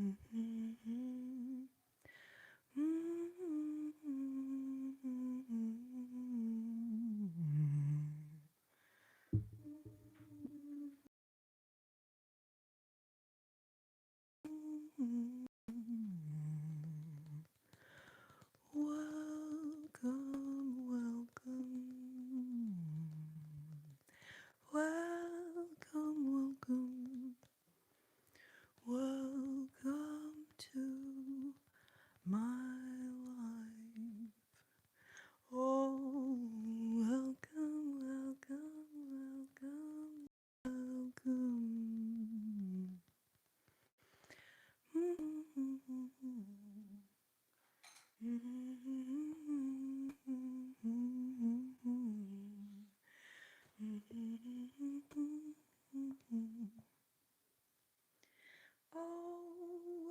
Welcome to my life. Oh, welcome, welcome, welcome, welcome. Oh,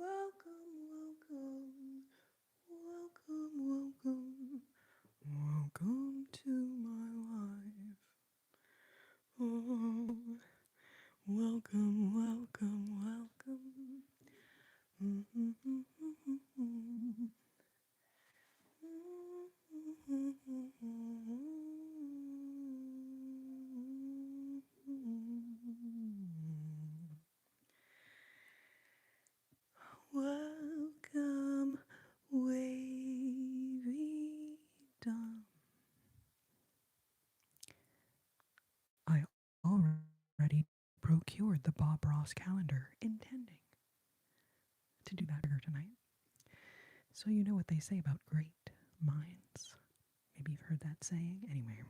welcome, welcome, welcome, welcome to my life. Oh, welcome, welcome, welcome. Welcome, wavy dawn. I already procured the Bob Ross calendar, intending to do that trigger tonight. So you know what they say about great minds. Maybe you've heard that saying. Anyway.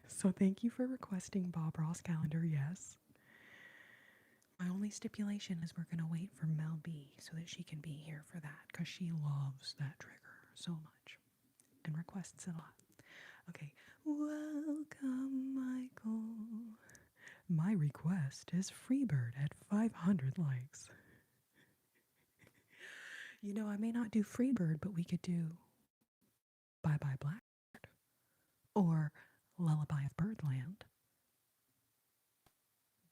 So thank you for requesting Bob Ross calendar, yes. My only stipulation is we're going to wait for Mel B so that she can be here for that, because she loves that trigger so much and requests it a lot. Okay, welcome, Michael. My request is Freebird at 500 likes. You know, I may not do Freebird, but we could do Bye Bye Blackbird or Lullaby of Birdland.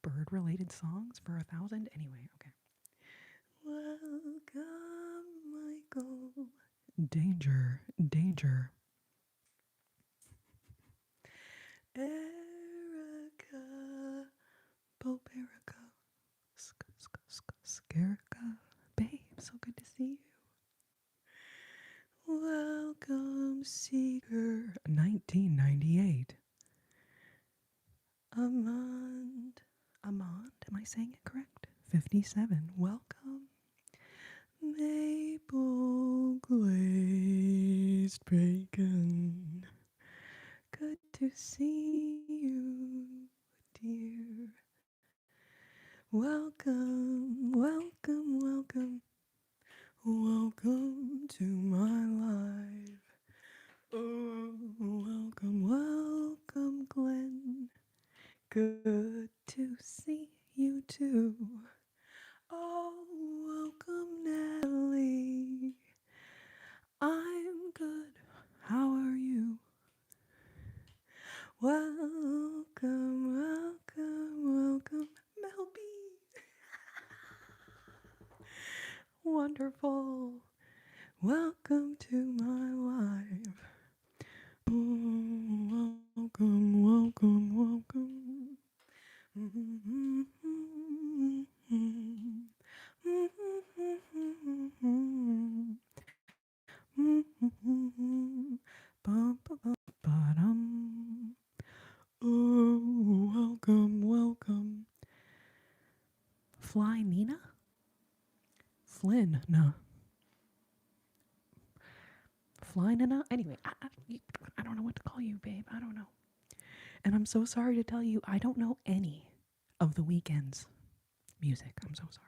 Bird-related songs for 1,000? Anyway, okay. Welcome, Michael. Danger, danger. Erica, Pope Erica, Skerica, babe, so good to see you. Welcome, Seeker, 1998. Amand, am I saying it correct? 57, welcome. Maple glazed bacon. Good to see you, dear. Welcome, welcome, welcome. Welcome to my life. Oh, welcome, welcome, Glenn. Good to see you too. Oh, welcome, Natalie. I'm good. How are you? Welcome, welcome, welcome, Mel B. Wonderful. Welcome to my life. Oh, welcome, welcome, welcome. Oh, welcome, welcome. Fly Nina? Flynn, no. Fly Nina? Anyway, I don't know what to call you, babe. I don't know. And I'm so sorry to tell you, I don't know any of the Weeknd's music. I'm so sorry.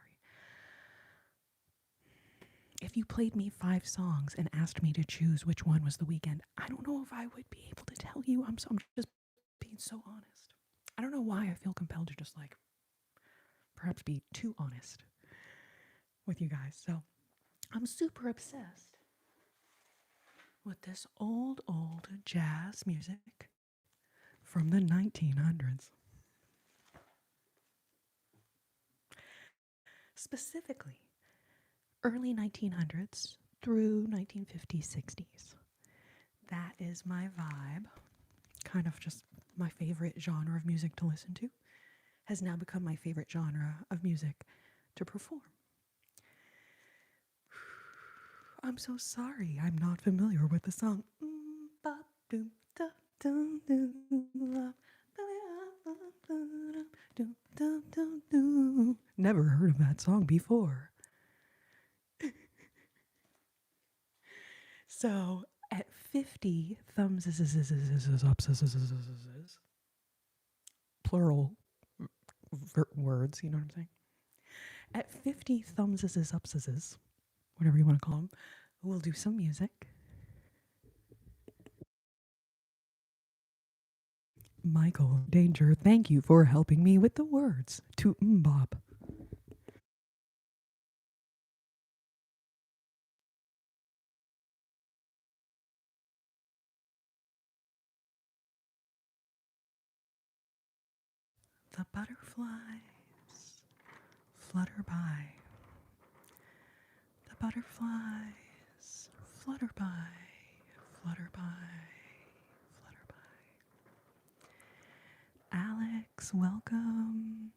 If you played me 5 songs and asked me to choose which one was The Weeknd, I don't know if I would be able to tell you. I'm just being so honest. I don't know why I feel compelled to just like perhaps be too honest with you guys. So I'm super obsessed with this old jazz music from the 1900s. Specifically, early 1900s through 1950s, 60s. That is my vibe. Kind of just my favorite genre of music to listen to. Has now become my favorite genre of music to perform. I'm so sorry, I'm not familiar with the song. Never heard of that song before. So at 50 thumbs up, plural words, you know what I'm saying? At 50 thumbs up, whatever you want to call them, we'll do some music. Michael Danger, thank you for helping me with the words to Mbop. The butterflies flutter by. The butterflies flutter by, flutter by, flutter by. Alex, welcome.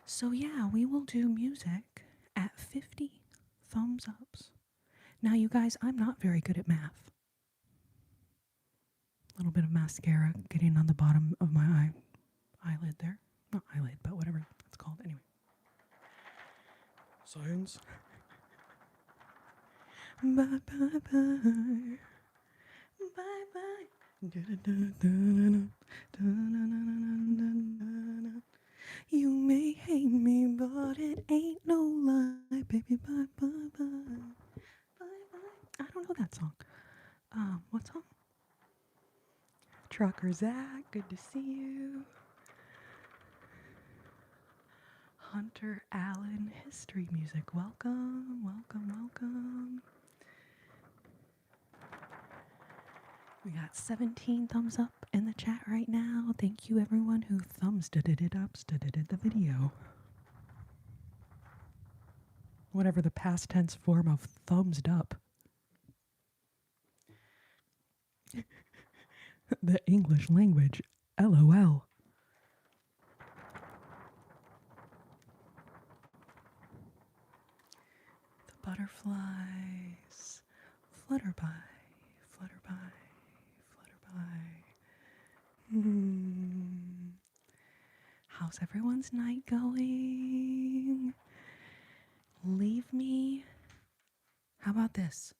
So, yeah, we will do music at 50 thumbs ups. Now, you guys, I'm not very good at math. A little bit of mascara getting on the bottom of my eyelid there. Not eyelid, but whatever it's called. Anyway. Science. Bye bye bye. Bye bye. You may hate me, but it ain't no lie, baby. Bye bye bye. Bye bye. I don't know that song. What song? Trucker Zach, good to see you. Hunter Allen, history music. Welcome, welcome, welcome. We got 17 thumbs up in the chat right now. Thank you, everyone who thumbs-did it up, studied the video. Whatever the past tense form of thumbsed up. The English language. LOL. The butterflies flutter by, flutter by, flutter by. How's everyone's night going? Leave me. How about this?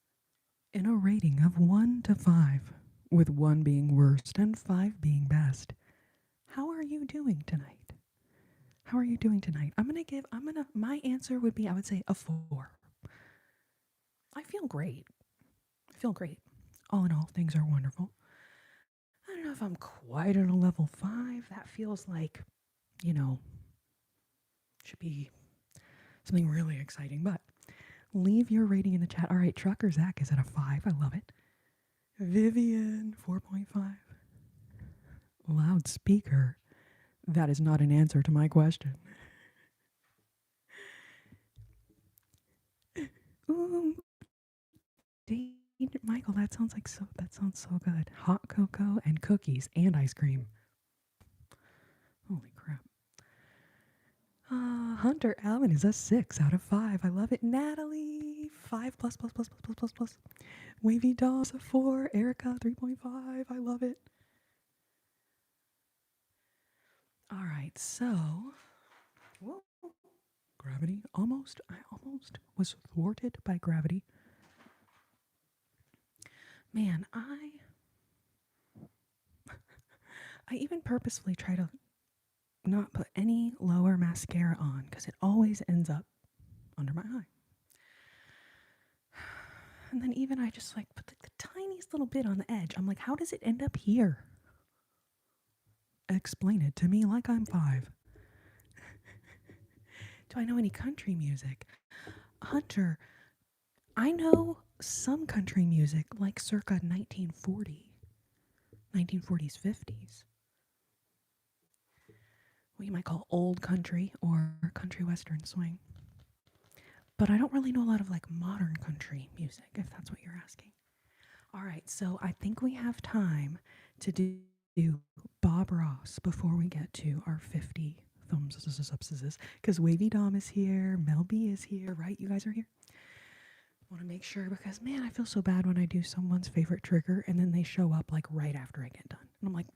In a rating of 1 to 5, with 1 being worst and 5 being best. How are you doing tonight? How are you doing tonight? My answer would be, I would say a 4. I feel great. All in all, things are wonderful. I don't know if I'm quite at a level 5. That feels like, should be something really exciting, but leave your rating in the chat. All right, Trucker Zach is at a 5. I love it. Vivian, 4.5. Loudspeaker. That is not an answer to my question. Ooh, Michael, that sounds so good. Hot cocoa and cookies and ice cream. Holy crap. Hunter Allen is a 6 out of 5. I love it. Natalie, 5 plus. Wavy Dolls, a 4. Erica, 3.5. I love it. All right, so whoa, gravity. I almost was thwarted by gravity. Man, I even purposefully try to not put any lower mascara on because it always ends up under my eye. And then even I just like put the tiniest little bit on the edge. I'm like, how does it end up here? Explain it to me like I'm 5. Do I know any country music? Hunter, I know some country music like circa 1940, 1940s, 50s. What you might call old country or country western swing. but I don't really know a lot of like modern country music, if that's what you're asking. All right, so I think we have time to do Bob Ross before we get to our 50 thumbs, because Wavy Dom is here, Mel B is here, right? You guys are here? Want to make sure because man, I feel so bad when I do someone's favorite trigger and then they show up like right after I get done. And I'm like,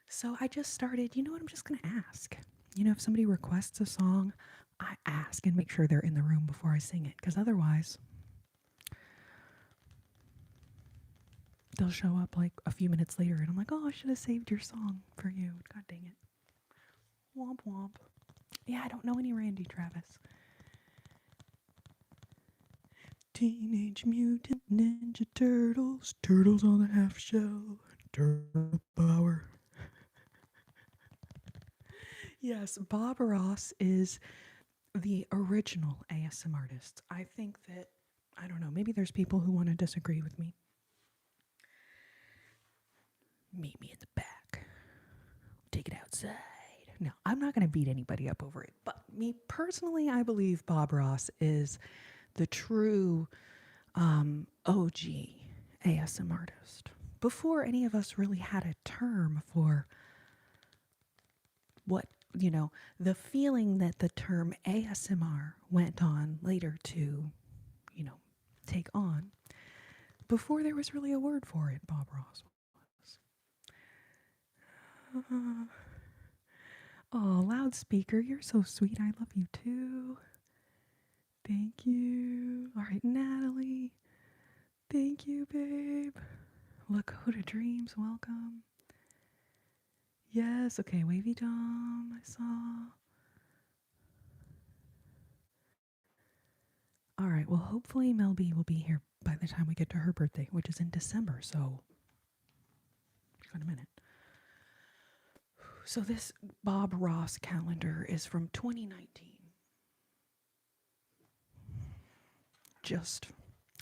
so I just started, you know what? I'm just going to ask. You know, if somebody requests a song, I ask and make sure they're in the room before I sing it because otherwise they'll show up like a few minutes later and I'm like, oh, I should have saved your song for you. God dang it. Womp womp. Yeah, I don't know any Randy Travis. Teenage Mutant Ninja Turtles, turtles on the half shell, turtle power. Yes, Bob Ross is the original ASM artist. I think that, I don't know, maybe there's people who want to disagree with me. Meet me in the back. Take it outside. No, I'm not going to beat anybody up over it. But me personally, I believe Bob Ross is the true OG ASM artist. Before any of us really had a term for what, you know, the feeling that the term ASMR went on later to, you know, take on. Before there was really a word for it, Bob Ross was. Oh, loudspeaker, you're so sweet. I love you too. Thank you. All right, Natalie. Thank you, babe. Look who to dreams. Welcome. Yes, okay, Wavy Dom, I saw. All right, well, hopefully Mel B will be here by the time we get to her birthday, which is in December, so got a minute. So this Bob Ross calendar is from 2019. Just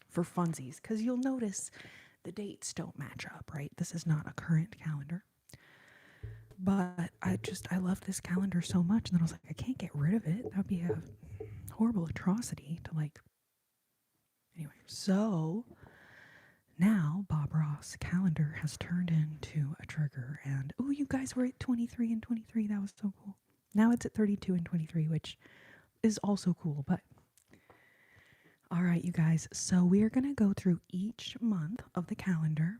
for funsies, because you'll notice the dates don't match up, right? This is not a current calendar. But I love this calendar so much, and then I was like, I can't get rid of it. That would be a horrible atrocity to like. Anyway, so now Bob Ross calendar has turned into a trigger, and oh, you guys were at 23 and 23. That was so cool. Now it's at 32 and 23, which is also cool. But all right, you guys. So we're gonna go through each month of the calendar.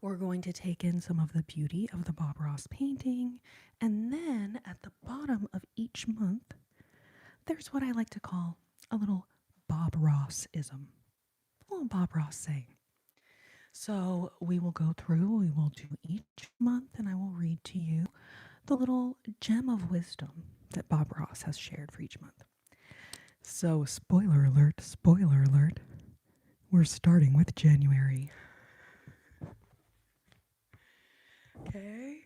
We're going to take in some of the beauty of the Bob Ross painting, and then at the bottom of each month, there's what I like to call a little Bob Ross-ism, a little Bob Ross saying. So we will go through, we will do each month, and I will read to you the little gem of wisdom that Bob Ross has shared for each month. So spoiler alert, we're starting with January. Okay.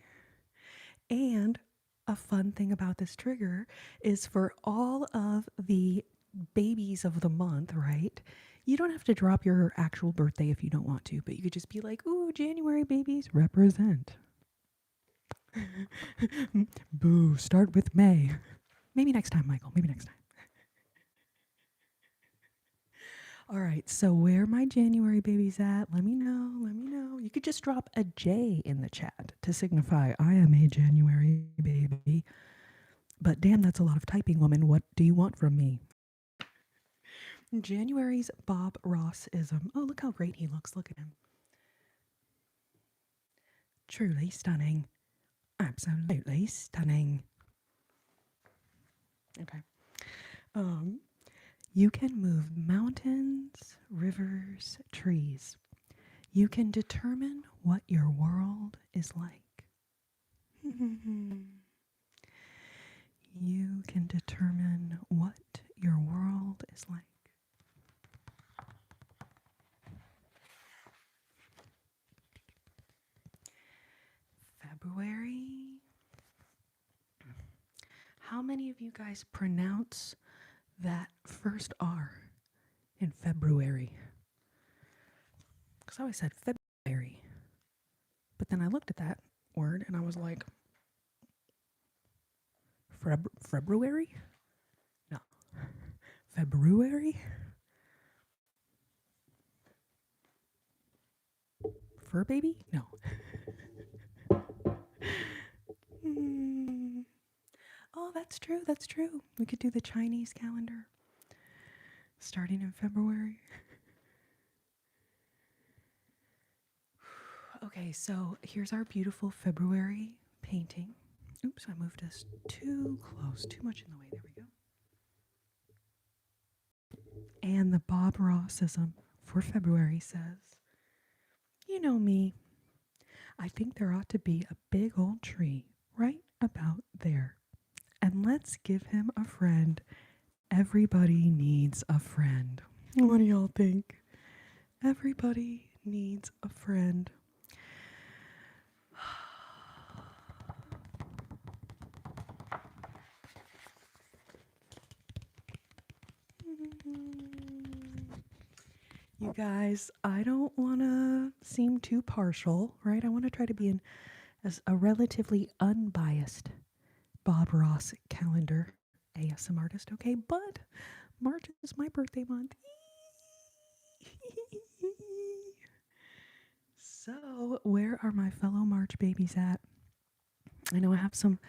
And a fun thing about this trigger is for all of the babies of the month, right? You don't have to drop your actual birthday if you don't want to, but you could just be like, ooh, January babies represent. Boo, start with May. Maybe next time, Michael. Maybe next time. All right, so where are my January babies at? Let me know. Let me know. You could just drop a J in the chat to signify I am a January baby. But damn, that's a lot of typing, woman. What do you want from me? January's Bob Ross-ism. Oh, look how great he looks. Look at him. Truly stunning. Absolutely stunning. Okay. You can move mountains, rivers, trees. You can determine what your world is like. You can determine what your world is like. February. How many of you guys pronounce that first R in February? Because I always said February. But then I looked at that word and I was like, February? February? Fur baby? No. Hmm. Oh, that's true. That's true. We could do the Chinese calendar starting in February. Okay, so here's our beautiful February painting. Oops, I moved us too close, too much in the way. There we go. And the Bob Rossism for February says, you know me, I think there ought to be a big old tree right about there. And let's give him a friend. Everybody needs a friend. What do y'all think? Everybody needs a friend. You guys, I don't want to seem too partial, right? I want to try to be as a relatively unbiased Bob Ross calendar ASM artist, okay? But March is my birthday month. So, where are my fellow March babies at? I know I have some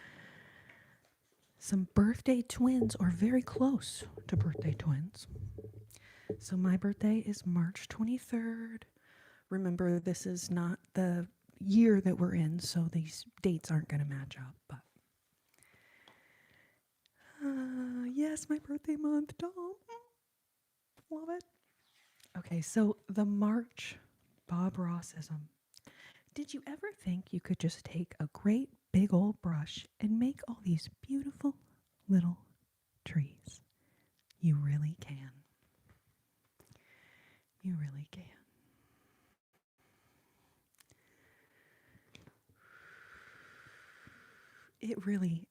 birthday twins or very close to birthday twins. So my birthday is March 23rd. Remember, this is not the year that we're in, so these dates aren't going to match up. But yes, my birthday month. Oh, love it. Okay, so the March Bob Rossism. Did you ever think you could just take a great big old brush and make all these beautiful little trees? You really can. You really can. It really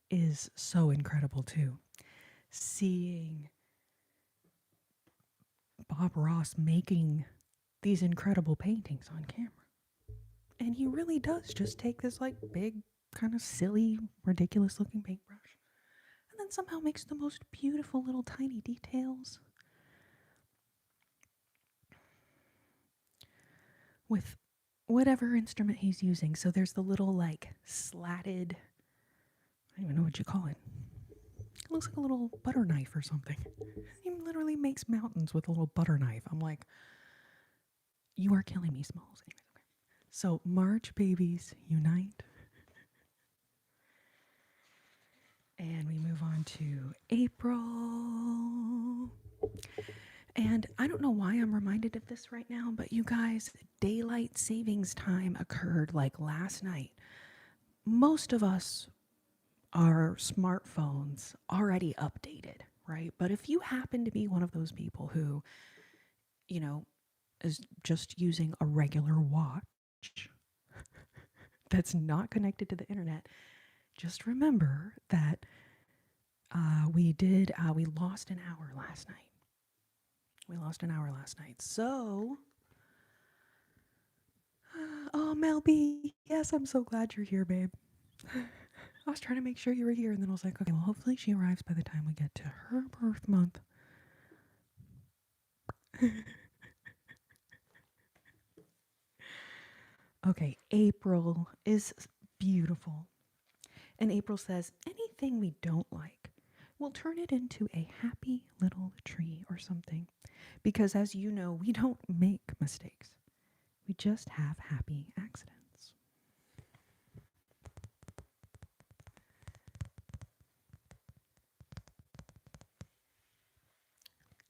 is so incredible, too. Seeing Bob Ross making these incredible paintings on camera. And he really does just take this like big, kind of silly, ridiculous looking paintbrush and then somehow makes the most beautiful little tiny details with whatever instrument he's using. So there's the little like slatted, I don't even know what you call it. It looks like a little butter knife or something. He literally makes mountains with a little butter knife. I'm like, you are killing me, Smalls. Anyway, okay. So March babies unite. And we move on to April. And I don't know why I'm reminded of this right now, but you guys, daylight savings time occurred like last night. Most of us, our smartphones already updated, right? But if you happen to be one of those people who, you know, is just using a regular watch that's not connected to the internet, just remember that we lost an hour last night. So, oh, Mel B, yes, I'm so glad you're here, babe. I was trying to make sure you were here, and then I was like, okay, well, hopefully she arrives by the time we get to her birth month. Okay, April is beautiful. And April says, anything we don't like, we'll turn it into a happy little tree or something. Because as you know, we don't make mistakes. We just have happy accidents.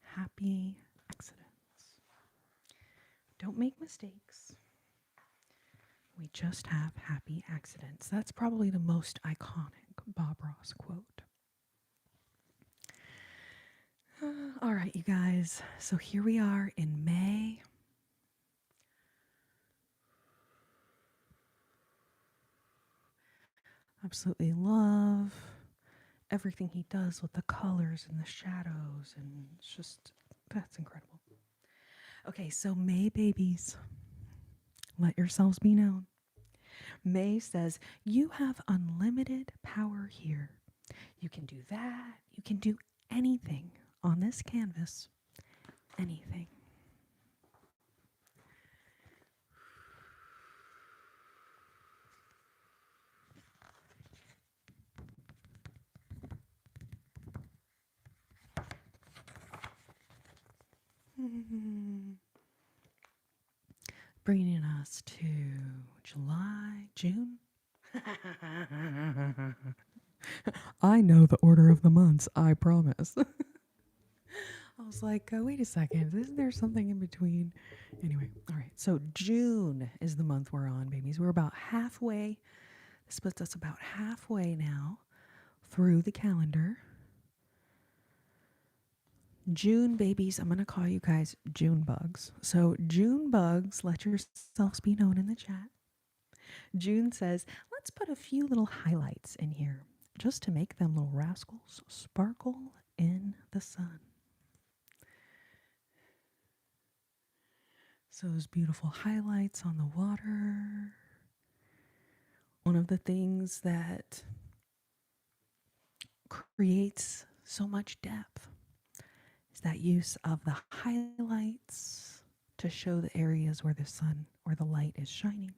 Happy accidents. Don't make mistakes. We just have happy accidents. That's probably the most iconic Bob Ross quote. All right, you guys. So here we are in May. Absolutely love everything he does with the colors and the shadows, and it's just, that's incredible. Okay, so May babies, let yourselves be known. May says, you have unlimited power here. You can do that. You can do anything. on this canvas anything. Bringing us to June. I know the order of the months, I promise. I was like, wait a second, isn't there something in between? Anyway, all right, so June is the month we're on, babies. We're about halfway. This puts us about halfway now through the calendar. June babies, I'm going to call you guys June bugs. So, June bugs, let yourselves be known in the chat. June says, let's put a few little highlights in here just to make them little rascals sparkle in the sun. So, those beautiful highlights on the water. One of the things that creates so much depth is that use of the highlights to show the areas where the sun or the light is shining.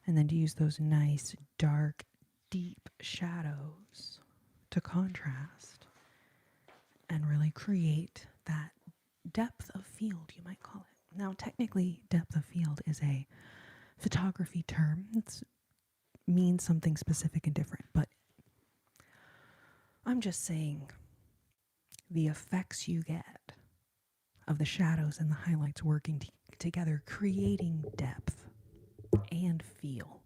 And then to use those nice, dark, deep shadows to contrast and really create that depth of field, you might call it. Now, technically, depth of field is a photography term. It means something specific and different, but I'm just saying the effects you get of the shadows and the highlights working together, creating depth and feel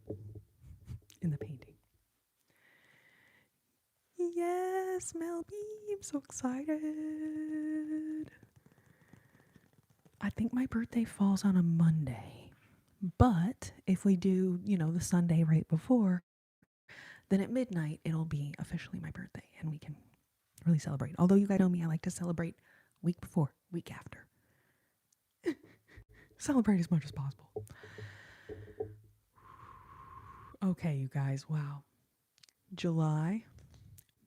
in the painting. Yes, Mel B, I'm so excited. I think my birthday falls on a Monday, but if we do, the Sunday right before, then at midnight it'll be officially my birthday and we can really celebrate. Although you guys know me, I like to celebrate week before, week after. Celebrate as much as possible. Okay, you guys, wow. July,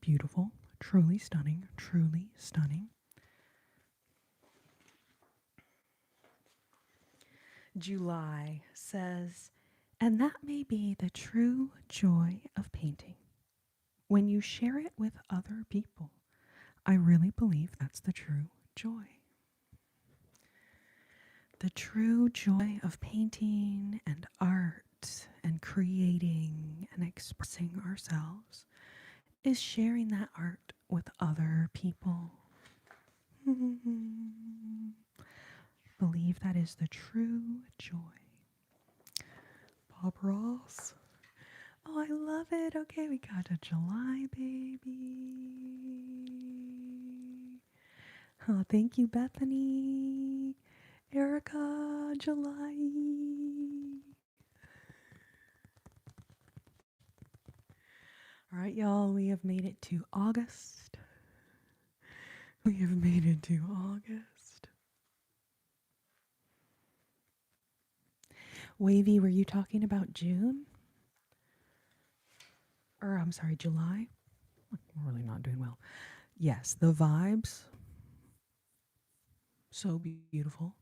beautiful, truly stunning, truly stunning. July says, and that may be the true joy of painting. When you share it with other people, I really believe that's the true joy. The true joy of painting and art and creating and expressing ourselves is sharing that art with other people. Believe that is the true joy. Bob Ross. Oh, I love it. Okay, we got a July baby. Oh, thank you, Bethany. Erica, July. All right, y'all, we have made it to August. We have made it to August. Wavy, were you talking about June? Or, I'm sorry, July? We're really not doing well. Yes, the vibes. So beautiful.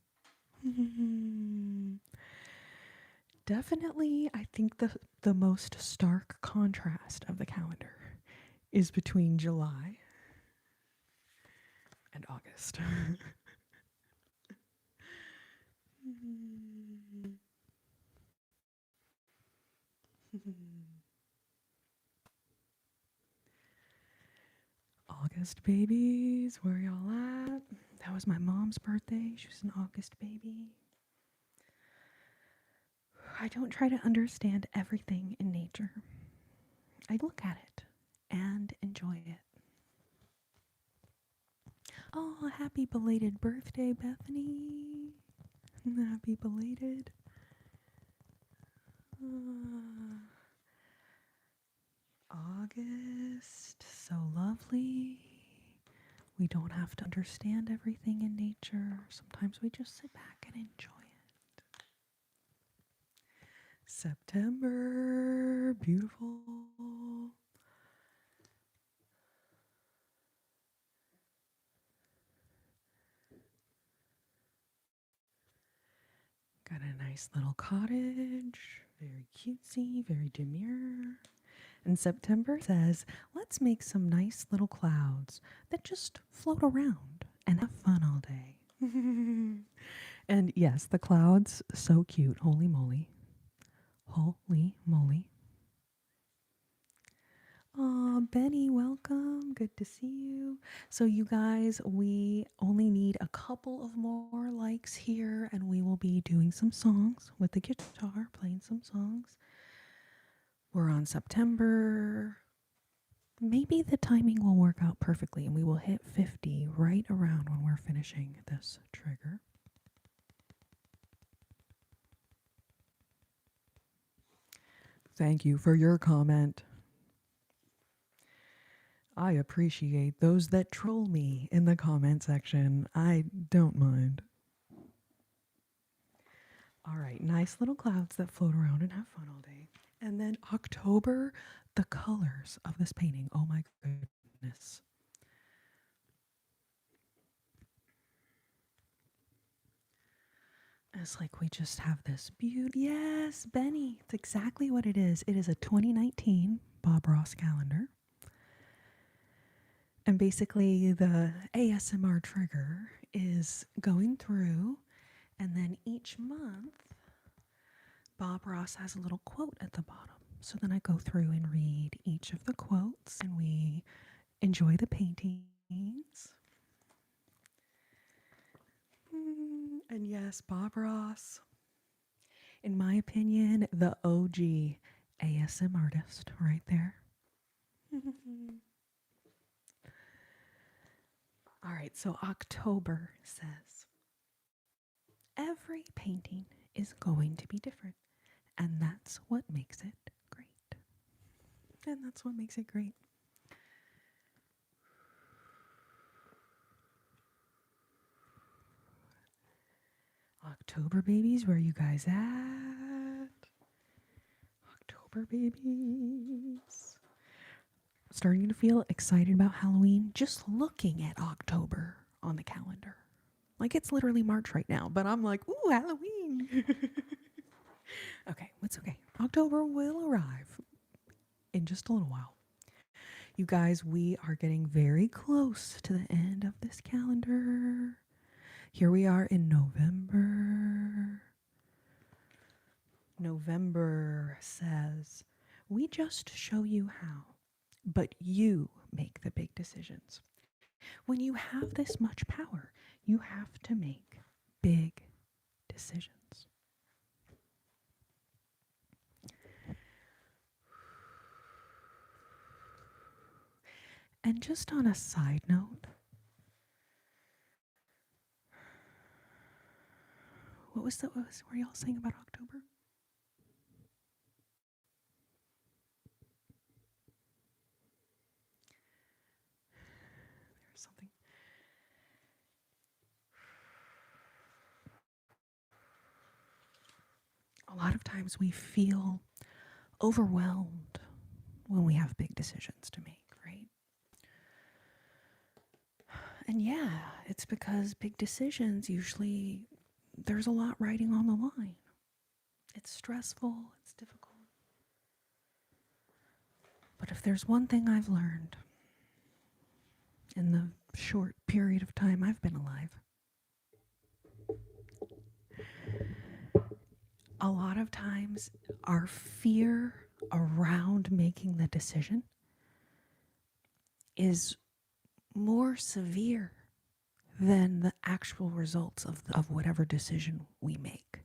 Definitely, I think the most stark contrast of the calendar is between July and August. August babies, where y'all at? That was my mom's birthday. She was an August baby. I don't try to understand everything in nature. I look at it and enjoy it. Oh, happy belated birthday, Bethany. Happy belated. August, so lovely. We don't have to understand everything in nature. Sometimes we just sit back and enjoy it. September, beautiful. Got a nice little cottage, very cutesy, very demure. And September says, let's make some nice little clouds that just float around and have fun all day. And yes, the clouds, so cute. Holy moly. Holy moly. Aw, Benny, welcome. Good to see you. So, you guys, we only need a couple of more likes here, and we will be doing some songs with the guitar, playing some songs. We're on September. Maybe the timing will work out perfectly, and we will hit 50 right around when we're finishing this trigger. Thank you for your comment. I appreciate those that troll me in the comment section. I don't mind. All right, nice little clouds that float around and have fun all day. And then October, the colors of this painting. Oh my goodness. It's like we just have this beauty. Yes, Benny. It's exactly what it is. It is a 2019 Bob Ross calendar. And basically, the ASMR trigger is going through, and then each month, Bob Ross has a little quote at the bottom. So then I go through and read each of the quotes, and we enjoy the paintings. And yes, Bob Ross, in my opinion, the OG ASM artist right there. All right, so October says, every painting is going to be different, and that's what makes it great. And that's what makes it great. October babies, where you guys at? October babies. Starting to feel excited about Halloween just looking at October on the calendar. Like it's literally March right now, but I'm like, ooh, Halloween. Okay, it's okay. October will arrive in just a little while. You guys, we are getting very close to the end of this calendar. Here we are in November. November says, we just show you how, but you make the big decisions. When you have this much power, you have to make big decisions. And just on a side note, what were y'all saying about October? There's something. A lot of times we feel overwhelmed when we have big decisions to make, right? And yeah, it's because big decisions usually, there's a lot riding on the line. It's stressful, it's difficult. But if there's one thing I've learned in the short period of time I've been alive, a lot of times our fear around making the decision is more severe than the actual results of whatever decision we make.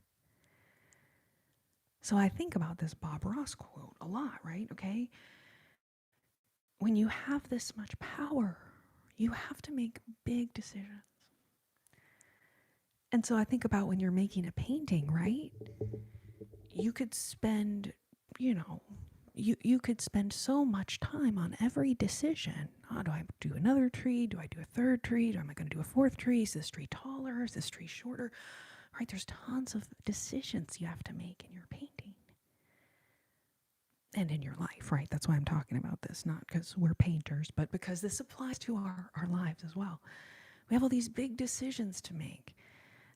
So I think about this Bob Ross quote a lot, right? Okay. When you have this much power, you have to make big decisions. And so I think about when you're making a painting, right? You could spend, you could spend so much time on every decision. Oh, do I do another tree? Do I do a third tree? Am I going to do a fourth tree? Is this tree taller? Is this tree shorter? Right? There's tons of decisions you have to make in your painting. And in your life, right? That's why I'm talking about this, not because we're painters, but because this applies to our lives as well. We have all these big decisions to make.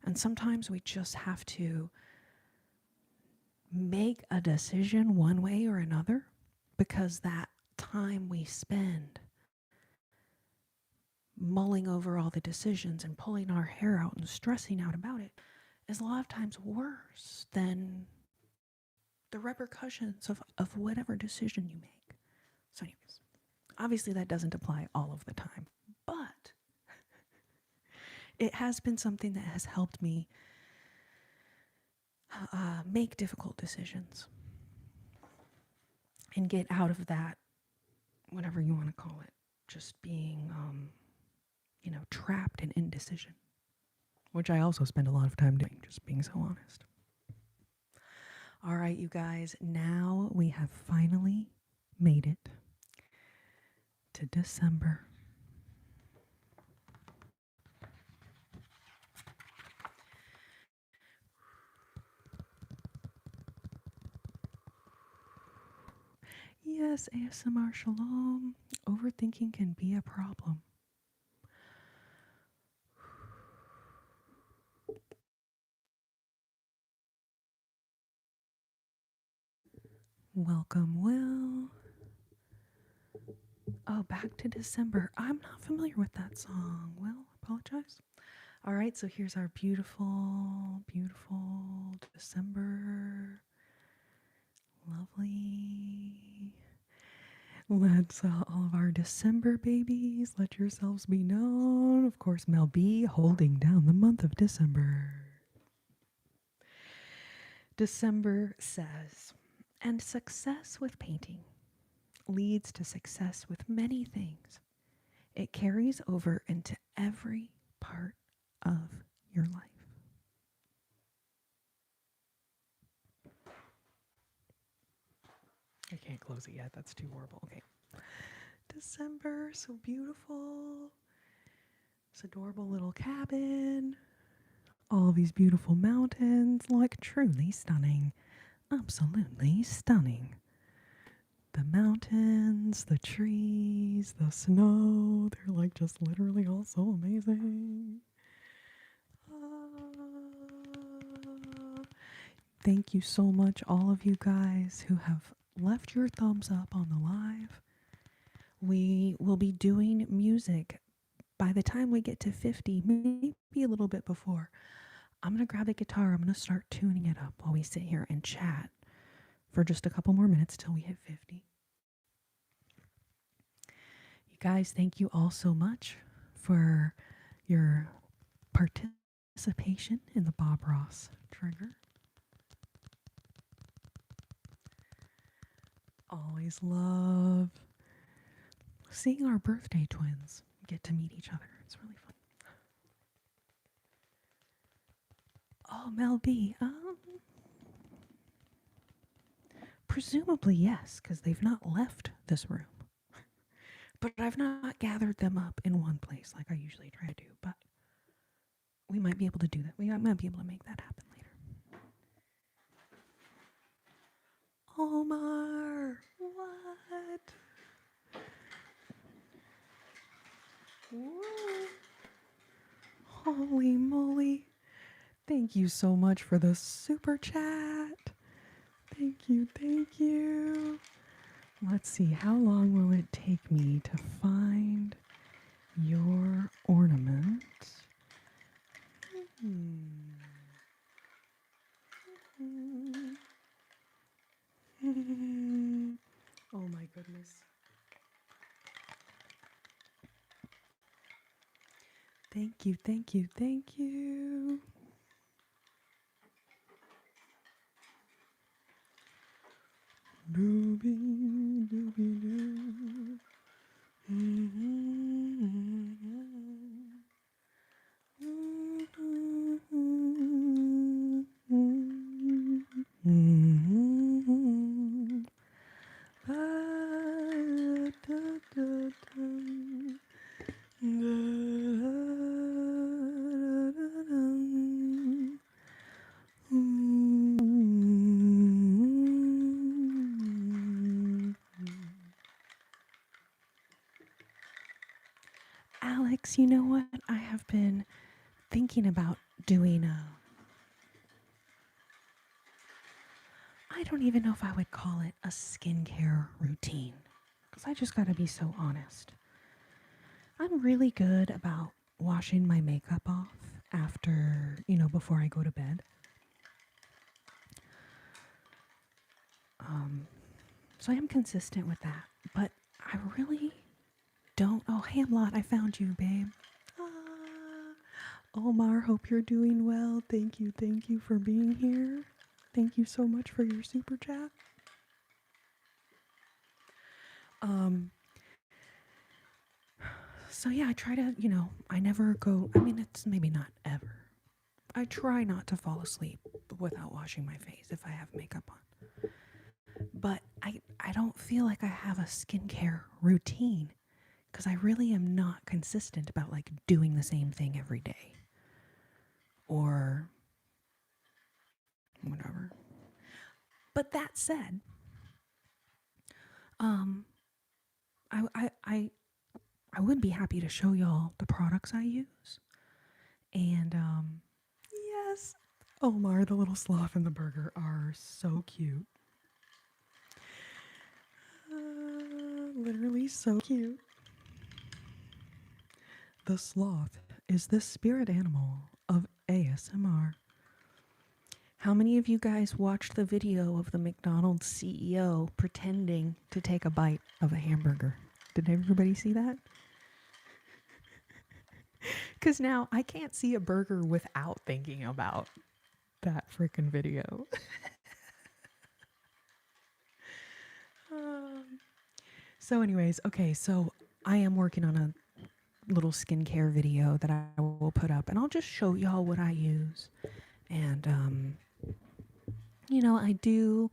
And sometimes we just have to make a decision one way or another, because that time we spend mulling over all the decisions and pulling our hair out and stressing out about it is a lot of times worse than the repercussions of whatever decision you make. So, anyways, obviously that doesn't apply all of the time, but it has been something that has helped me make difficult decisions and get out of that, whatever you want to call it, just being, trapped in indecision, which I also spend a lot of time doing, just being so honest. All right, you guys, now we have finally made it to December. Yes, ASMR Shalom. Overthinking can be a problem. Welcome, Will. Oh, back to December. I'm not familiar with that song. Will, apologize. All right, so here's our beautiful, beautiful December. Lovely. Let's all of our December babies, let yourselves be known. Of course, Mel B holding down the month of December. December says, and success with painting leads to success with many things. It carries over into every part of your life. I can't close it yet. That's too horrible. Okay. December, so beautiful. This adorable little cabin. All these beautiful mountains, like truly stunning. Absolutely stunning. The mountains, the trees, the snow, they're like just literally all so amazing. Thank you so much, all of you guys who have left your thumbs up on the live. We will be doing music by the time we get to 50, maybe a little bit before. I'm going to grab the guitar. I'm going to start tuning it up while we sit here and chat for just a couple more minutes till we hit 50. You guys, thank you all so much for your participation in the Bob Ross trigger. Always love seeing our birthday twins get to meet each other. It's really fun. Oh, Mel B. Presumably yes, because they've not left this room. But I've not gathered them up in one place like I usually try to do. But we might be able to do that. We might be able to make that happen later. Omar, what? Whoa. Holy moly. Thank you so much for the super chat. Thank you, thank you. Let's see, how long will it take me to find your ornament? Oh my goodness. Thank you, thank you, thank you. Doobie, doobie, doo. Alex, you know what? I have been thinking about doing I don't even know if I would call it a skincare routine, because I just gotta be so honest. I'm really good about washing my makeup off after, before I go to bed. So I am consistent with that. But I really don't. Oh, Hamlot, I found you, babe. Ah, Omar, hope you're doing well. Thank you for being here. Thank you so much for your super chat. So yeah, I try to, I never go, I mean, it's maybe not ever. I try not to fall asleep without washing my face if I have makeup on. But I don't feel like I have a skincare routine because I really am not consistent about like doing the same thing every day or whatever. But that said, um, I, I, I, I would be happy to show y'all the products I use. And yes, Omar, the little sloth and the burger are so cute. Literally so cute. The sloth is the spirit animal of ASMR. How many of you guys watched the video of the McDonald's CEO pretending to take a bite of a hamburger? Did everybody see that? Because now I can't see a burger without thinking about that freaking video. So, anyways, okay, so I am working on a little skincare video that I will put up, and I'll just show y'all what I use. And, I do,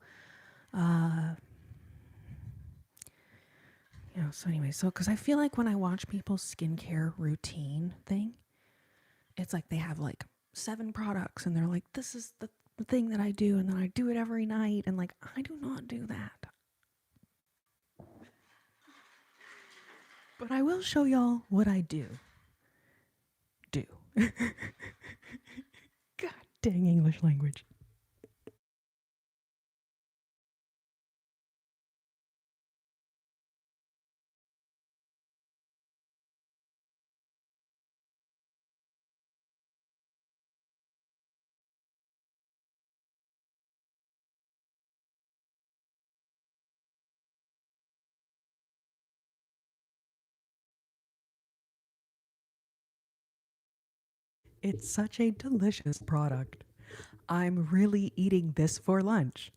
so anyway, because I feel like when I watch people's skincare routine thing, it's like they have like 7 products, and they're like, this is the thing that I do, and then I do it every night, and like, I do not do that. But I will show y'all what I do. God dang English language. It's such a delicious product. I'm really eating this for lunch.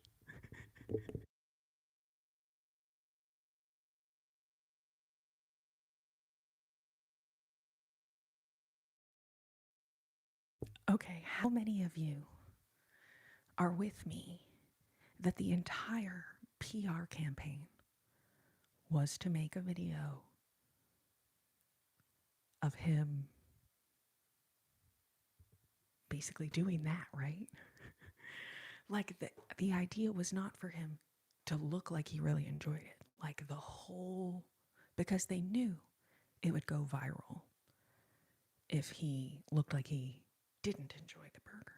Okay, how many of you are with me that the entire PR campaign was to make a video of him basically doing that, right? Like the idea was not for him to look like he really enjoyed it. Like the whole, because they knew it would go viral if he looked like he didn't enjoy the burger.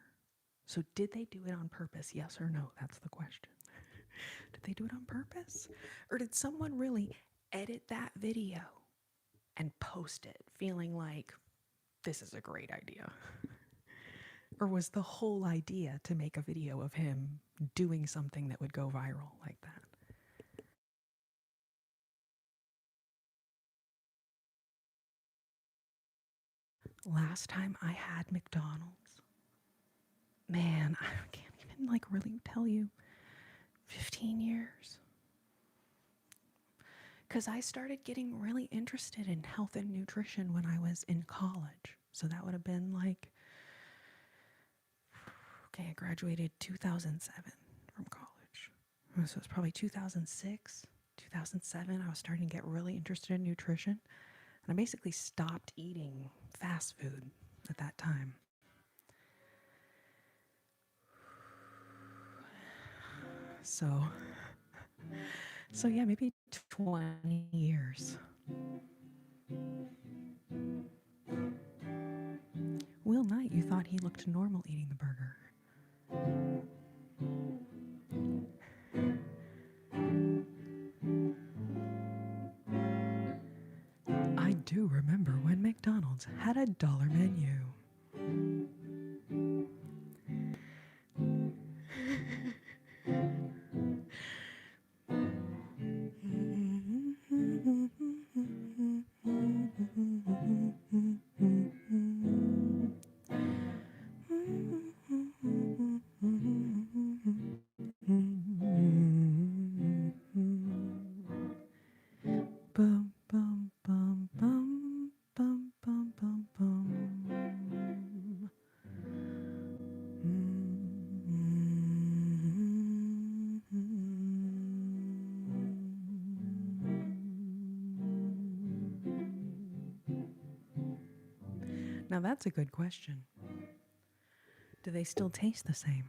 So did they do it on purpose? Yes or no? That's the question. Did they do it on purpose? Or did someone really edit that video and post it feeling like this is a great idea? Or was the whole idea to make a video of him doing something that would go viral like that? Last time I had McDonald's, man, I can't even like really tell you, 15 years. Because I started getting really interested in health and nutrition when I was in college. So that would have been like, okay, I graduated 2007 from college. So it's probably 2006, 2007. I was starting to get really interested in nutrition. And I basically stopped eating fast food at that time. So yeah, maybe 20 years. Will Knight, you thought he looked normal eating the burger. remember when McDonald's had a dollar menu. Bum bum bum bum bum bum bum bum. Now that's a good question. Do they still taste the same?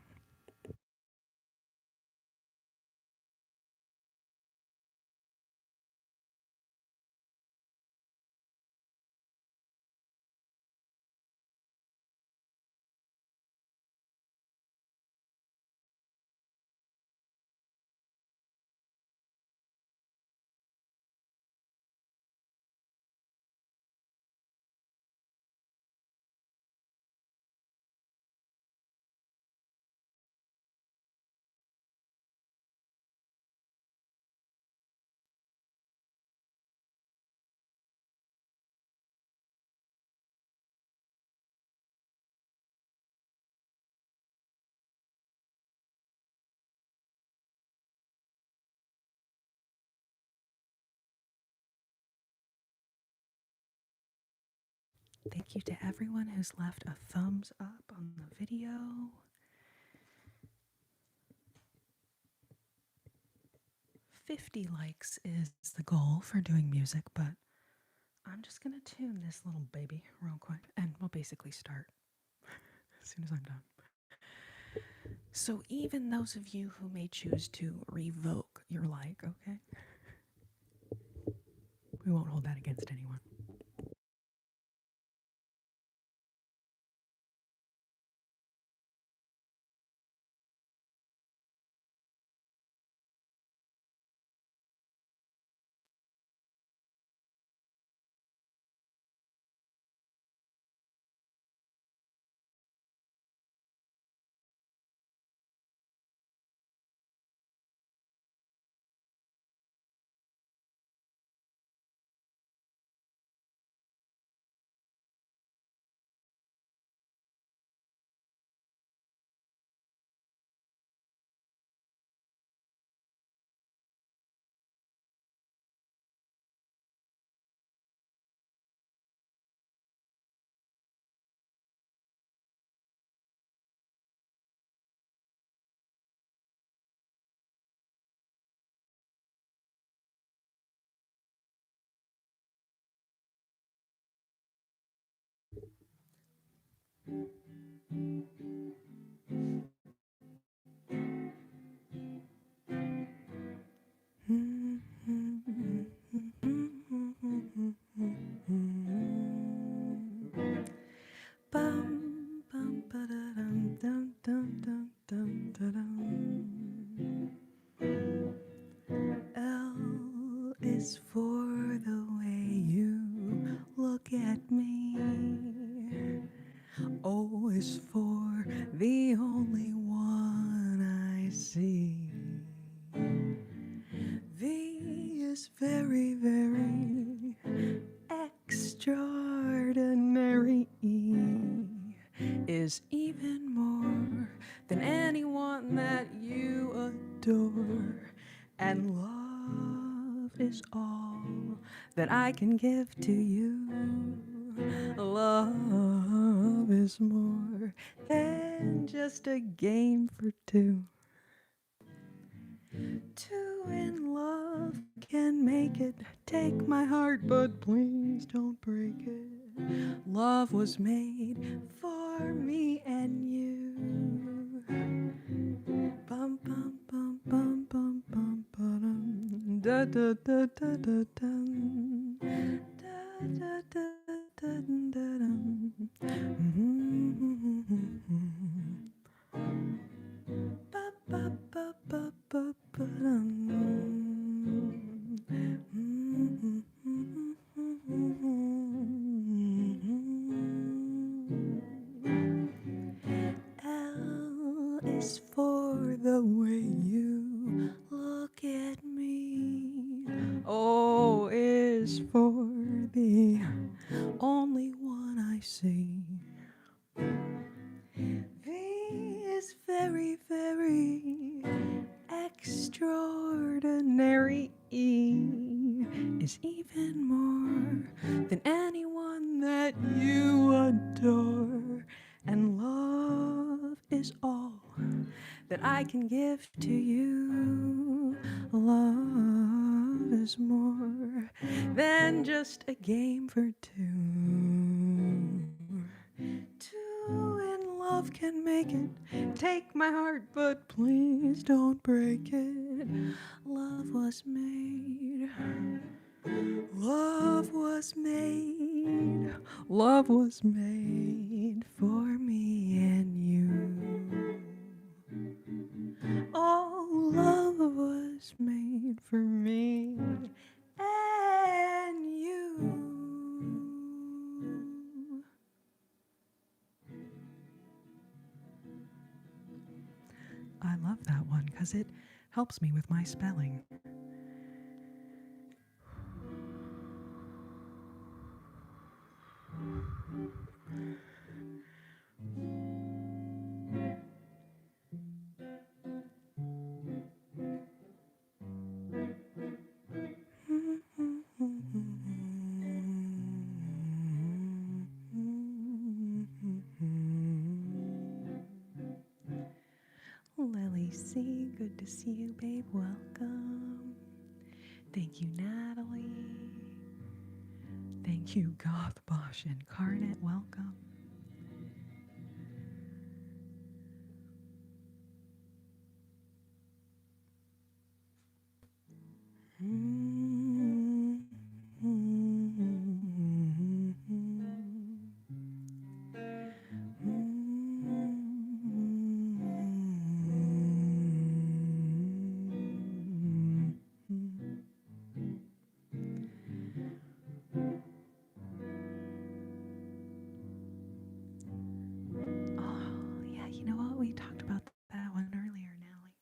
Thank you to everyone who's left a thumbs up on the video. 50 likes is the goal for doing music, but I'm just gonna tune this little baby real quick and we'll basically start as soon as I'm done. So even those of you who may choose to revoke your like, okay? We won't hold that against anyone. Bum, bum, ba-da-dum, dum, dum, dum, dum, da-dum. L is for the way you look at me. O is for the only one I see. V is very, very extraordinary. E is even more than anyone that you adore. And love is all that I can give to you. Love is more than just a game for two. Two in love can make it. Take my heart, but please don't break it. Love was made for me and you. Bum bum bum bum bum bum ba-dum. Da da da da da dum. Da da da da da dum. Ba ba ba ba ba ba dum. C. V is very, very extraordinary. E is even more than anyone that you adore. And love is all that I can give to you. Love is more than just a game for two. Two in love can make it. Take my heart, but please don't break it. Love was made. Love was made. Love was made for me and you. Oh, love was made for me and you. I love that one because it helps me with my spelling. Lily C, good to see you, babe. Welcome. Thank you, Natalie. Thank you, Goth Bosch Incarnate. Welcome. Oh, yeah, you know what? We talked about that one earlier, Natalie.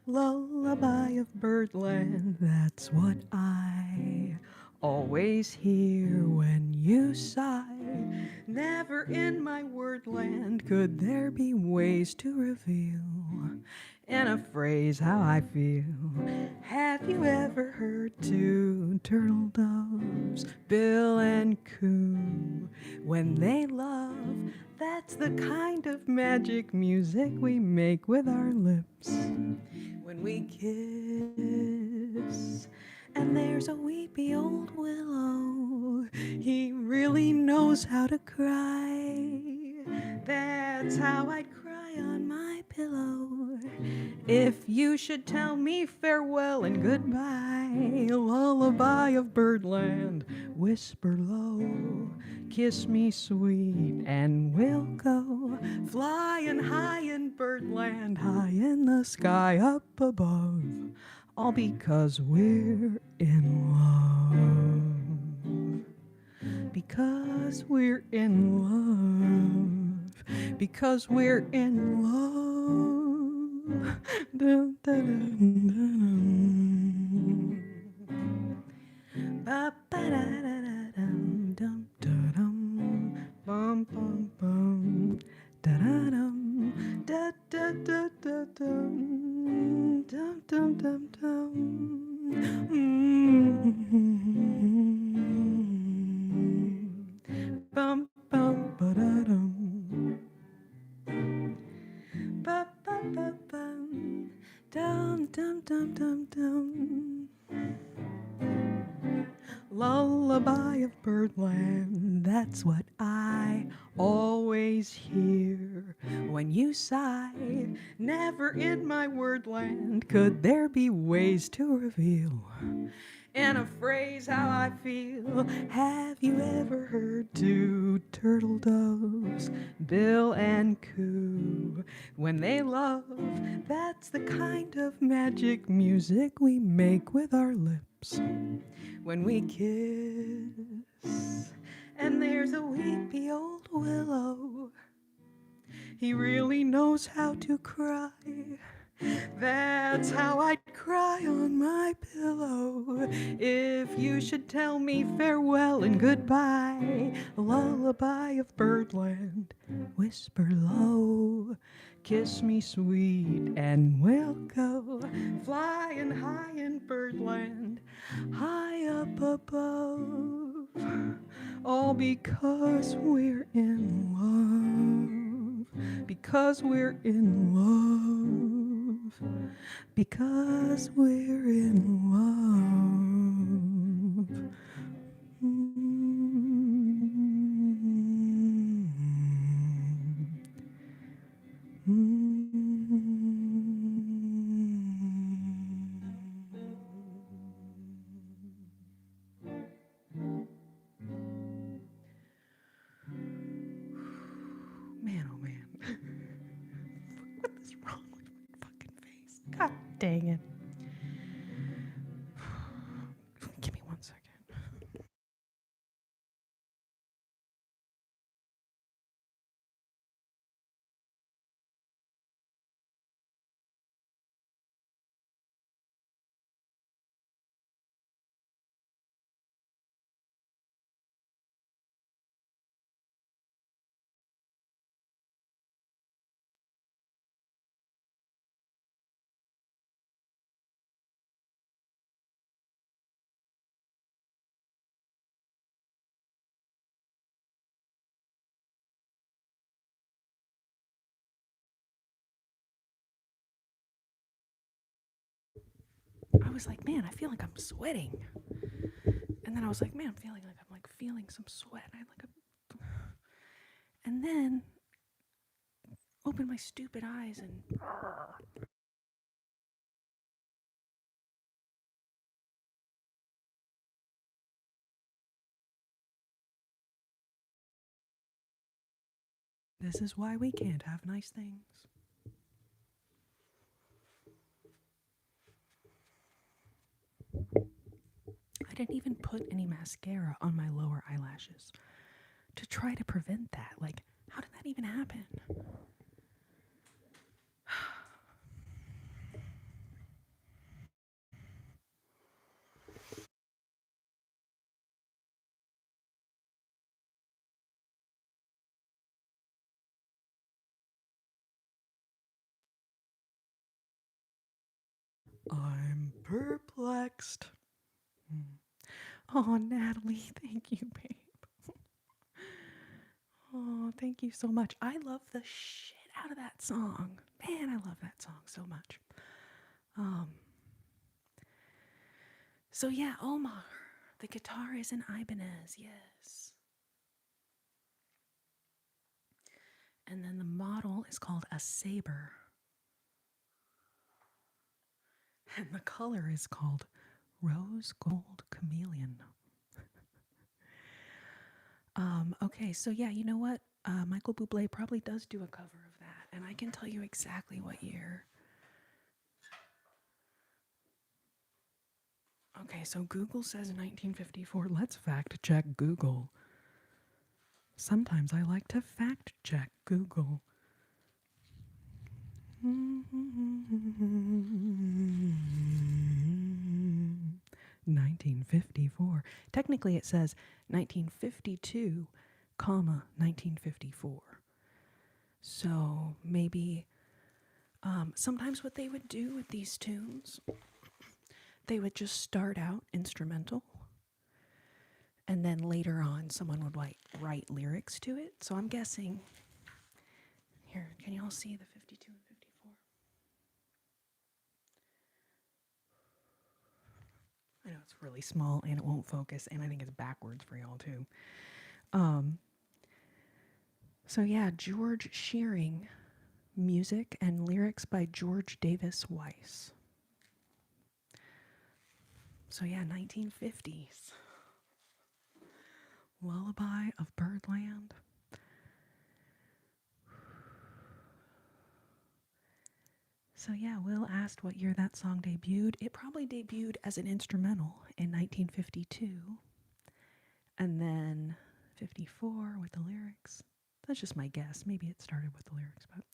Lullaby of birdland, that's what I always hear when you sigh. Never in my wordland could there be ways to reveal in a phrase how I feel. Have you ever heard two turtle doves bill and coo when they love? That's the kind of magic music we make with our lips when we kiss. And there's a weepy old willow, he really knows how to cry. That's how I'd cry on my pillow if you should tell me farewell and goodbye. Lullaby of birdland, whisper low, kiss me sweet and we'll go flying high in birdland, high in the sky up above, all because we're in love. Because we're in love. Because we're in love. Dun, dun, dun, dun. Ba, ba, da, da, da, dum, dum, da, dum. Bum, bum, bum. Da-da-dum, da-da-da-da-dum, dum-dum-dum-dum. Bum, bum, ba-da-dum. Ba-ba-ba-bum. Dum, dum, dum, dum, dum. Lullaby of birdland, that's what I always hear when you sigh. Never in my wordland could there be ways to reveal in a phrase how I feel. Have you ever heard two turtle doves, bill and coo, when they love? That's the kind of magic music we make with our lips when we kiss. And there's a weepy old willow, he really knows how to cry. That's how I'd cry on my pillow if you should tell me farewell and goodbye. A lullaby of birdland, whisper low, kiss me sweet and we'll go flying high in birdland, high up above, all because we're in love, because we're in love, because we're in love. Man, oh man. What is wrong with my fucking face? God dang it. Give me 1 second. I was like, man, I feel like I'm sweating. And then I was like, man, I'm feeling some sweat. And then opened my stupid eyes and this is why we can't have nice things. I didn't even put any mascara on my lower eyelashes to try to prevent that. Like, how did that even happen? I'm perplexed. Oh, Natalie, thank you, babe. Oh, thank you so much. I love the shit out of that song. Man, I love that song so much. Um, so yeah, Omar, the guitar is an Ibanez, yes. And then the model is called a Saber. And the color is called Rose Gold Chameleon. Okay, so yeah, you know what? Michael Bublé probably does do a cover of that, and I can tell you exactly what year. Okay, so Google says 1954. Let's fact check Google. Sometimes I like to fact check Google. 1954. Technically, it says 1952, comma 1954. So maybe sometimes what they would do with these tunes, they would just start out instrumental, and then later on someone would write lyrics to it. So I'm guessing, here, can you all see the 52 and 54? I know it's really small and it won't focus, and I think it's backwards for y'all too. Um, so yeah, George Shearing, music and lyrics by George Davis Weiss. So yeah, 1950s. Lullaby of Birdland. So yeah, Will asked what year that song debuted. It probably debuted as an instrumental in 1952, and then 54 with the lyrics. That's just my guess. Maybe it started with the lyrics, but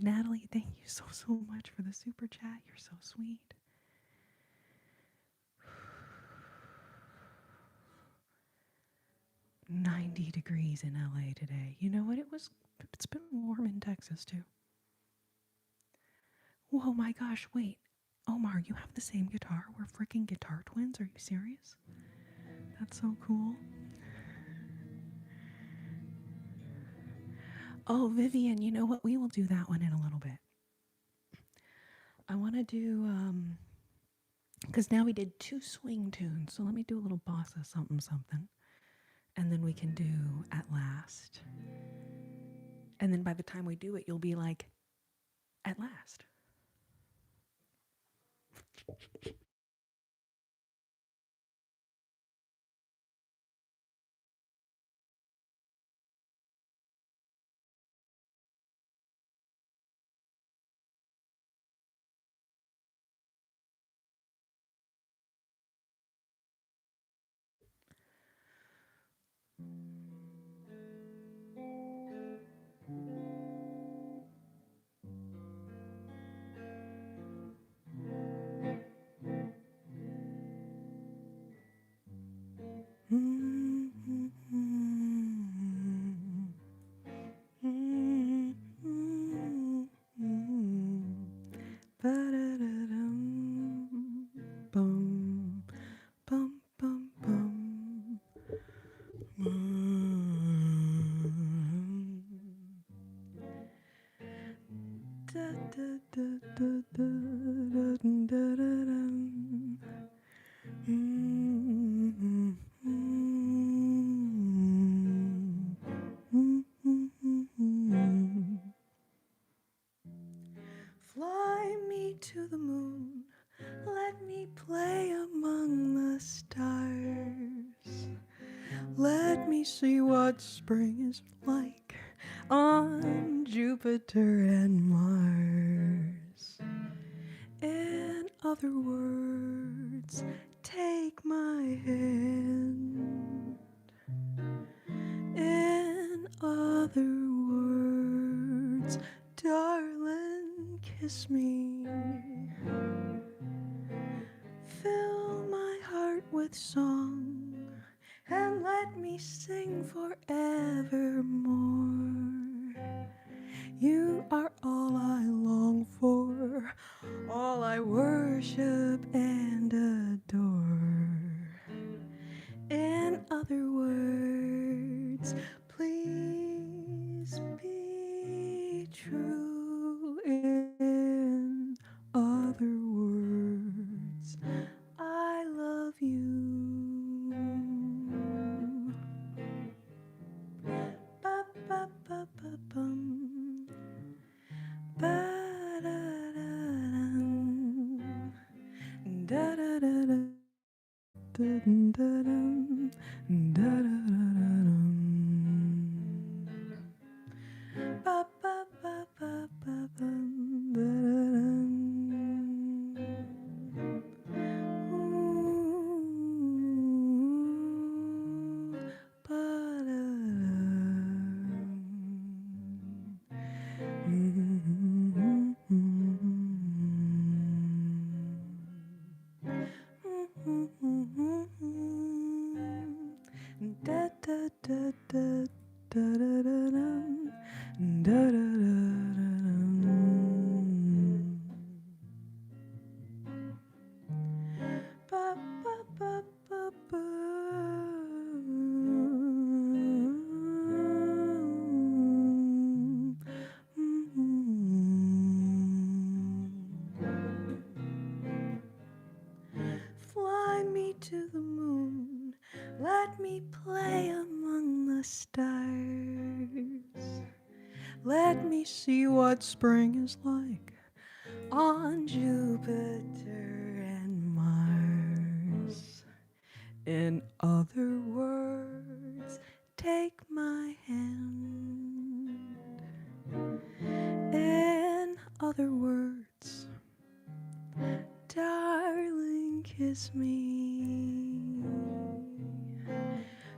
Natalie, thank you so much for the super chat. You're so sweet. $90 in LA today. You know what? It's been warm in Texas too. Whoa, my gosh, wait. Omar, you have the same guitar? We're freaking guitar twins? Are you serious? That's so cool. Oh, Vivian, you know what? We will do that one in a little bit. I want to do, because now we did 2 swing tunes. So let me do a little bossa something something. And then we can do At Last. And then by the time we do it, you'll be like, At Last. Bum, bum, bum, bum. Da, da, da, da, da, da, da, da, da. Fly me to the moon, let me play among the stars. Let me see what spring is like on Jupiter and Mars. In other words, take my hand. In other words, darling, kiss me. Fill my heart with song and let me sing forevermore. You are all I long for, all I worship and adore. In other words, please be true. In other words, I love you. Ba ba ba ba bum. Ba da da dum. Da da da da. Da da dum. Da da da dum. Ba ba ba ba ba bum. Da da dum. Ooh. Ba da da da da da da da da da Let me see what spring is like on Jupiter and Mars. In other words, take my hand. In other words, darling, kiss me.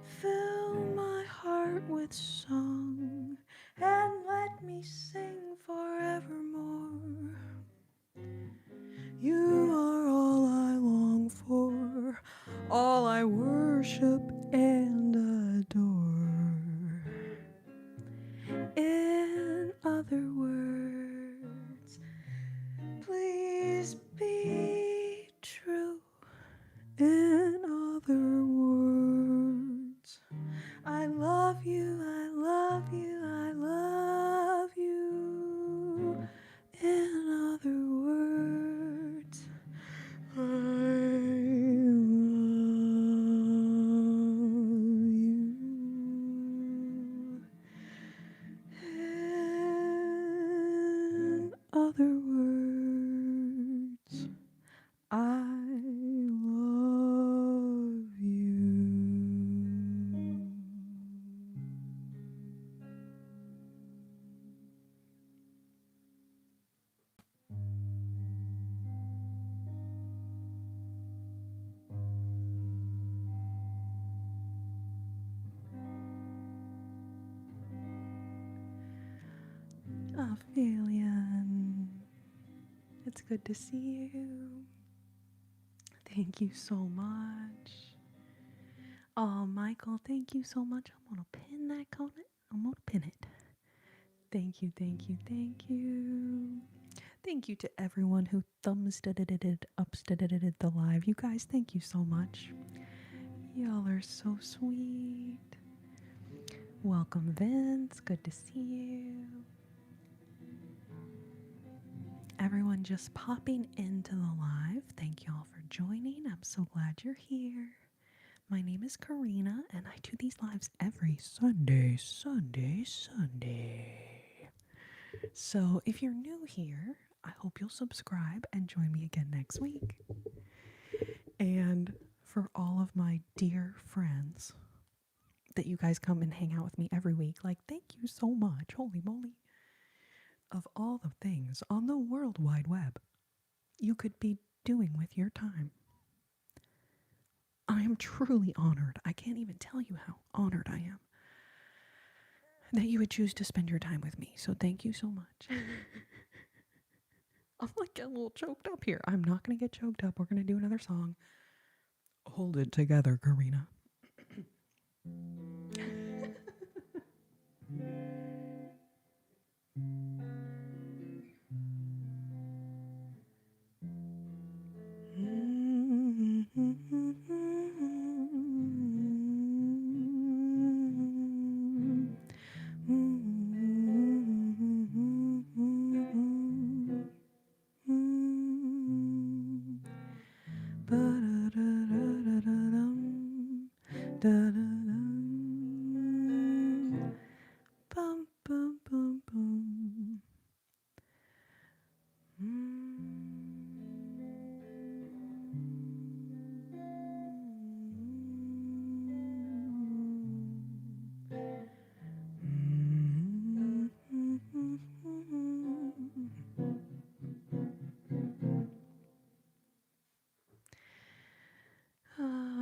Fill my heart with song and let me sing forevermore. You are all I long for, all I worship and adore. In other words, please be true. In other words, I love you, I love you, I love you. In other words, I love you. In other words, I love you. Ophelia, it's good to see you. Thank you so much. Oh, Michael, thank you so much. I'm going to pin that comment. I'm going to pin it. Thank you, thank you, thank you. Thank you to everyone who thumbs-did the live. You guys, thank you so much. Y'all are so sweet. Welcome, Vince. Good to see you. Everyone just popping into the live. Thank y'all for joining. I'm so glad you're here. My name is Corrina, and I do these lives every Sunday. So if you're new here, I hope you'll subscribe and join me again next week. And for all of my dear friends that you guys come and hang out with me every week, like, thank you so much. Holy moly. Of all the things on the World Wide Web you could be doing with your time, I am truly honored. I can't even tell you how honored I am that you would choose to spend your time with me. So thank you so much. I'm like getting a little choked up here. I'm not going to get choked up. We're going to do another song. Hold it together, Corrina.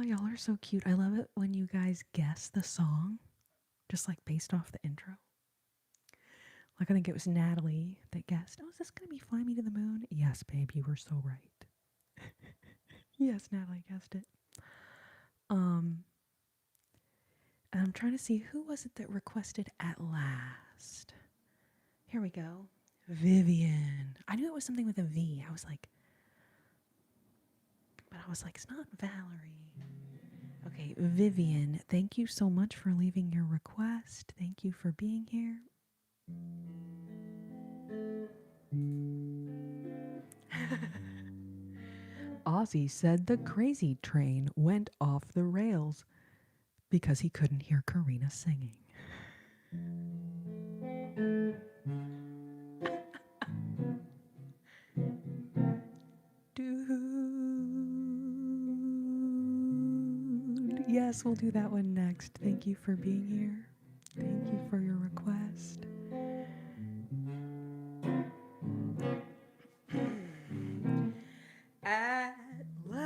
Y'all are so cute. I love it when you guys guess the song, just like based off the intro. Like, I think it was Natalie that guessed, oh, is this going to be Fly Me to the Moon? Yes, babe, you were so right. Yes, Natalie guessed it. And I'm trying to see, who was it that requested At Last? Here we go. Vivian. I knew it was something with a V. I was like, it's not Valerie. Okay, Vivian, thank you so much for leaving your request. Thank you for being here. Ozzy said the crazy train went off the rails because he couldn't hear Corrina singing. Yes, we'll do that one next. Thank you for being here. Thank you for your request. At last,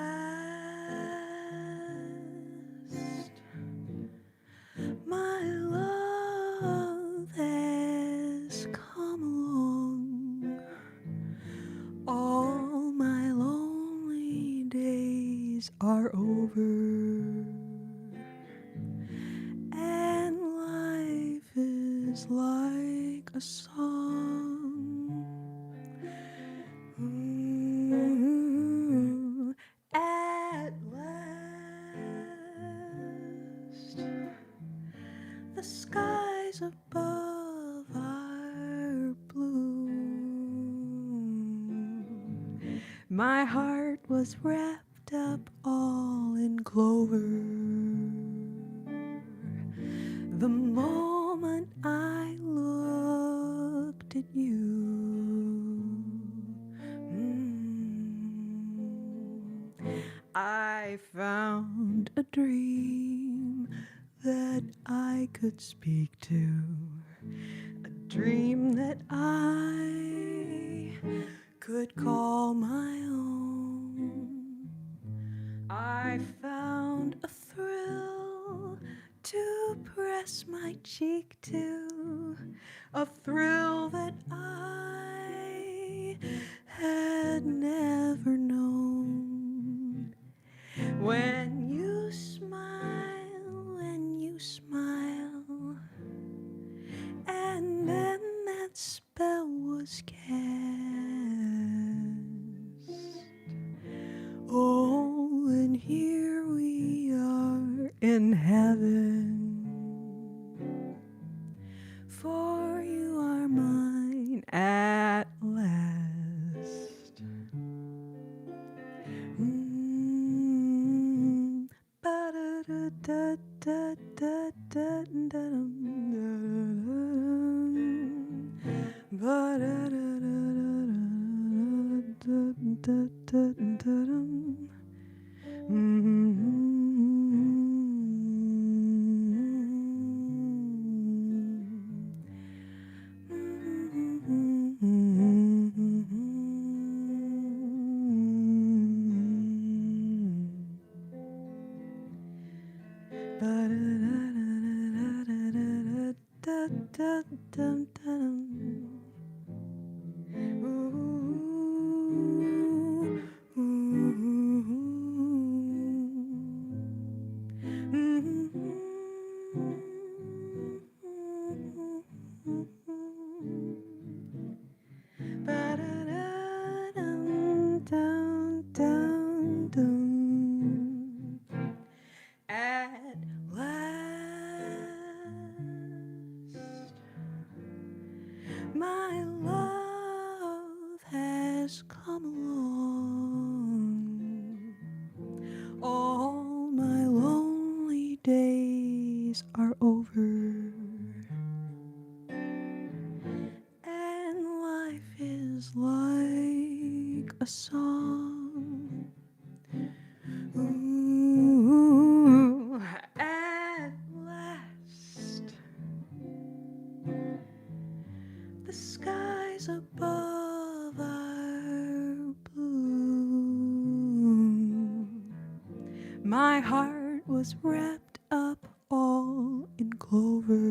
my love has come along. All my lonely days are over, and life is like a song. At last, the skies above are blue. My heart was wrapped up all in clover. The moment I looked at you, I found a dream that I could speak to, a dream that I could call my own. I found a thrill to press my cheek to, a thrill that I had never known. When you smile, and then that spell was cast. Oh, and here we are in heaven, for you are mine at last. At last, my love has come along. All my lonely days are over, and life is like a song. Ooh, at last, the skies above are blue. My heart was wrapped up all in clover.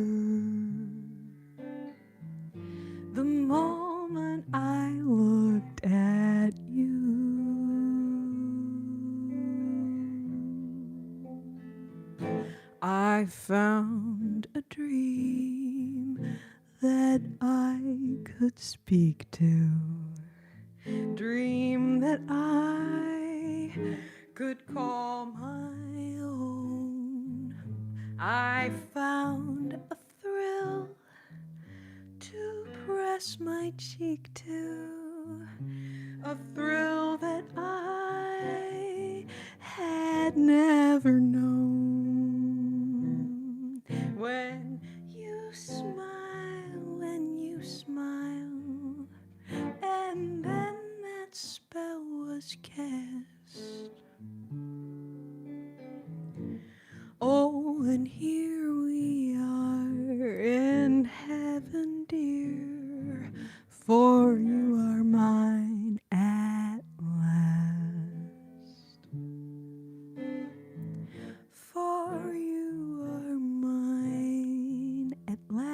The moment I looked at you, I found a dream that I could speak to, dream that I could call my own. I found a thrill to press my cheek to, a thrill that I had never known. When you smile, and then that spell was cast. one, dear, for you are mine at last. For you are mine at last.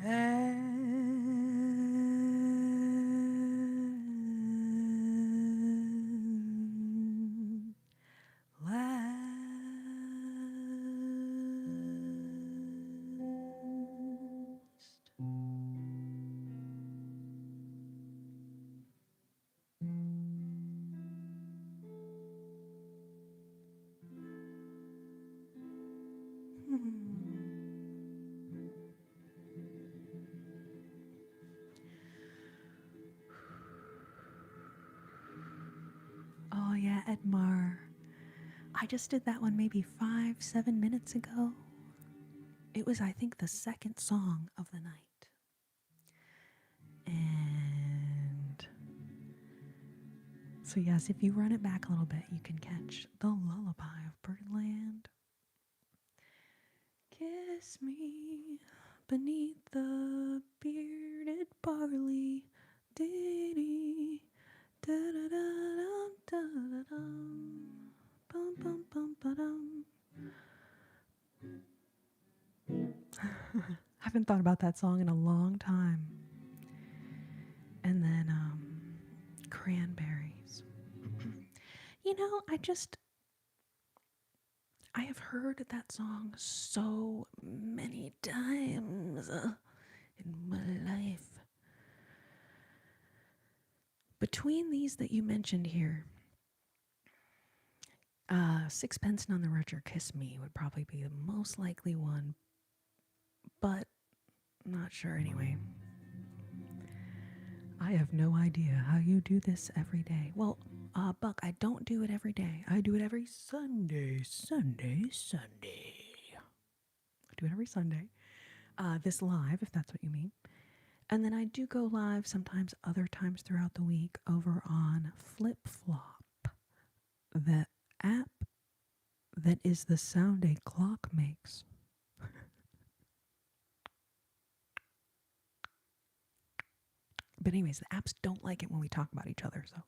At last. Oh, yeah, Edmar. I just did that one maybe 5-7 minutes ago. It was, I think, the second song of the night. And so, yes, if you run it back a little bit, you can catch the lullaby of Birdland. Kiss me beneath the bearded barley. Dee-dee. Da-da-da-dum, da-da-dum. Bum, bum, bum, ba-dum. Haven't thought about that song in a long time. And then Cranberries. You know, I have heard that song so many times in my life. Between these that you mentioned here, Sixpence None the Richer, Kiss Me would probably be the most likely one, but not sure anyway. I have no idea how you do this every day. Well, Buck, I don't do it every day. I do it every Sunday. I do it every Sunday. This live, if that's what you mean. And then I do go live sometimes other times throughout the week over on Flip Flop, the app that is the sound a clock makes. But anyways, the apps don't like it when we talk about each other, so.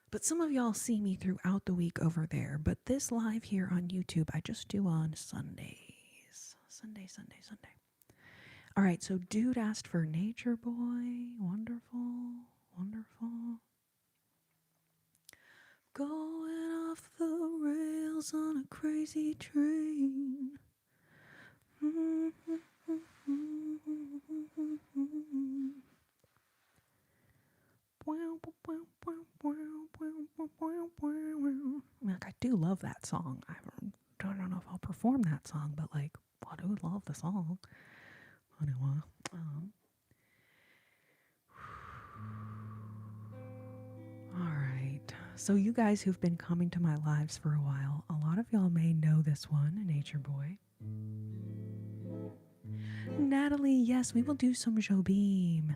But some of y'all see me throughout the week over there. But this live here on YouTube, I just do on Sundays. Sunday. All right, so dude asked for Nature Boy. Wonderful. Going off the rails on a crazy train. Like, I do love that song. I don't know if I'll perform that song, but like, I do love the song. Anyway, all right. So you guys who've been coming to my lives for a while, a lot of y'all may know this one, Nature Boy. Natalie, yes, we will do some Jobim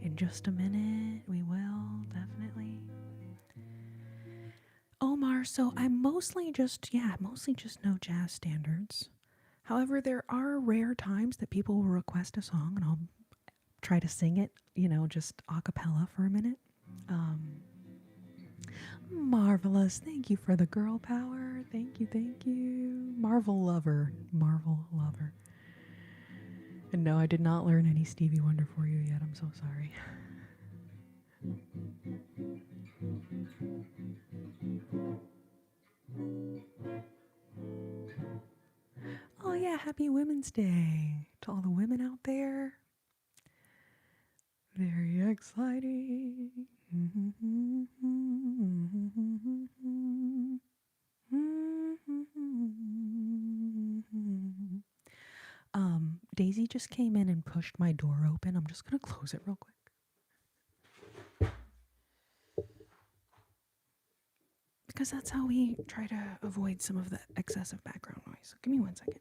in just a minute. We will, definitely. Omar, so I mostly just know jazz standards. However, there are rare times that people will request a song and I'll try to sing it, just a cappella for a minute. Marvelous. Thank you for the girl power. Thank you. Marvel lover. And no, I did not learn any Stevie Wonder for you yet. I'm so sorry. Oh yeah, happy Women's Day to all the women out there. Very exciting. Daisy just came in and pushed my door open. I'm just gonna close it real quick. Because that's how we try to avoid some of the excessive background noise. So give me 1 second.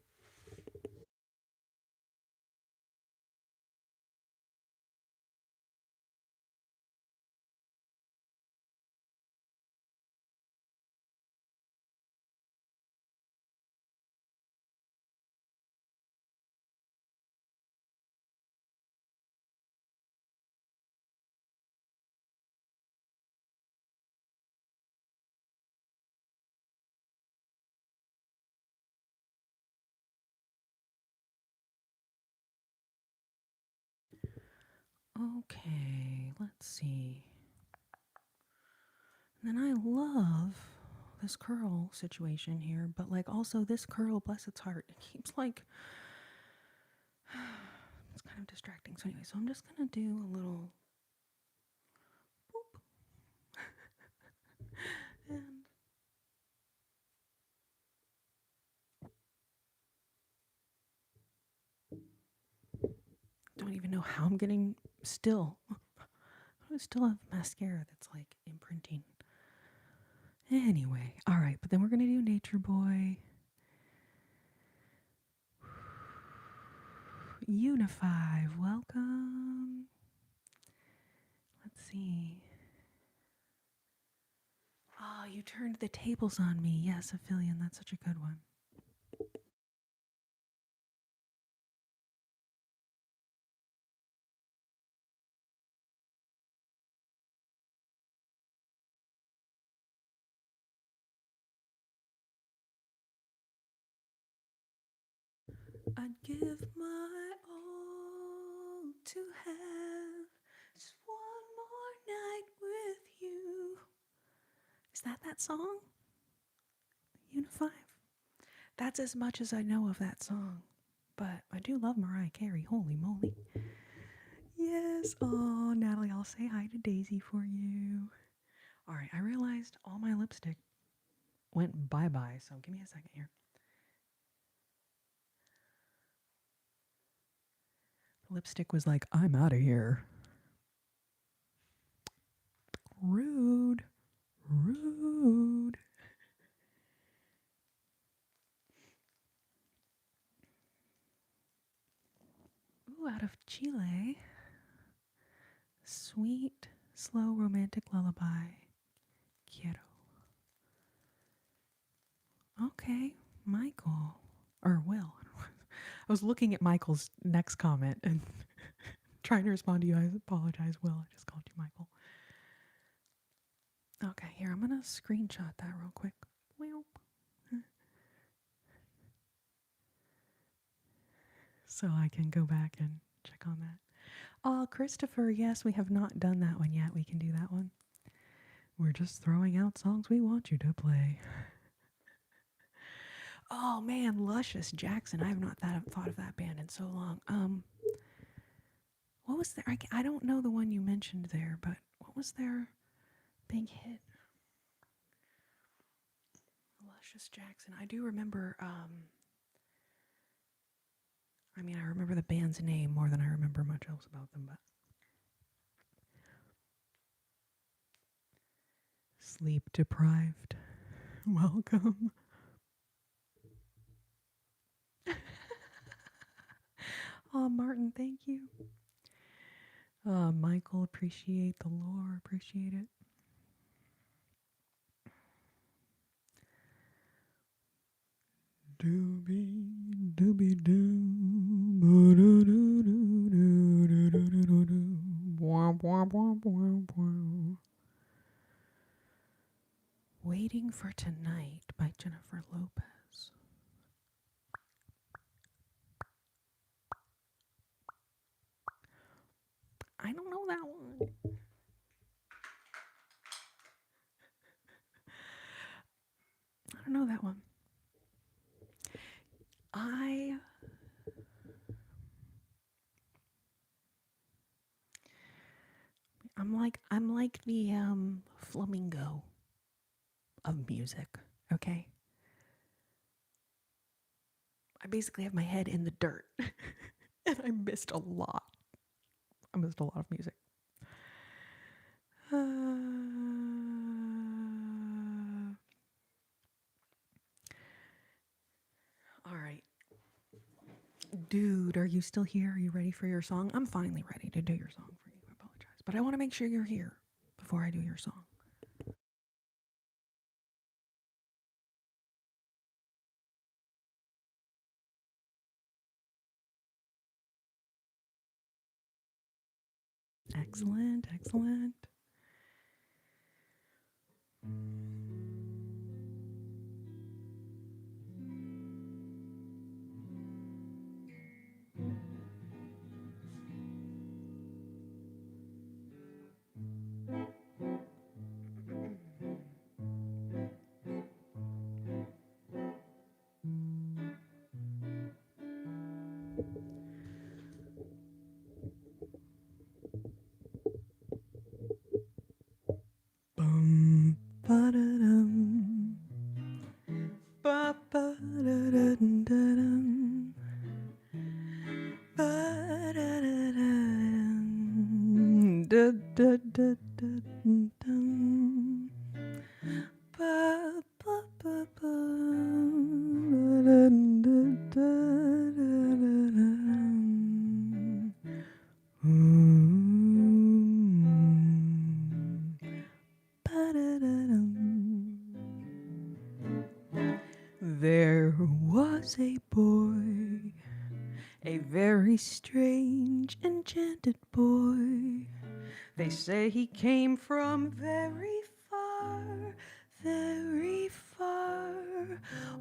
Okay, let's see. And then I love this curl situation here, but like also this curl, bless its heart, it keeps like it's kind of distracting. So anyway, so I'm just gonna do a little boop and don't even know how I'm getting still. I still have mascara that's like imprinting. Anyway, all right, but then we're gonna do Nature Boy. Unify, welcome. Let's see. Oh, you turned the tables on me. Yes, Aphelion, that's such a good one. I'd give my all to have just one more night with you. Is that song? Unify? That's as much as I know of that song. But I do love Mariah Carey. Holy moly. Yes. Oh, Natalie, I'll say hi to Daisy for you. All right, I realized all my lipstick went bye-bye, so give me a second here. Lipstick was like, I'm out of here. Rude. Rude. Ooh, out of Chile. Sweet, slow, romantic lullaby. Quiero. Okay, Michael. Or Will. I was looking at Michael's next comment and trying to respond to you. I apologize, Will. I just called you Michael. Okay, here, I'm going to screenshot that real quick. So I can go back and check on that. Oh, Christopher, yes, we have not done that one yet. We can do that one. We're just throwing out songs we want you to play. Oh man, Luscious Jackson. I have not thought of that band in so long. What was there? I don't know the one you mentioned there, but what was their big hit? Luscious Jackson. I do remember. I mean, I remember the band's name more than I remember much else about them. But Sleep Deprived. Welcome. Oh, Martin, thank you. Michael, appreciate the lore. Appreciate it. Doobie doobie doo. Waiting for Tonight by Jennifer Lopez. I don't know that one. I don't know that one. I'm like the flamingo of music, okay? I basically have my head in the dirt. And I missed a lot. I missed a lot of music. All right. Dude, are you still here? Are you ready for your song? I'm finally ready to do your song for you. I apologize. But I want to make sure you're here before I do your song. Excellent, excellent. There was a boy, a very strange, enchanted boy. They say he came from very far,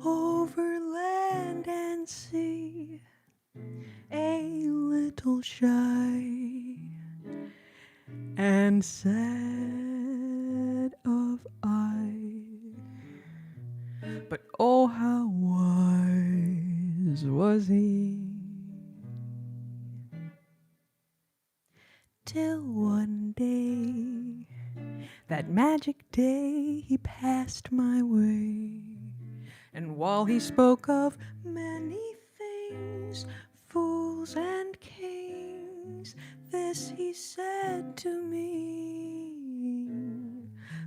over land and sea, a little shy and sad of eye. But oh, how wise was he! Till one day, that magic day, he passed my way. And while he spoke of many things, fools and kings, this he said to me: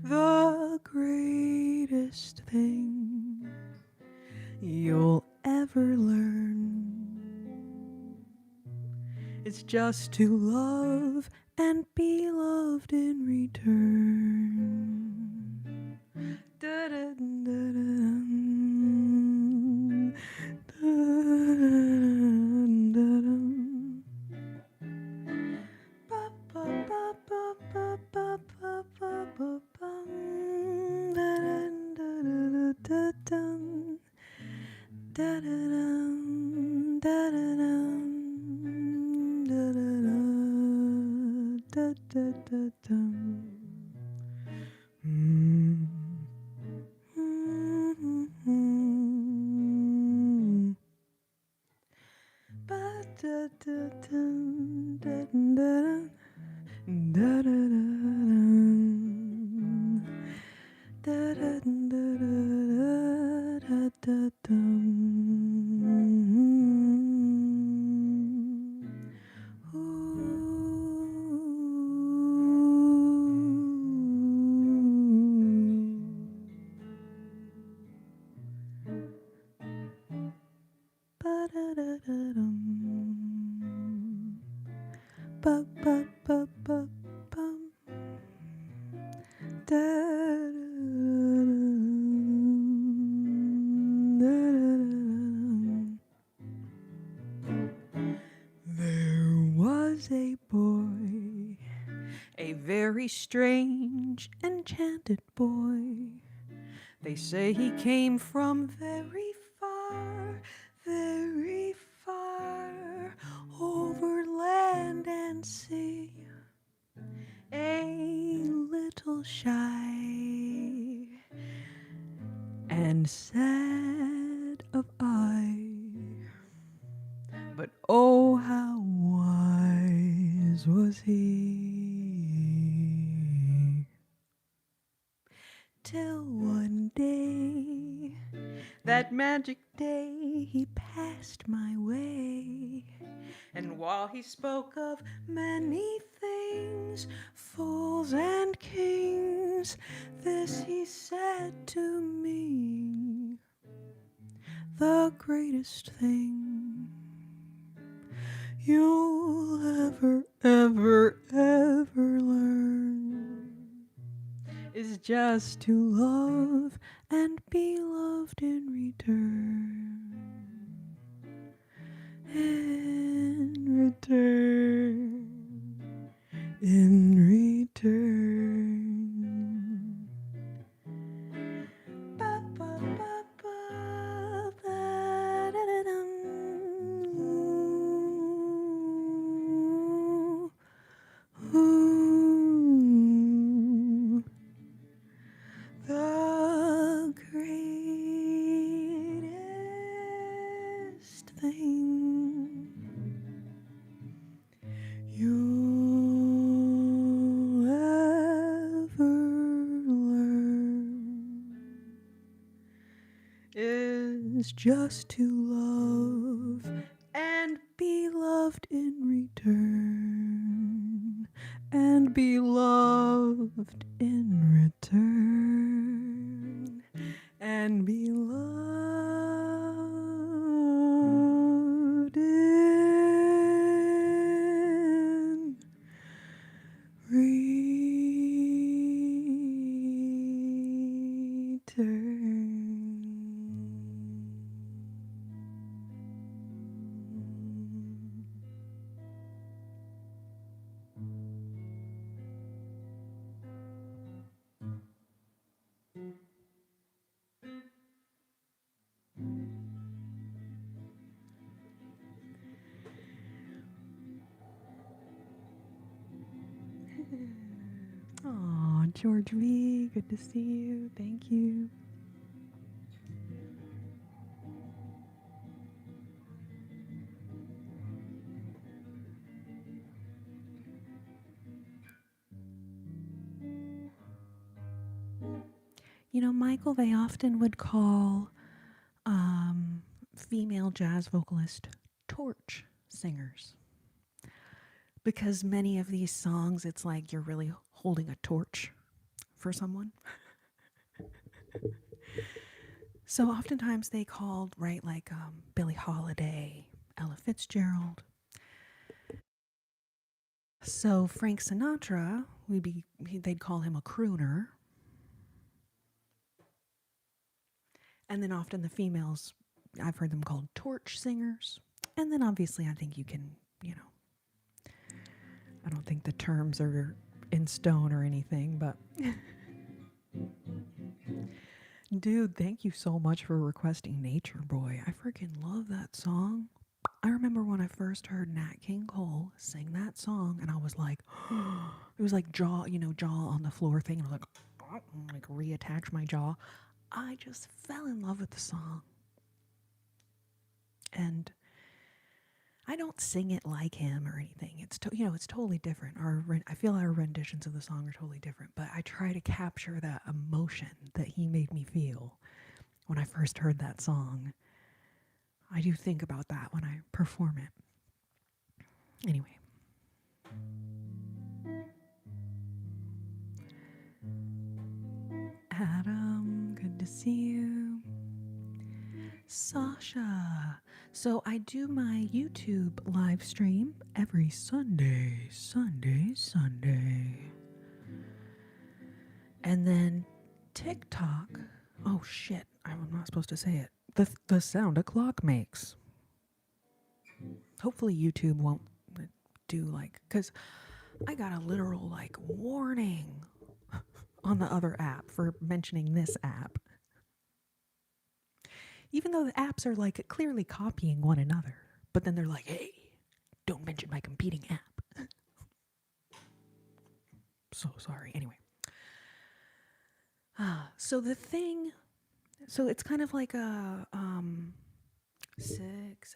the greatest thing you'll ever learn is just to love and be loved in return. Da-dun-da-dun, dun-dun-dun. Ba-ba-ba-ba-ba-ba-ba-ba-bum. Da-dun-da-da-da-da-dun. Da-da-dum, da-da-dum, da-da-dum, da-da-da-dum. Ba-da-da-dum, da-da-dum, da-da-da-dum, Ba-ba-ba-ba-bum. There was a boy, a very strange, enchanted boy. They say he came from very far, over land and sea, a little shy and sad of eye. But oh, how wise was he! Till one day, that magic day, he passed my way. And while he spoke of many things, fools and kings, this he said to me: the greatest thing you'll ever learn is just to love and be loved in return. In return. The greatest thing you'll ever learn is just to love and be loved in return. and be loved in return, and be loved in return. Oh, George V, good to see you. Thank you. You know, Michael, they often would call female jazz vocalist torch singers because many of these songs, it's like you're really holding a torch for someone. So oftentimes they called, right, like Billie Holiday, Ella Fitzgerald. So Frank Sinatra, they'd call him a crooner. And then often the females, I've heard them called torch singers. And then obviously I think you can, I don't think the terms are in stone or anything, but dude, thank you so much for requesting Nature Boy. I freaking love that song. I remember when I first heard Nat King Cole sing that song, and I was like, it was like jaw on the floor thing. I was like reattach my jaw. I just fell in love with the song. And I don't sing it like him or anything. It's it's totally different. I feel our renditions of the song are totally different, but I try to capture that emotion that he made me feel when I first heard that song. I do think about that when I perform it. Anyway. Adam, good to see you. Sasha. So I do my YouTube live stream every Sunday. And then TikTok. Oh shit, I'm not supposed to say it. The sound a clock makes. Hopefully YouTube won't do cuz I got a literal warning on the other app for mentioning this app. Even though the apps are clearly copying one another, but then they're like, "Hey, don't mention my competing app." So sorry. Anyway. So it's kind of like a 6,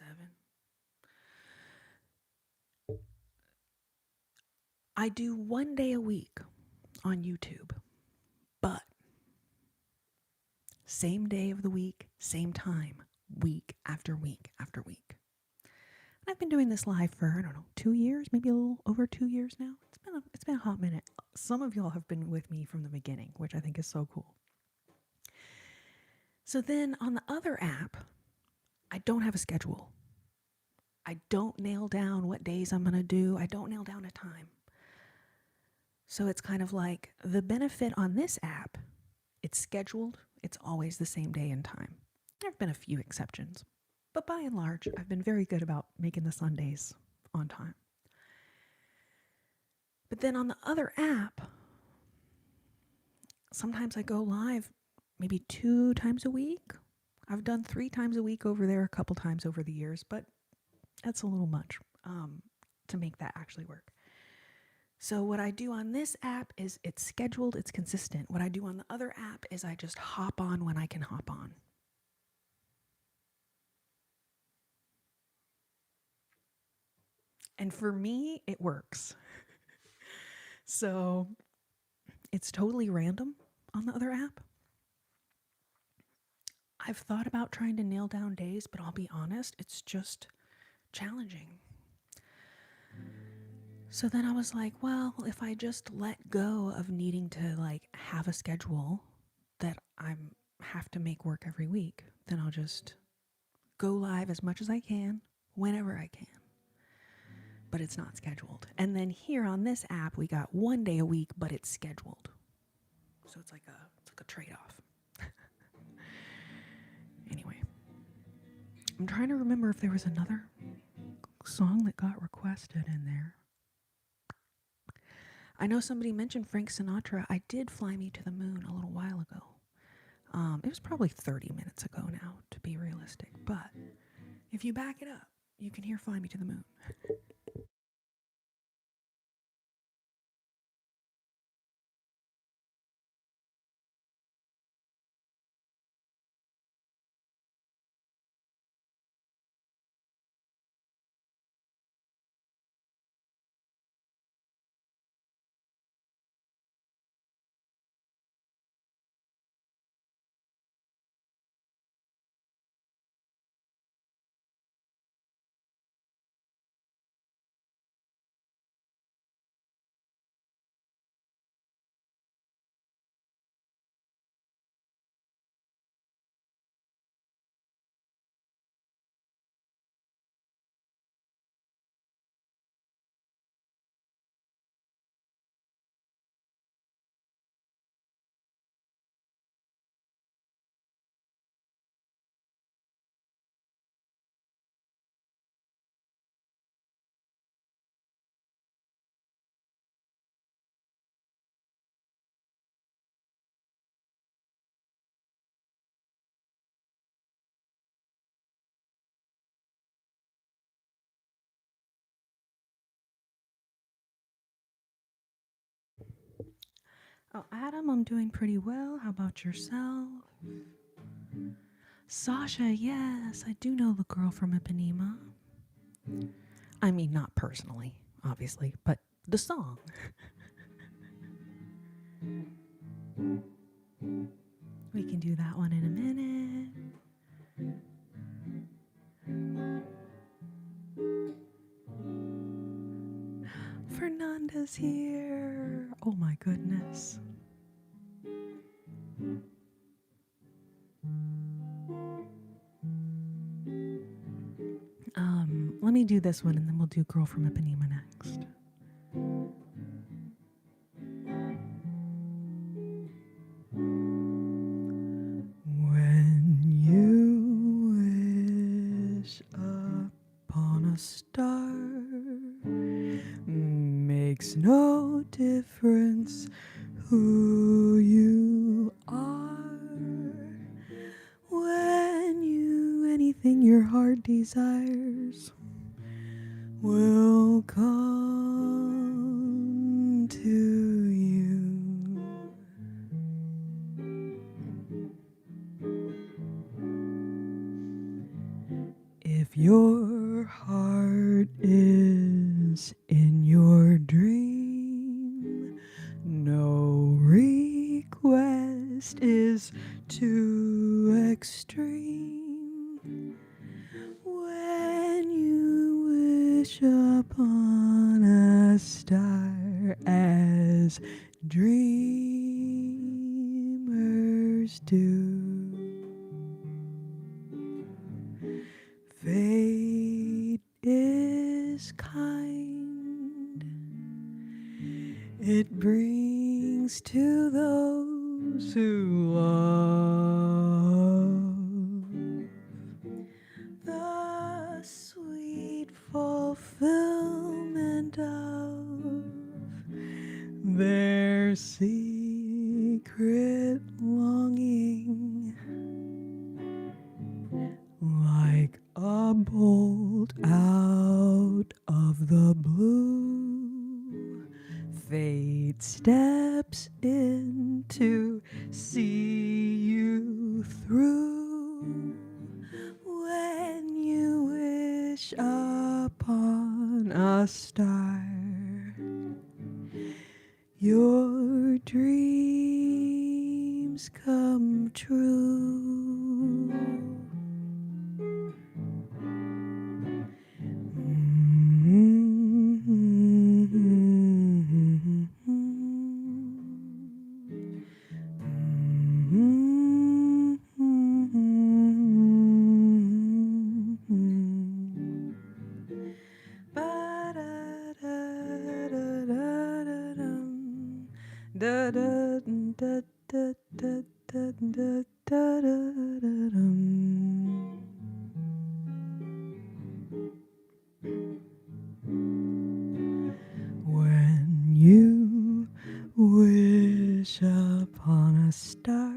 7. I do 1 day a week on YouTube, but same day of the week, same time, week after week after week. And I've been doing this live for, I don't know, 2 years, maybe a little over 2 years now. It's been a hot minute. Some of y'all have been with me from the beginning, which I think is so cool. So then on the other app, I don't have a schedule. I don't nail down what days I'm going to do. I don't nail down a time. So it's kind of like the benefit on this app, it's scheduled. It's always the same day and time. There have been a few exceptions, but by and large, I've been very good about making the Sundays on time. But then on the other app, sometimes I go live maybe 2 times a week. I've done 3 times a week over there a couple times over the years, but that's a little much to make that actually work. So what I do on this app is it's scheduled, it's consistent. What I do on the other app is I just hop on when I can hop on. And for me, it works. So it's totally random on the other app. I've thought about trying to nail down days, but I'll be honest, it's just challenging. So then I was like, well, if I just let go of needing to like have a schedule that I'm have to make work every week, then I'll just go live as much as I can whenever I can. But it's not scheduled. And then here on this app, we got 1 day a week, but it's scheduled. So it's like a trade-off. Anyway, I'm trying to remember if there was another song that got requested in there. I know somebody mentioned Frank Sinatra. I did Fly Me to the Moon a little while ago. It was probably 30 minutes ago now, to be realistic. But if you back it up, you can hear Fly Me to the Moon. Oh, Adam, I'm doing pretty well. How about yourself? Sasha, yes, I do know the girl from Ipanema. I mean, not personally, obviously, but the song. We can do that one in a minute. Fernanda's here. Oh my goodness. Let me do this one and then we'll do Girl from Ipanema next. When you wish upon a star, makes no difference who you are. When anything your heart desires will come to you. If your heart is in your dream, no request is too extreme. When you wish upon a star as dreamers do, fate is kind. It brings to those who love the sweet fulfillment of their secret longing. Like a bolt out of the blue, fate steps in to see you through. When you wish upon a star, your dreams come true. Da da da da da da da da da dum. When you wish upon a star,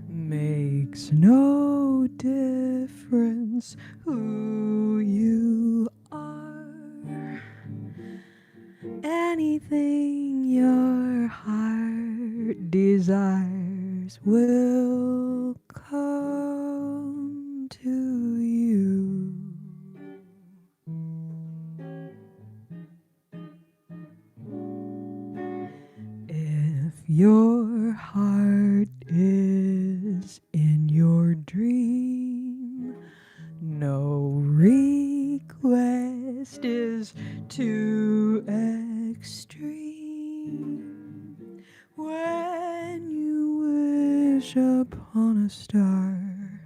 makes no difference who you are. Anything your heart desires will come to you. If your heart is in your dream, no request is too extreme. When you wish upon a star,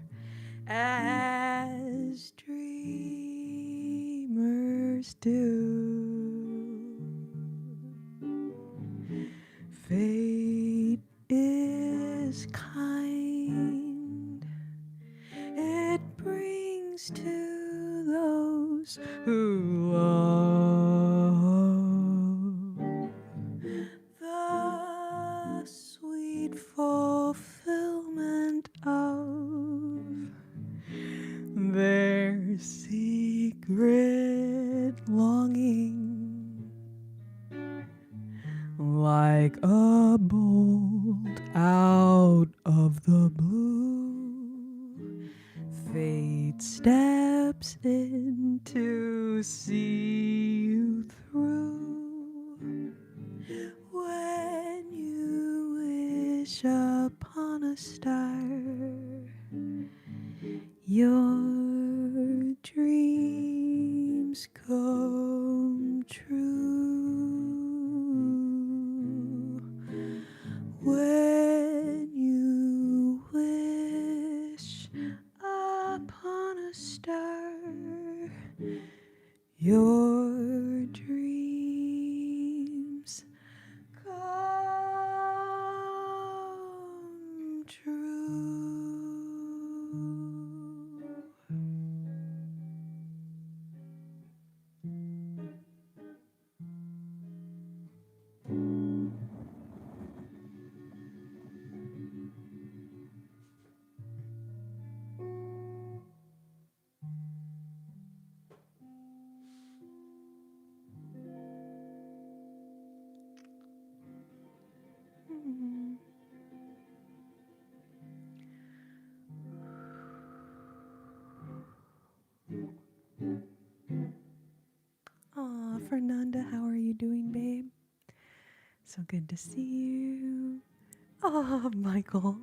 as dreamers do, fate is kind. It brings to those who love the sweet fulfillment of their secret longing. Like a bolt out of the blue, fate steps in to see you through. When you wish upon a star, your dreams come true. When you wish upon a star, your dreams come true. Aw, Fernanda, how are you doing, babe? So good to see you. Oh, Michael.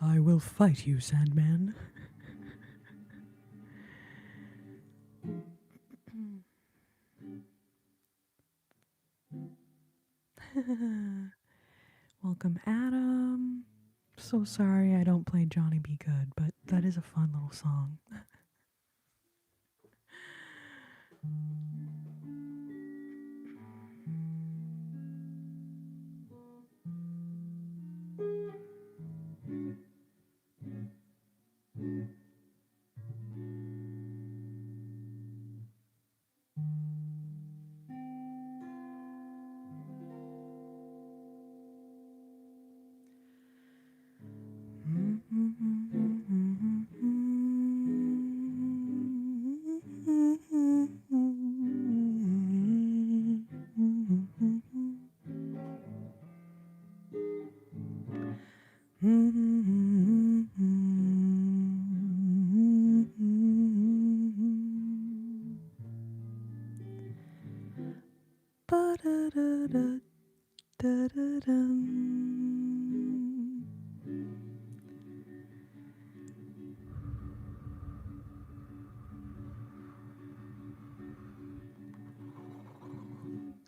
I will fight you, Sandman. Welcome, Adam. So sorry I don't play Johnny Be Good, but that is a fun little song.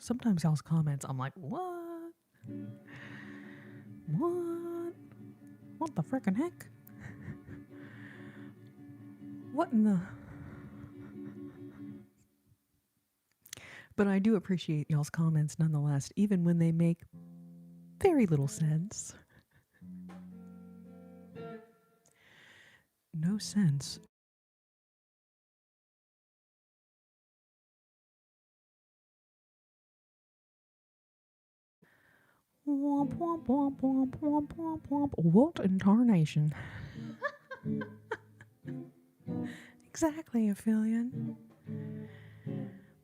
Sometimes y'all's comments, I'm like, what? What? What the frickin' heck? What in the... But I do appreciate y'all's comments nonetheless, even when they make very little sense. No sense. Womp womp womp womp womp womp womp. What in tarnation? Exactly, Aphelion.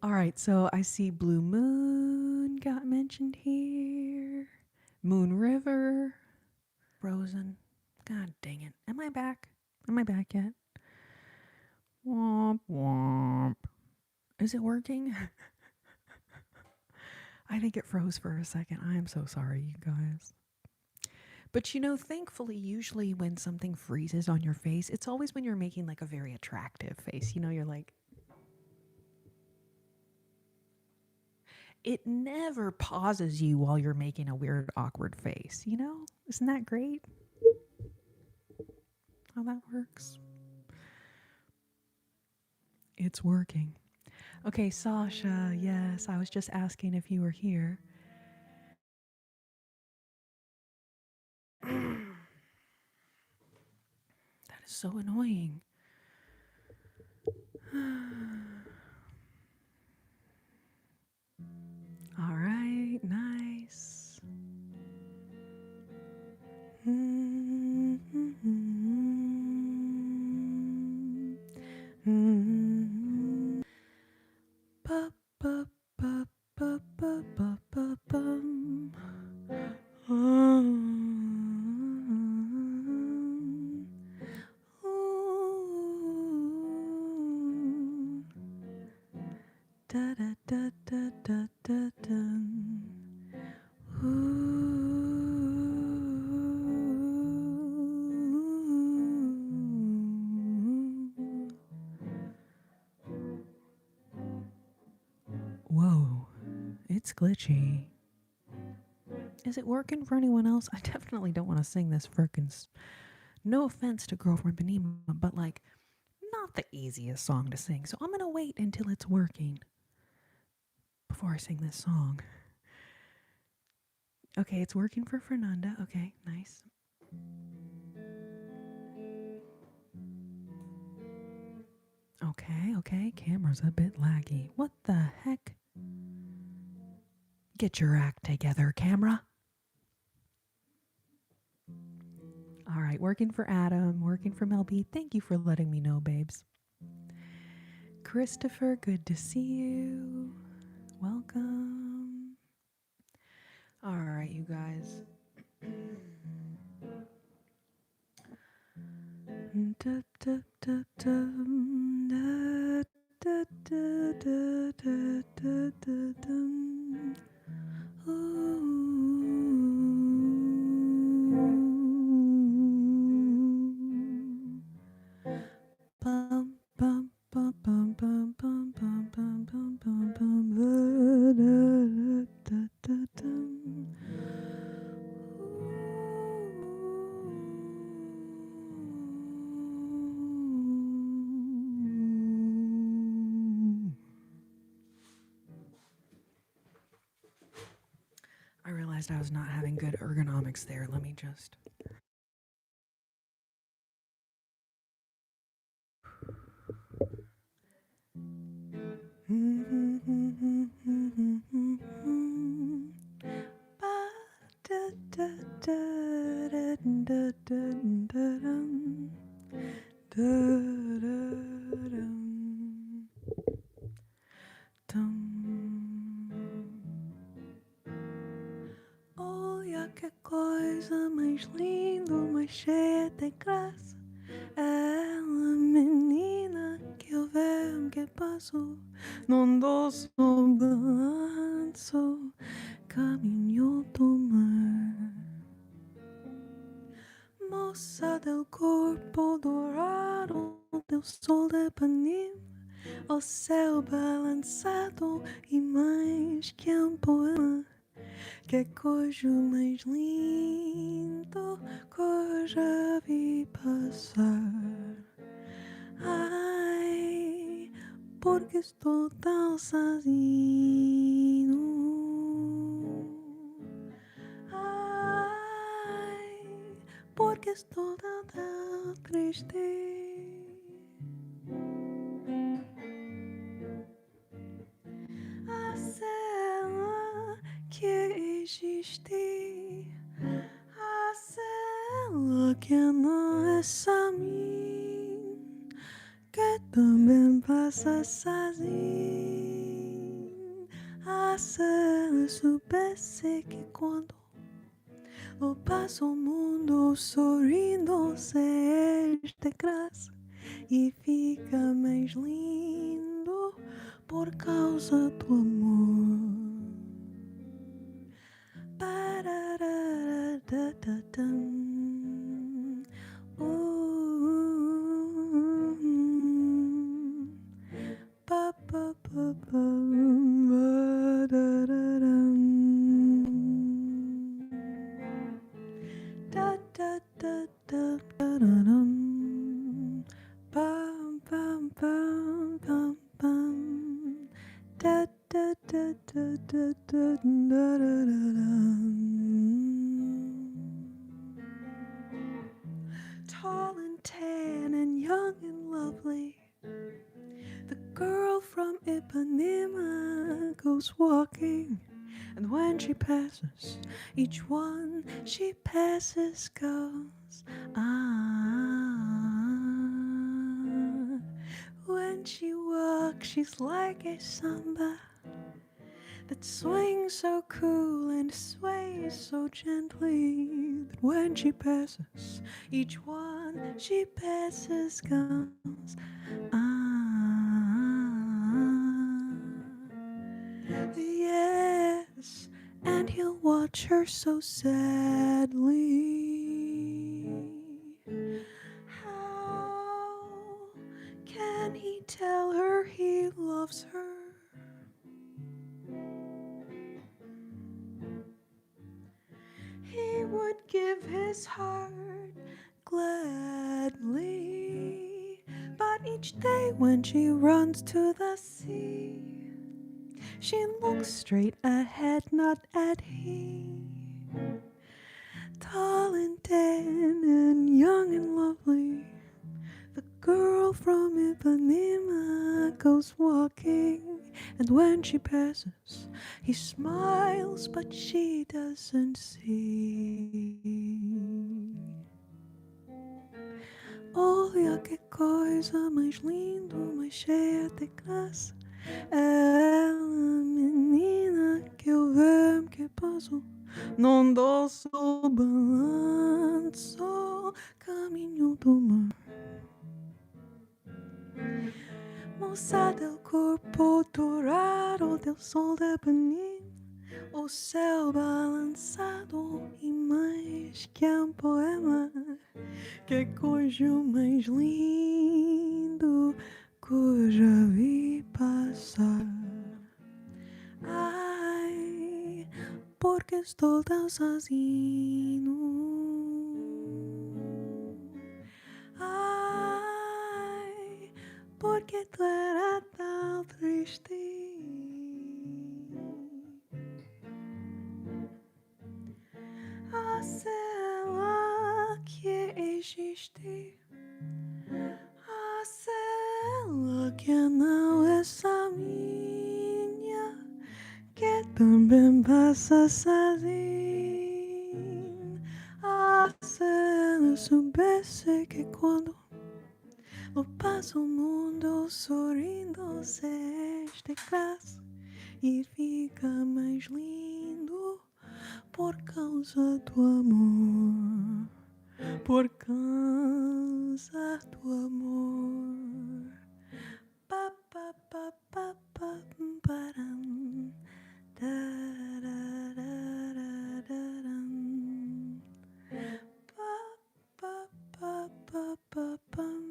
All right, so I see Blue Moon got mentioned here. Moon River. Frozen. God dang it. Am I back? Am I back yet? Womp womp. Is it working? I think it froze for a second. I am so sorry, you guys. But you know, thankfully, usually when something freezes on your face, it's always when you're making like a very attractive face. You know, you're like, it never pauses you while you're making a weird, awkward face. You know, isn't that great? How that works. It's working. Okay, Sasha, yes, I was just asking if you were here. That is so annoying. All right, nice. Ba, ba, ba, ba, ba, ba, ba, bum. Da da da da da da dun. Whoa, it's glitchy. Is it working for anyone else? I definitely don't want to sing this frickin' no offense to Girlfriend Benema, but like, not the easiest song to sing. So I'm gonna wait until it's working before I sing this song. Okay, it's working for Fernanda. Okay, nice. Okay, camera's a bit laggy. What the heck? Get your act together, camera. All right, working for Adam, working for Mel B. Thank you for letting me know, babes. Christopher, good to see you. Welcome. All right, you guys. I realized I was not having good ergonomics there. Let me just. Olha que coisa mais linda, mais cheia de graça. Ela, menina, que eu vejo que passou num doce balanço, caminhou do mar. Moça del corpo dourado, del sol de Ipanema, o céu balançado e mais que poema. Que coisa mais lindo, coisa vi passar. Ai, porque estou tão sozinha. estou tão, tão triste. A cela que existe, a cela que não é só mim, que também passa sozinho. A cela soubesse que quando eu passo o mundo sorrindo, se esta graça e fica mais lindo por causa do amor. Parararatatatan. Pa, pa, pa, pa, barararam. Da, da, da, da, da-da-dum. Bum, bum, bum, bum, bum. Da, da, da, da, da, da, da-da-da-dum. Tall and tan and young and lovely, the girl from Ipanema goes walking, and when she passes, each one she passes goes, ah. When she walks, she's like a samba that swings so cool and sways so gently that when she passes, each one she passes goes, ah. Yes, and he'll watch her so sadly. How can he tell her he loves her? He would give his heart gladly, but each day when she runs to the sea, she looks straight ahead, not at he. Tall and tan and young and lovely, the girl from Ipanema goes walking, and when she passes, he smiles, but she doesn't see. Olha que coisa mais linda, mais cheia de graça. Ela, menina, que eu vejo que passo num doce balanço, caminho do mar. Moça del corpo dourado del sol de Benin, o céu balançado e mais que um poema. Que coisa mais lindo que eu já vi passar. Ai, porque estou tão sozinho. Ai, porque tu era tão triste. A cela que existe, a cela que não é só minha, que também passa sozinho. A cela soubesse que quando eu passo o mundo sorrindo, se esta graça e fica mais lindo por causa do amor, por causa do amor. Pa, pa, pa, pa, pa, param. Da, da, da, da, da, dam. Pa, pa, pa, pa, pa, pam.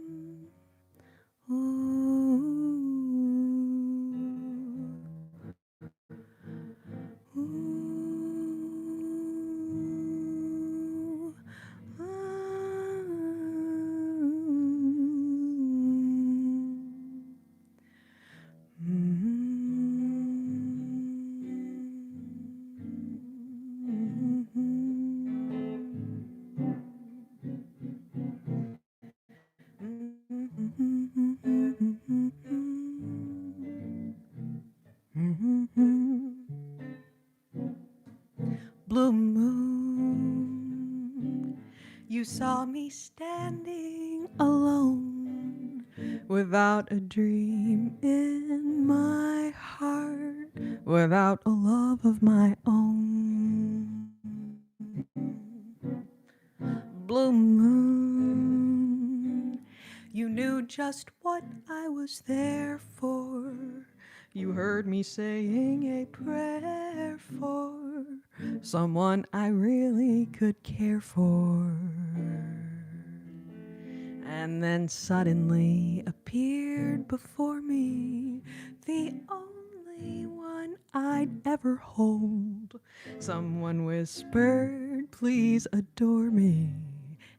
You saw me standing alone without a dream in my heart, without a love of my own. Blue moon, you knew just what I was there for. You heard me saying a prayer for someone I really could care for. And then suddenly appeared before me the only one I'd ever hold. Someone whispered, "Please adore me."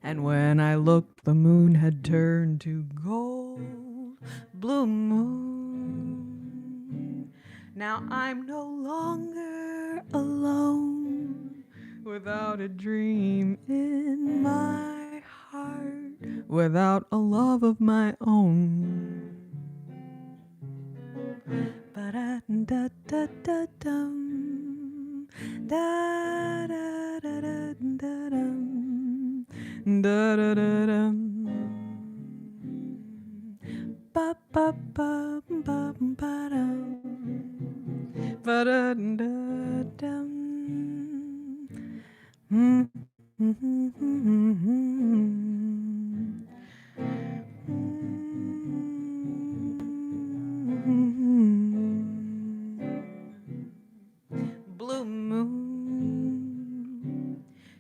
And when I looked, the moon had turned to gold. Blue moon, now I'm no longer alone, without a dream in my heart, without a love of my own. Ba-da-da-da-dum, da-da-da-da-dum, da-da-da-dum, ba-ba-ba-ba-ba-dum, ba-da-da-dum. Blue moon,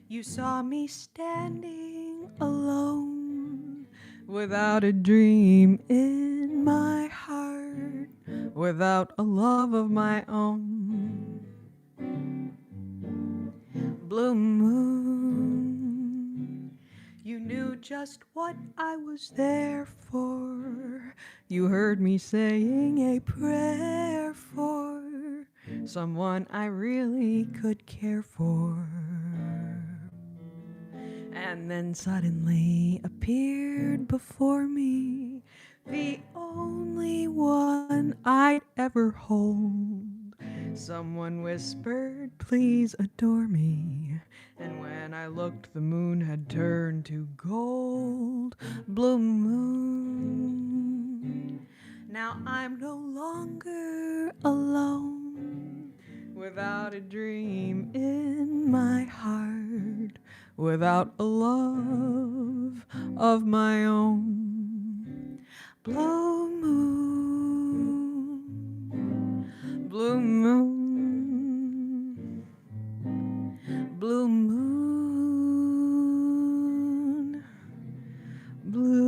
you saw me standing alone, without a dream in my heart, without a love of my own. Blue moon, you knew just what I was there for. You heard me saying a prayer for someone I really could care for. And then suddenly appeared before me the only one I'd ever hold. Someone whispered, "Please adore me." And when I looked, the moon had turned to gold. Blue moon, now I'm no longer alone, without a dream in my heart, without a love of my own. Blue moon, blue moon, blue moon, blue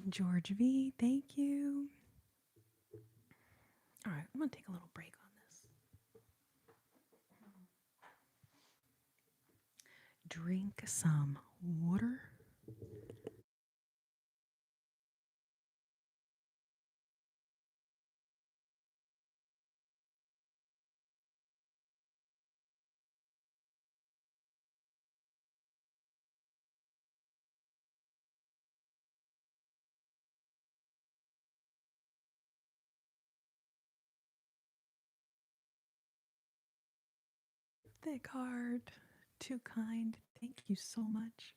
George V, thank you. All right, I'm going to take a little break on this. Drink some water. Thick heart. Too kind. Thank you so much.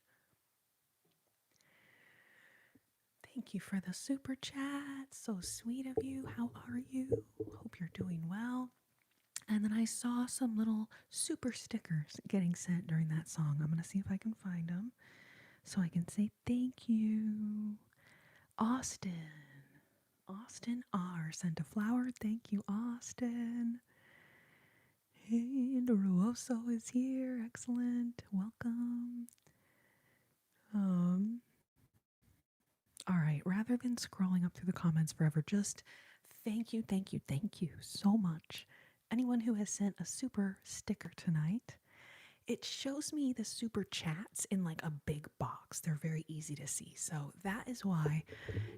Thank you for the super chat. So sweet of you. How are you? Hope you're doing well. And then I saw some little super stickers getting sent during that song. I'm going to see if I can find them so I can say thank you. Austin. Austin R. sent a flower. Thank you, Austin. Hey, Rosso is here. Excellent. Welcome. All right. Rather than scrolling up through the comments forever, just thank you so much anyone who has sent a super sticker tonight. It shows me the super chats in like a big box. They're very easy to see. So that is why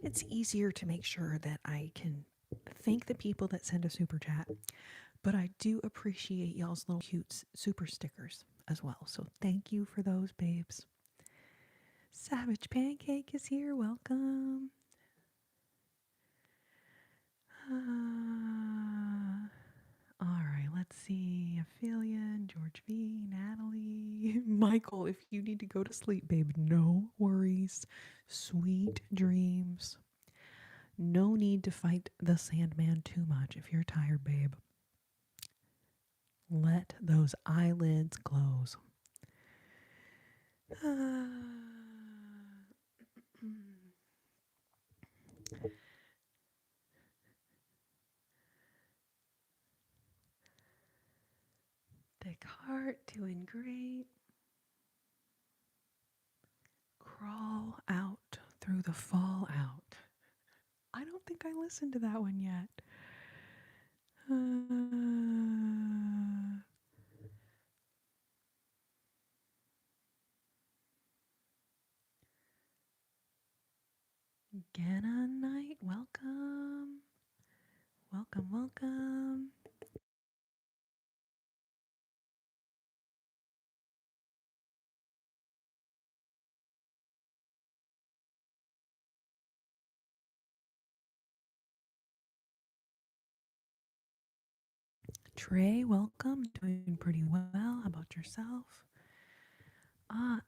it's easier to make sure that I can thank the people that send a super chat. But I do appreciate y'all's little cute super stickers as well. So thank you for those, babes. Savage Pancake is here. Welcome. All right, let's see. Ophelia, George V, Natalie, Michael. If you need to go to sleep, babe, no worries. Sweet dreams. No need to fight the Sandman too much if you're tired, babe. Let those eyelids close. Descartes doing great. Crawl out through the fallout. I don't think I listened to that one yet. Ganna Knight, welcome. Welcome, welcome. Trey, welcome. Doing pretty well. How about yourself?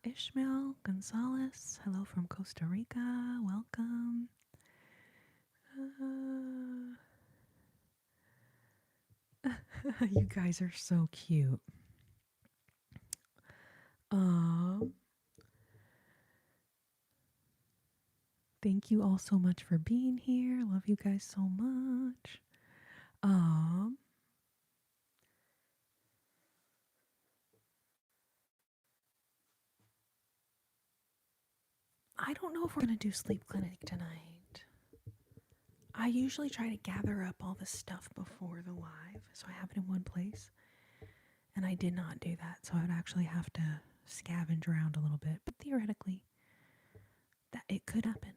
Ishmael Gonzalez, hello from Costa Rica. Welcome. You guys are so cute. Thank you all so much for being here. Love you guys so much. I don't know if we're going to do sleep clinic tonight. I usually try to gather up all the stuff before the live, so I have it in one place. And I did not do that, so I would actually have to scavenge around a little bit. But theoretically, that it could happen.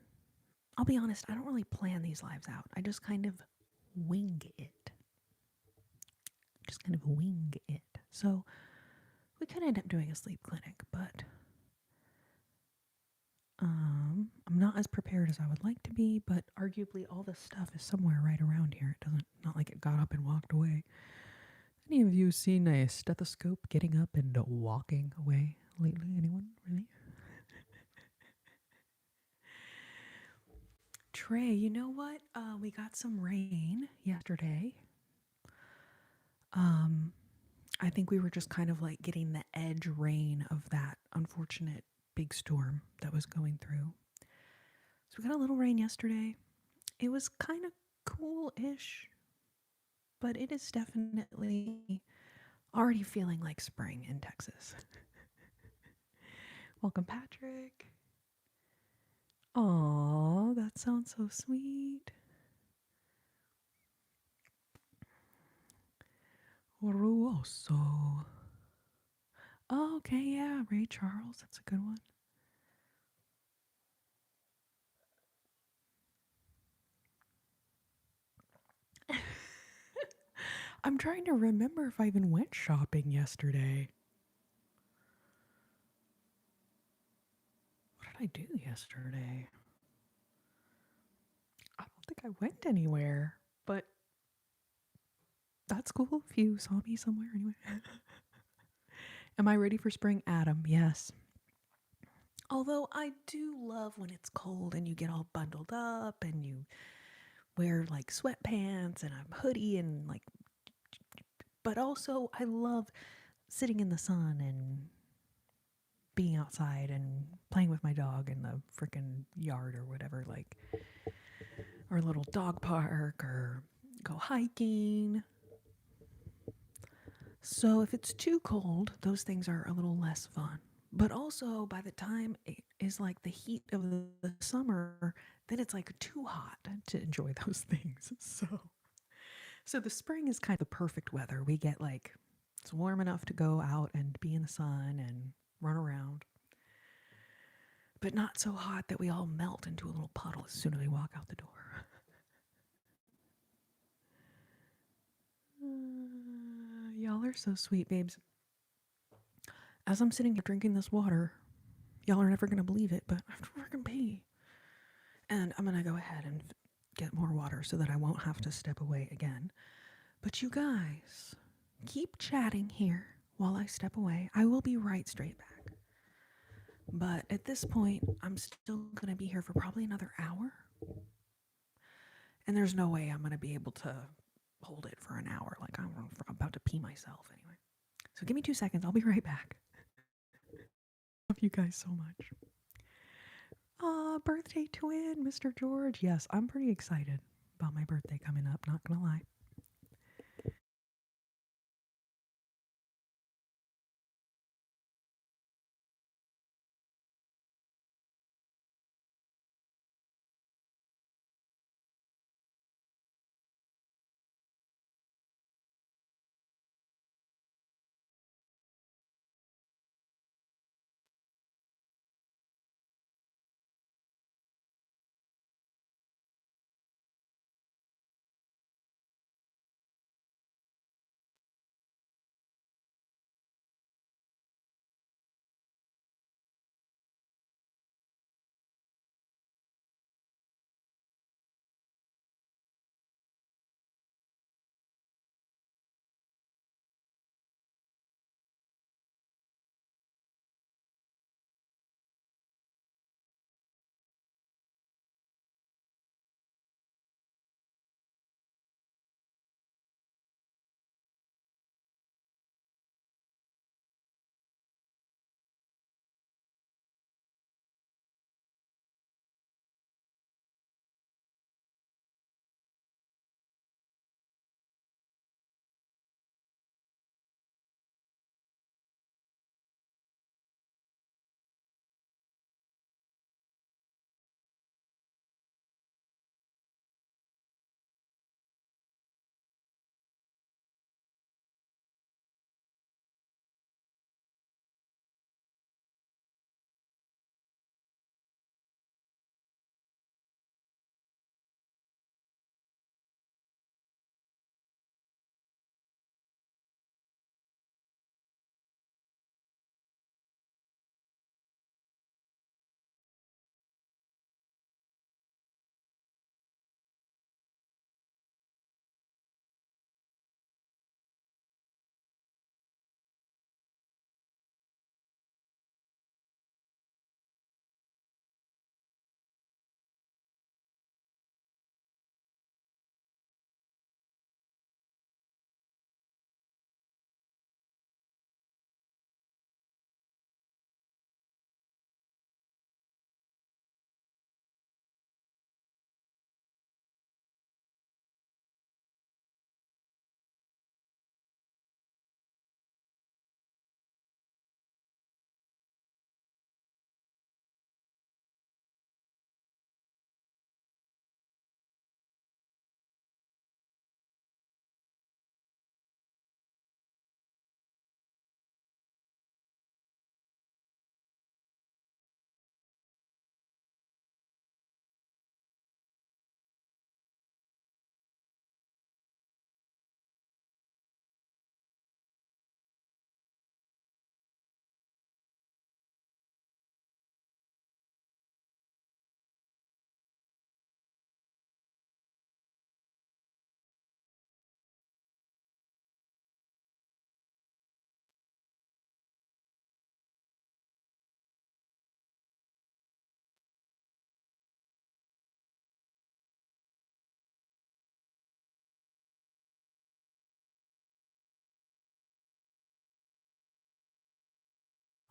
I'll be honest, I don't really plan these lives out. I just kind of wing it. So we could end up doing a sleep clinic, but I'm not as prepared as I would like to be, but arguably all the stuff is somewhere right around here. It doesn't, not like it got up and walked away. Any of you seen a stethoscope getting up and walking away lately? Anyone? Really? Trey, you know what? We got some rain yesterday. I think we were just kind of like getting the edge rain of that unfortunate big storm that was going through. So we got a little rain yesterday. It was kind of cool-ish, but it is definitely already feeling like spring in Texas. Welcome, Patrick. Aw, that sounds so sweet. Ruoso. Oh, okay, yeah, Ray Charles. That's a good one. I'm trying to remember if I even went shopping yesterday. What did I do yesterday? I don't think I went anywhere, but that's cool if you saw me somewhere anyway. Am I ready for spring? Adam, yes. Although I do love when it's cold and you get all bundled up and you wear like sweatpants and a hoodie and like, but also I love sitting in the sun and being outside and playing with my dog in the freaking yard or whatever, like, or a little dog park or go hiking. So if it's too cold, those things are a little less fun. But also, by the time it is like the heat of the summer, then it's like too hot to enjoy those things. So So the spring is kind of the perfect weather. We get like, it's warm enough to go out and be in the sun and run around, but not so hot that we all melt into a little puddle as soon as we walk out the door. Y'all are so sweet, babes. As I'm sitting here drinking this water, y'all are never going to believe it, but I have to freaking pee. And I'm going to go ahead and get more water so that I won't have to step away again. But you guys, keep chatting here while I step away. I will be right straight back. But at this point, I'm still going to be here for probably another hour. And there's no way I'm going to be able to hold it for an hour. Like, I'm about to pee myself anyway. So give me 2 seconds. I'll be right back. Love you guys so much. Birthday twin, Mr. George. Yes, I'm pretty excited about my birthday coming up, not gonna lie.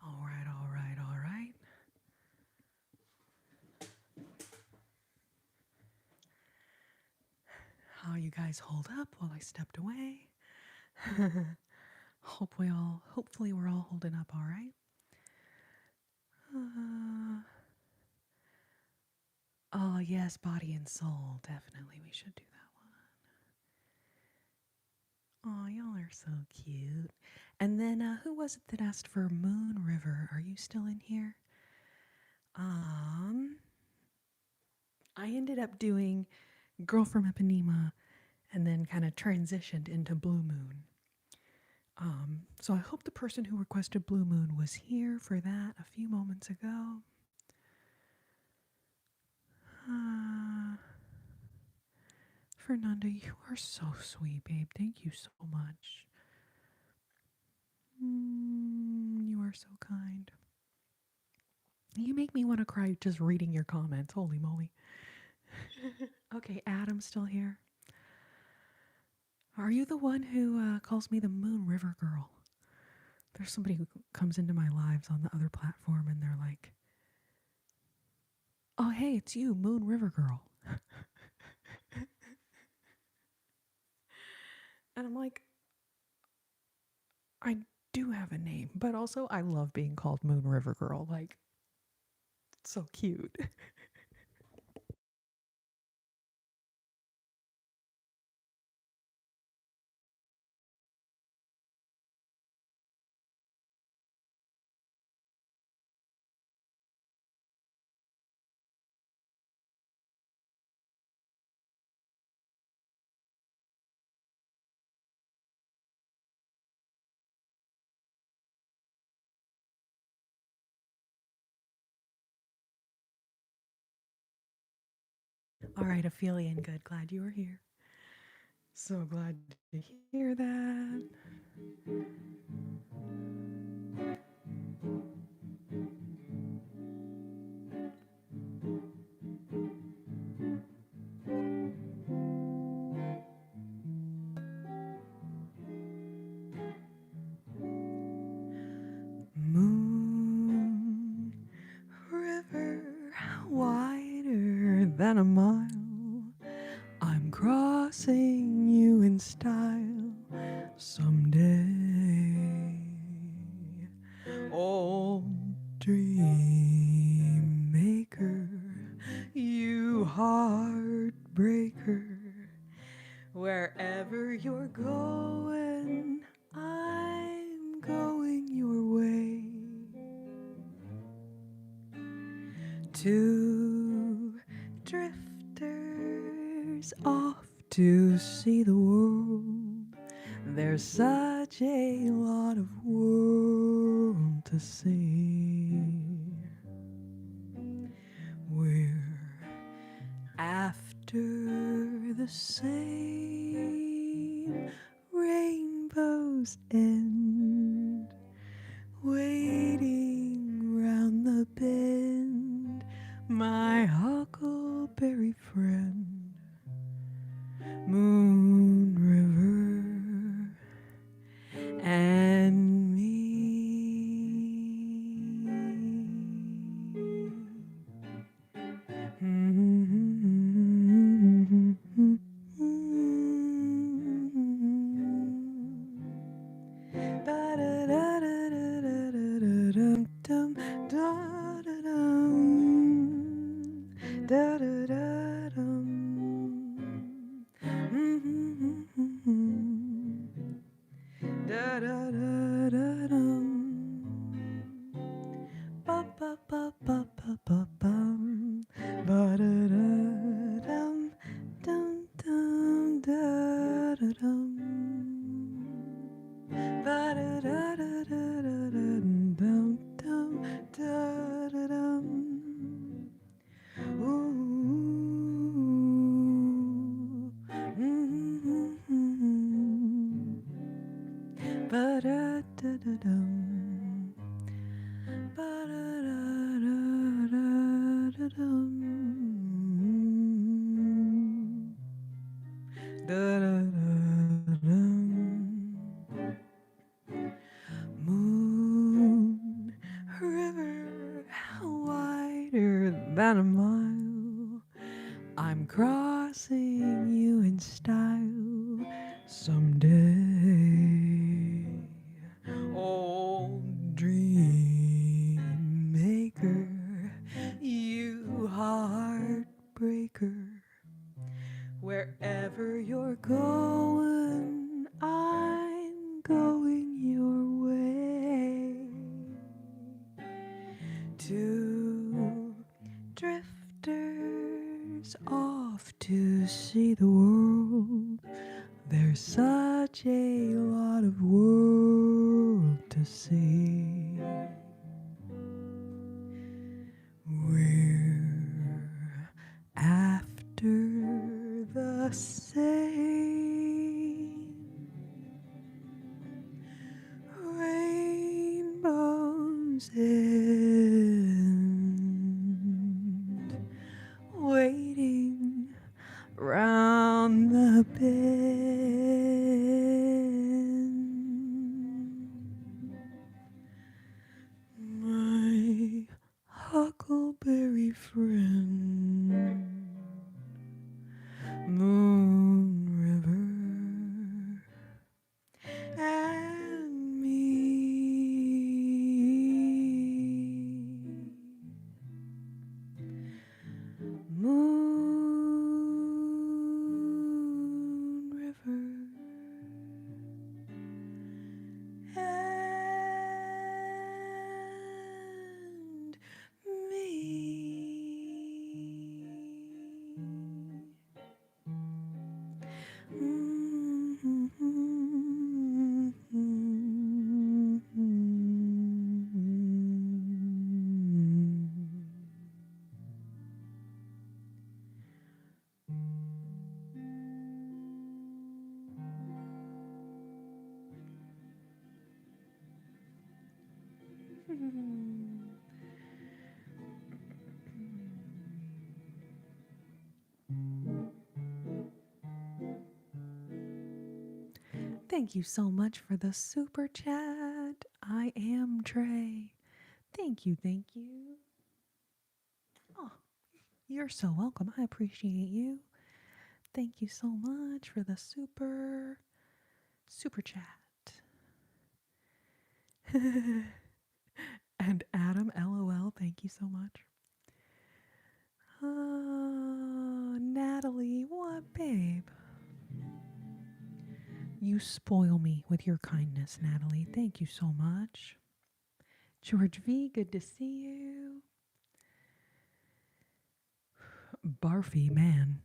All right, all right, all right. How you guys hold up while I stepped away? Hopefully we're all holding up all right. Uh, oh yes, body and soul. Definitely, we should do that one. Oh, y'all are so cute. And then who was it that asked for Moon River? Are you still in here? Um, I ended up doing Girl from Ipanema and then kind of transitioned into Blue Moon. So I hope the person who requested Blue Moon was here for that a few moments ago. Uh, Fernanda, you are so sweet, babe. Thank you so much. You are so kind. You make me want to cry just reading your comments. Holy moly. Okay, Adam's still here. Are you the one who calls me the Moon River Girl? There's somebody who comes into my lives on the other platform and they're like, oh, hey, it's you, Moon River Girl. And I'm like, I do have a name, but also I love being called Moon River Girl. Like, it's so cute. All right, Ophelia, good. Glad you were here. So glad to hear that. Moon River, wider than a mile. I'm crossing you in style someday. Old dream maker, you heartbreaker. Wherever you're going, I'm going your way. Two drifters off to see the world. There's such a lot of world to see. We're after the same rainbow's end, waiting round the bend, my huckleberry friend, Moon River and me. Moon River, wider than a mile. I'm crossing you in style someday. Old dream maker, you heartbreaker. Wherever you're going, I to see the world. There's such a lot of world to see. We're after the same rainbows end, waiting round the bend. My huckleberry friend, Moon River, and me. Moon River and me. Thank you so much for the super chat. I am Trey. Thank you, thank you. Oh, you're so welcome. I appreciate you. Thank you so much for the super chat. And Adam, LOL, thank you so much. Natalie, what, babe? You spoil me with your kindness, Natalie. Thank you so much. George V, good to see you. Barfy man,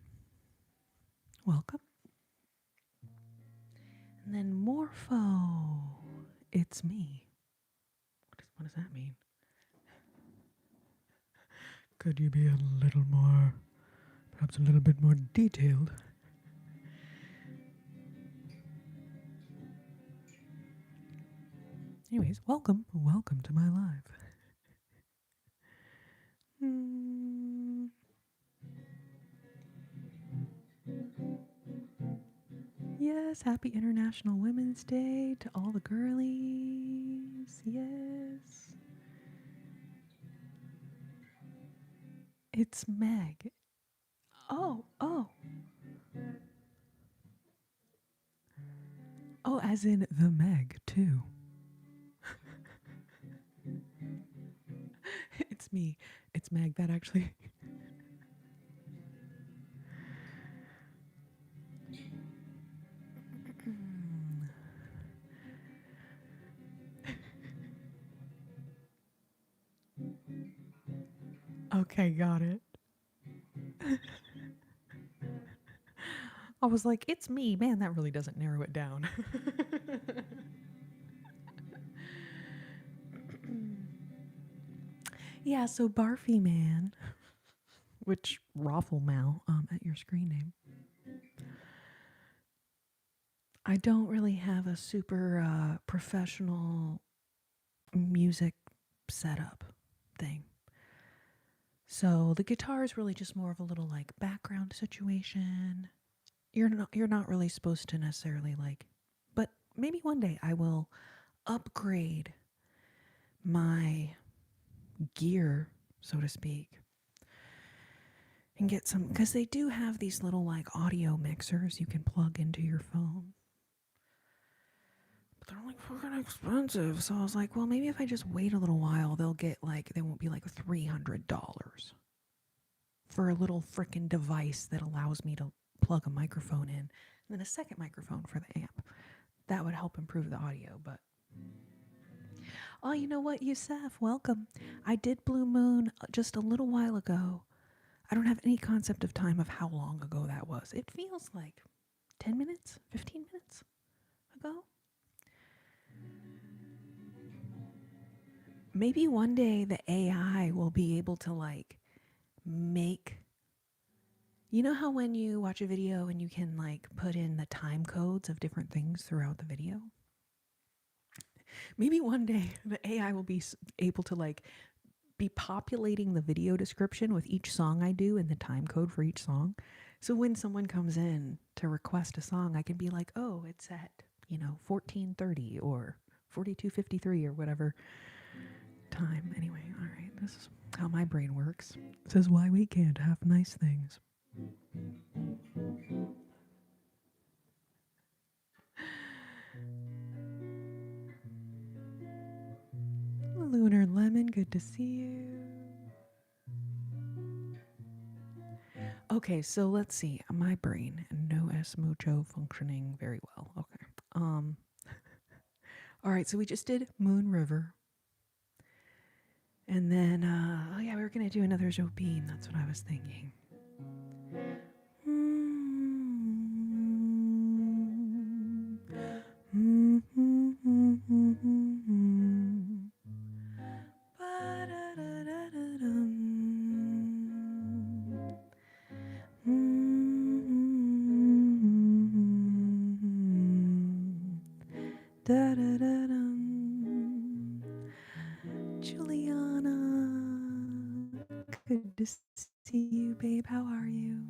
welcome. And then Morpho, it's me. What does that mean? Could you be a little more, perhaps a little bit more detailed? Anyways, welcome to my live. Yes, happy International Women's Day to all the girlies. Yes. It's Meg. Oh. Oh, as in the Meg, too. It's me. It's Meg. That actually... Okay, got it. I was like, it's me. Man, that really doesn't narrow it down. Yeah, so Barfy Man, which Raffle Mal at your screen name. I don't really have a super professional music setup thing. So the guitar is really just more of a little like background situation. You're not really supposed to necessarily like, but maybe one day I will upgrade my gear, so to speak, and get some, because they do have these little like audio mixers you can plug into your phone. But they're like fucking expensive. So I was like, well, maybe if I just wait a little while, they won't be like $300 for a little freaking device that allows me to plug a microphone in and then a second microphone for the amp. That would help improve the audio, but oh, you know what, Youssef, welcome. I did Blue Moon just a little while ago. I don't have any concept of time of how long ago that was. It feels like 10 minutes, 15 minutes ago. Maybe one day the AI will be able to like make, you know how when you watch a video and you can like put in the time codes of different things throughout the video? Maybe one day the AI will be able to like be populating the video description with each song I do and the time code for each song. So when someone comes in to request a song, I can be like, "Oh, it's at, 14:30 or 42:53 or whatever time." Anyway, all right. This is how my brain works. This is why we can't have nice things. Lunar Lemon, good to see you. Okay, so let's see. My brain, no S mojo, functioning very well. Okay. All right, so we just did Moon River. And then, oh yeah, we were going to do another Jobim. That's what I was thinking. Juliana, good to see you, babe. How are you?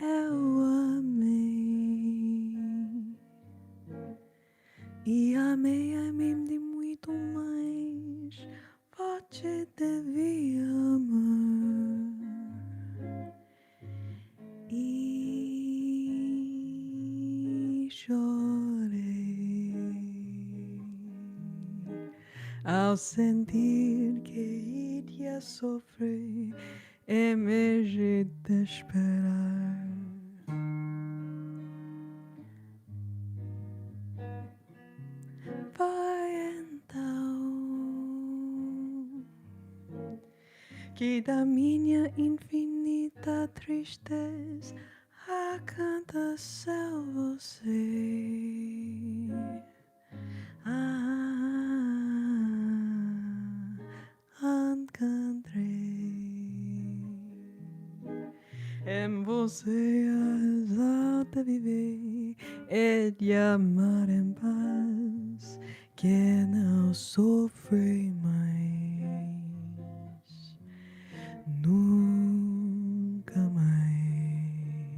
Eu amei e amei de muito mais. Você devia amar e chorei ao sentir que iria sofrer em vez de esperar. Vai então que da minha infinita tristeza canta céu você. Encontrei em você as alta viver e de amar em paz que não sofre mais, nunca mais,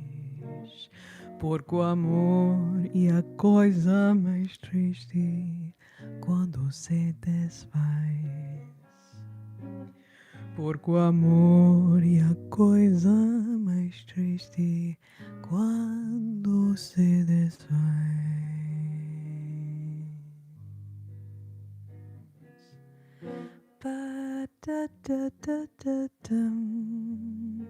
porque o amor é a coisa mais triste quando se desfaz. Porque o amor é a coisa mais triste quando se desfaz. Ba da da da da dum.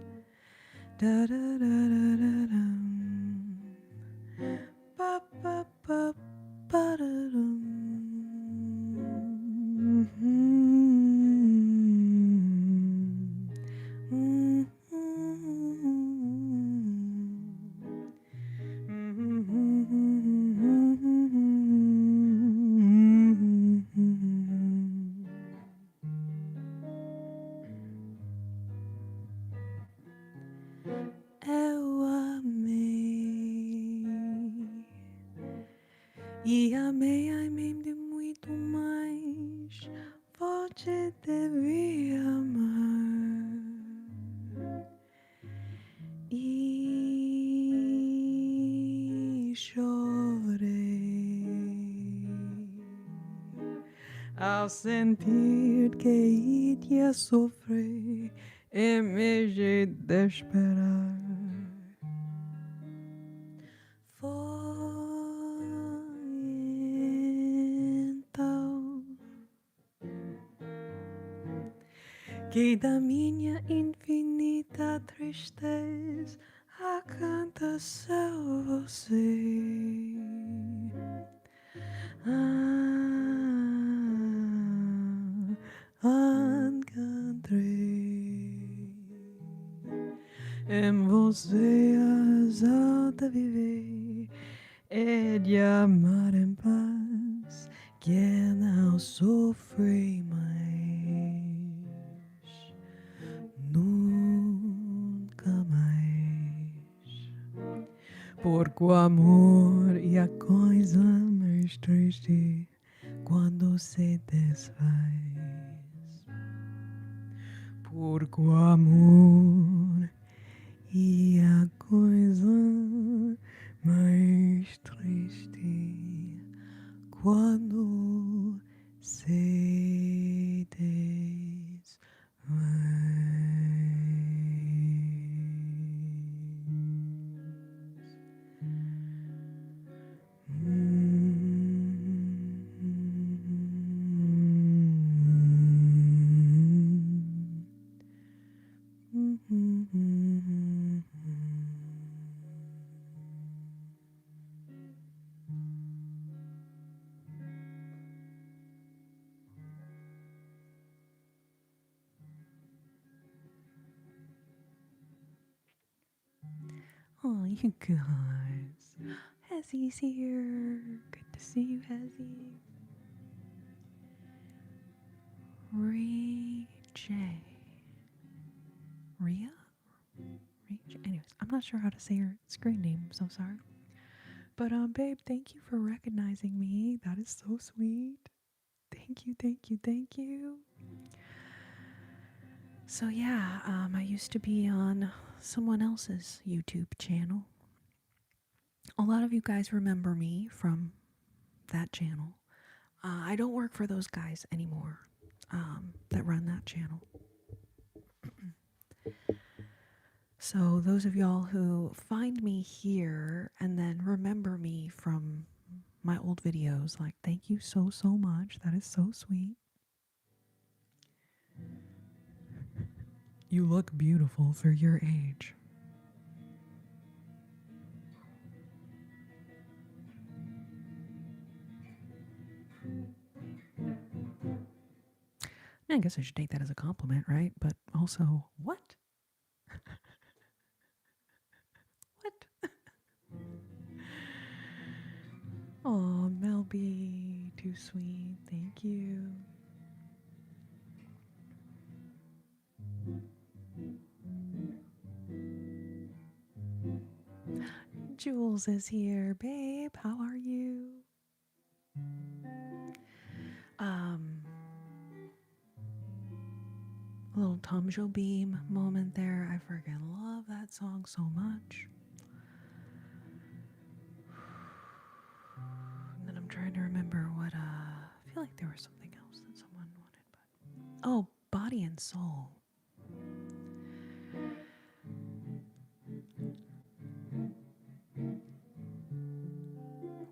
Da da da da da dum. Ba ba ba ba da dum. Eu amei e amei de muito mais. Você devia amar e chorar ao sentir que ia sofrer, em vez de esperar. Foi então que da minha infinita tristeza aconteceu você. Encontrei em você a razão de viver e de amar em paz que não sofre mais, nunca mais. Porque o amor é a coisa mais triste quando se desfaz. Porque o amor é a coisa mais triste quando se desfaz. Oh, you guys. Hezzy's here. Good to see you, Hezzy. J. Ria? Anyways, I'm not sure how to say your screen name. I'm so sorry. But babe, thank you for recognizing me. That is so sweet. Thank you, thank you, thank you. So yeah, I used to be on someone else's YouTube channel. A lot of you guys remember me from that channel. I don't work for those guys anymore that run that channel. So those of y'all who find me here and then remember me from my old videos, like, thank you so, so much. That is so sweet. You look beautiful for your age. I guess I should take that as a compliment, right? But also, what? What? Oh, Melby, too sweet. Thank you. Jules is here, babe. How are you? A little Tom Jobim moment there. I freaking love that song so much. And then I'm trying to remember what, I feel like there was something else that someone wanted, but. Oh, Body and Soul.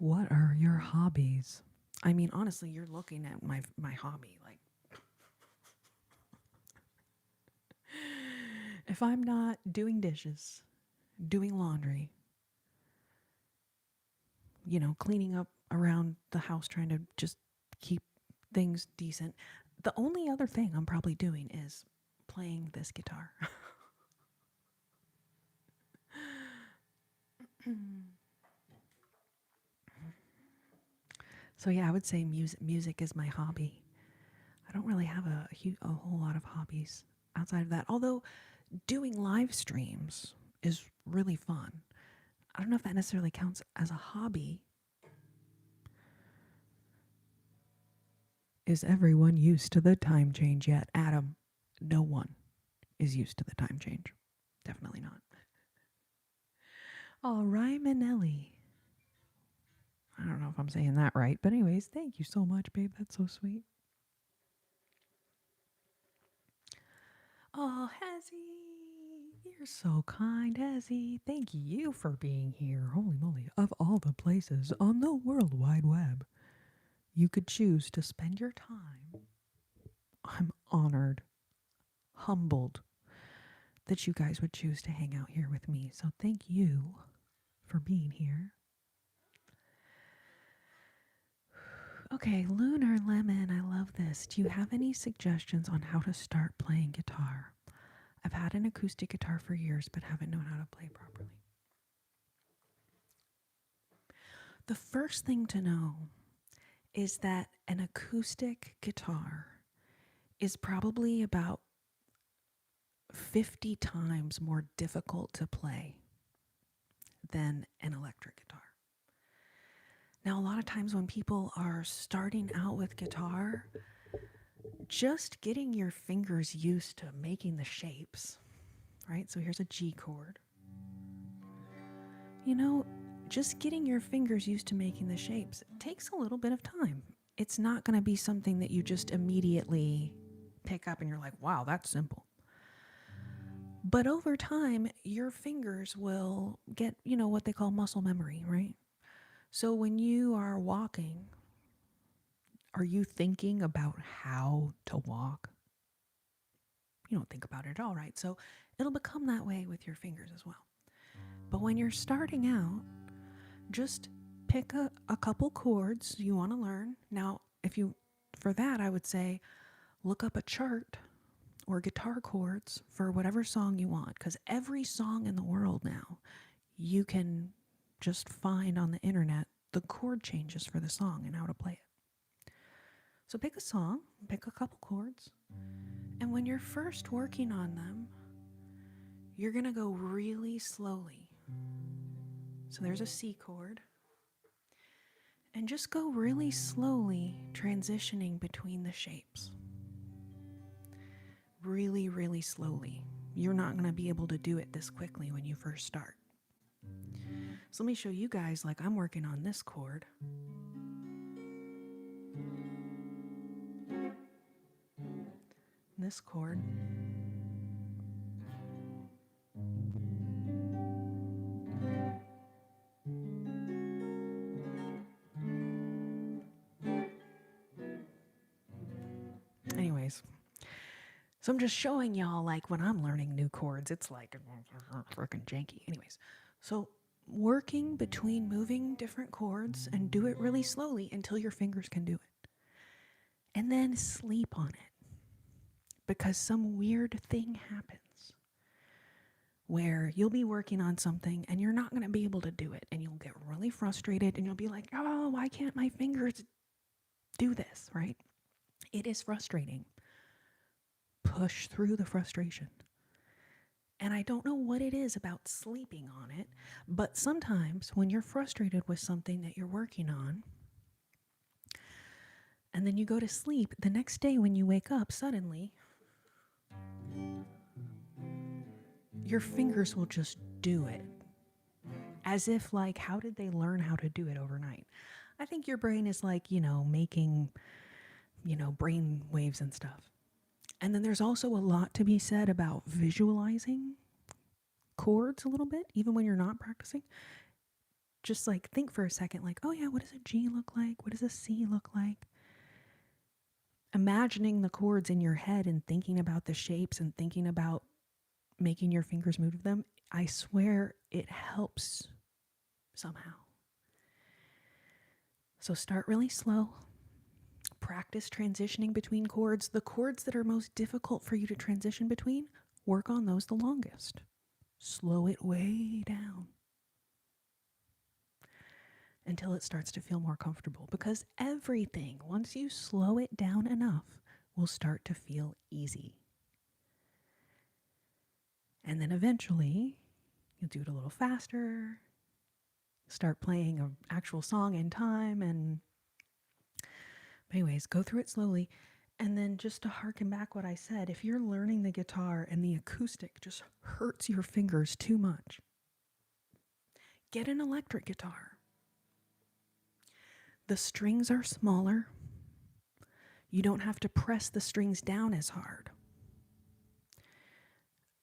What are your hobbies? I mean, honestly, you're looking at my hobby. Like, if I'm not doing dishes, doing laundry, cleaning up around the house, trying to just keep things decent, the only other thing I'm probably doing is playing this guitar. So yeah, I would say music is my hobby. I don't really have a whole lot of hobbies outside of that. Although doing live streams is really fun. I don't know if that necessarily counts as a hobby. Is everyone used to the time change yet? Adam, no one is used to the time change. Definitely not. Oh, Rymanelli. I don't know if I'm saying that right, but anyways, thank you so much, babe. That's so sweet. Oh, Hezzy, you're so kind, Hezzy. Thank you for being here. Holy moly. Of all the places on the World Wide Web you could choose to spend your time, I'm honored, humbled that you guys would choose to hang out here with me. So thank you for being here. Okay, Lunar Lemon, I love this. Do you have any suggestions on how to start playing guitar? I've had an acoustic guitar for years, but haven't known how to play properly. The first thing to know is that an acoustic guitar is probably about 50 times more difficult to play than an electric guitar. Now, a lot of times when people are starting out with guitar, just getting your fingers used to making the shapes, right? So here's a G chord. You know, just getting your fingers used to making the shapes takes a little bit of time. It's not going to be something that you just immediately pick up and you're like, wow, that's simple. But over time, your fingers will get, what they call muscle memory, right? So when you are walking, are you thinking about how to walk? You don't think about it at all, right? So it'll become that way with your fingers as well. But when you're starting out, just pick a couple chords you want to learn. Now, for that, I would say look up a chart or guitar chords for whatever song you want, because every song in the world now, you can just find on the internet the chord changes for the song and how to play it. So pick a song, pick a couple chords, and when you're first working on them, you're going to go really slowly. So there's a C chord. And just go really slowly transitioning between the shapes. Really, really slowly. You're not going to be able to do it this quickly when you first start. So let me show you guys, like I'm working on this chord. This chord. Anyways, so I'm just showing y'all, like when I'm learning new chords, it's like freaking janky. Anyways, so working between moving different chords and do it really slowly until your fingers can do it. And then sleep on it, because some weird thing happens where you'll be working on something and you're not going to be able to do it, and you'll get really frustrated and you'll be like, oh, why can't my fingers do this, right? It is frustrating. Push through the frustration. And I don't know what it is about sleeping on it, but sometimes when you're frustrated with something that you're working on, and then you go to sleep, the next day when you wake up, suddenly your fingers will just do it. As if, like, how did they learn how to do it overnight? I think your brain is like, making, brain waves and stuff. And then there's also a lot to be said about visualizing chords a little bit, even when you're not practicing. Just like think for a second, like, oh yeah, what does a G look like? What does a C look like? Imagining the chords in your head and thinking about the shapes and thinking about making your fingers move them, I swear it helps somehow. So start really slow. Practice transitioning between chords. The chords that are most difficult for you to transition between, work on those the longest. Slow it way down until it starts to feel more comfortable, because everything, once you slow it down enough, will start to feel easy. And then eventually, you'll do it a little faster, start playing an actual song in time, and anyways, go through it slowly. And then just to harken back what I said, if you're learning the guitar and the acoustic just hurts your fingers too much, get an electric guitar. The strings are smaller. You don't have to press the strings down as hard.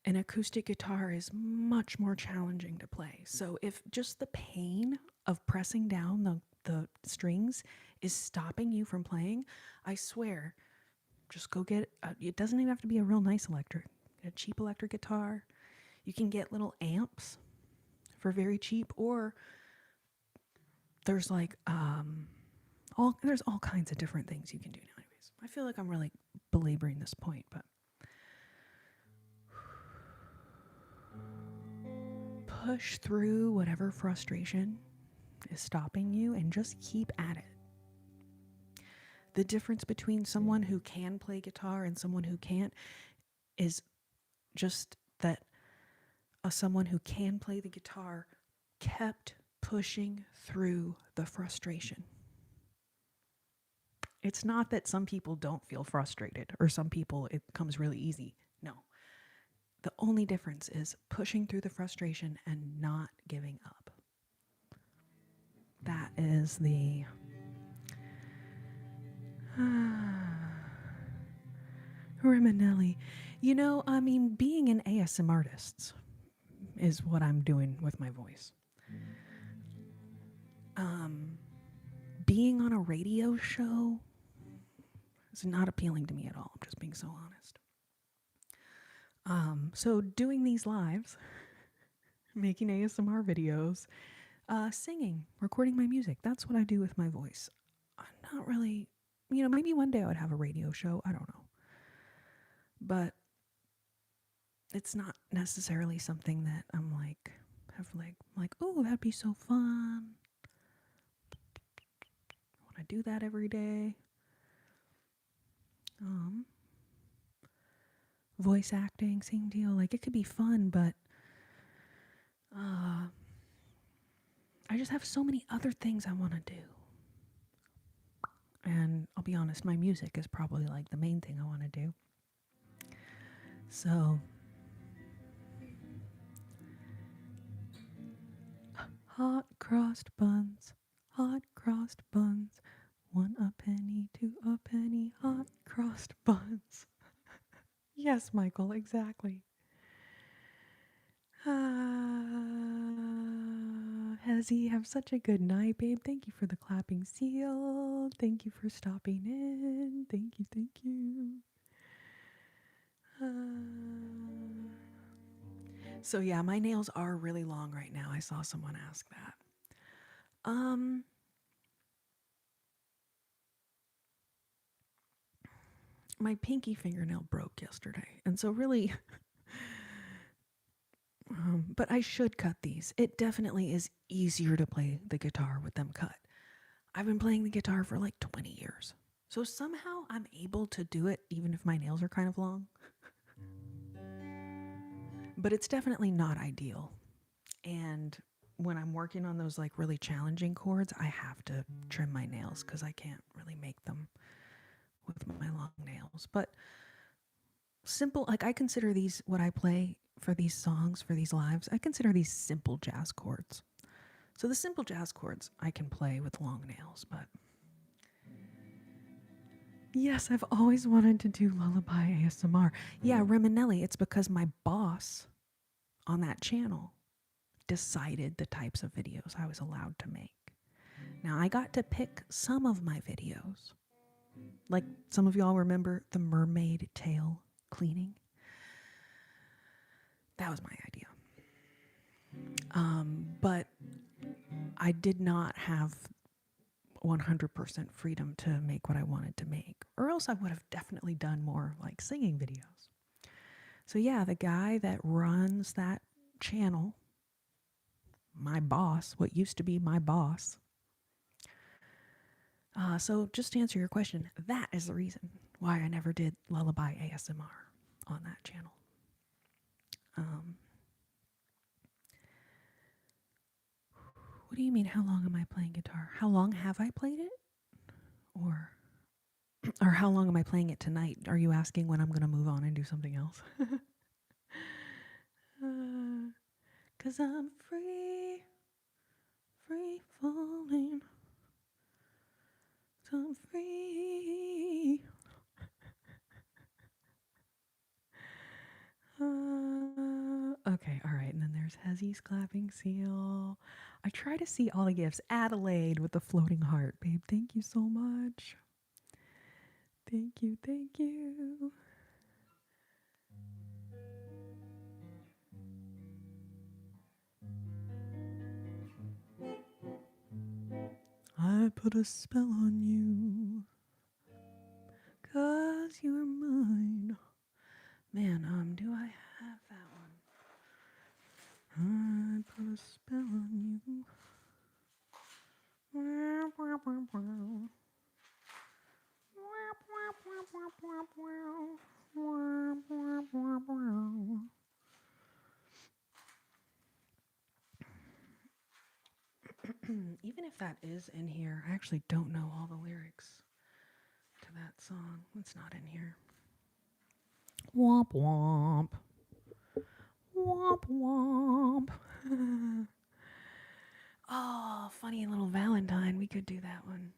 an acoustic guitar is much more challenging to play. So if just the pain of pressing down the strings is stopping you from playing, I swear, just go get it doesn't even have to be a real nice electric. Get a cheap electric guitar. You can get little amps for very cheap, or there's like there's all kinds of different things you can do now. Anyways, I feel like I'm really belaboring this point, but push through whatever frustration is stopping you and just keep at it. The difference between someone who can play guitar and someone who can't is just that someone who can play the guitar kept pushing through the frustration. It's not that some people don't feel frustrated or some people it comes really easy. No. The only difference is pushing through the frustration and not giving up. That is the Riminelli. You know, I mean, being an ASM artist is what I'm doing with my voice. Being on a radio show is not appealing to me at all. I'm just being so honest. So doing these lives, making ASMR videos, singing, recording my music, that's what I do with my voice. I'm not really, maybe one day I would have a radio show. I don't know. But it's not necessarily something that I'm like, oh, that'd be so fun. I want to do that every day. Voice acting, same deal. Like, it could be fun, but I just have so many other things I want to do. And I'll be honest, my music is probably like the main thing I want to do. So, hot crossed buns, 1 a penny, 2 a penny, hot crossed buns. Yes, Michael, exactly. Hezzy, have such a good night, babe. Thank you for the clapping seal. Thank you for stopping in. Thank you, thank you. So yeah, my nails are really long right now. I saw someone ask that. My pinky fingernail broke yesterday, and so really, but I should cut these. It definitely is easier to play the guitar with them cut. I've been playing the guitar for like 20 years. So somehow I'm able to do it even if my nails are kind of long. But it's definitely not ideal. And when I'm working on those like really challenging chords, I have to trim my nails because I can't really make them with my long nails. But simple, like I consider these, what I play for these songs, for these lives, I consider these simple jazz chords. So the simple jazz chords I can play with long nails, but yes, I've always wanted to do lullaby ASMR. Yeah, Riminelli, it's because my boss on that channel decided the types of videos I was allowed to make. Now, I got to pick some of my videos. Like some of y'all remember the mermaid tail cleaning? That was my idea. But I did not have 100% freedom to make what I wanted to make, or else I would have definitely done more like singing videos. So yeah, the guy that runs that channel, my boss, what used to be my boss. So just to answer your question, that is the reason why I never did lullaby ASMR on that channel. What do you mean, how long am I playing guitar? How long have I played it? Or how long am I playing it tonight? Are you asking when I'm going to move on and do something else? 'Cause I'm free falling. So I'm free. Okay, all right. And then there's Hezzy's clapping seal. I try to see all the gifts. Adelaide with the floating heart. Babe, thank you so much. Thank you, thank you. I put a spell on you, 'cause you're mine. Man, do I have that one? I put a spell on you. Even if that is in here, I actually don't know all the lyrics to that song. It's not in here. Womp womp. Womp womp. Oh, funny little Valentine. We could do that one.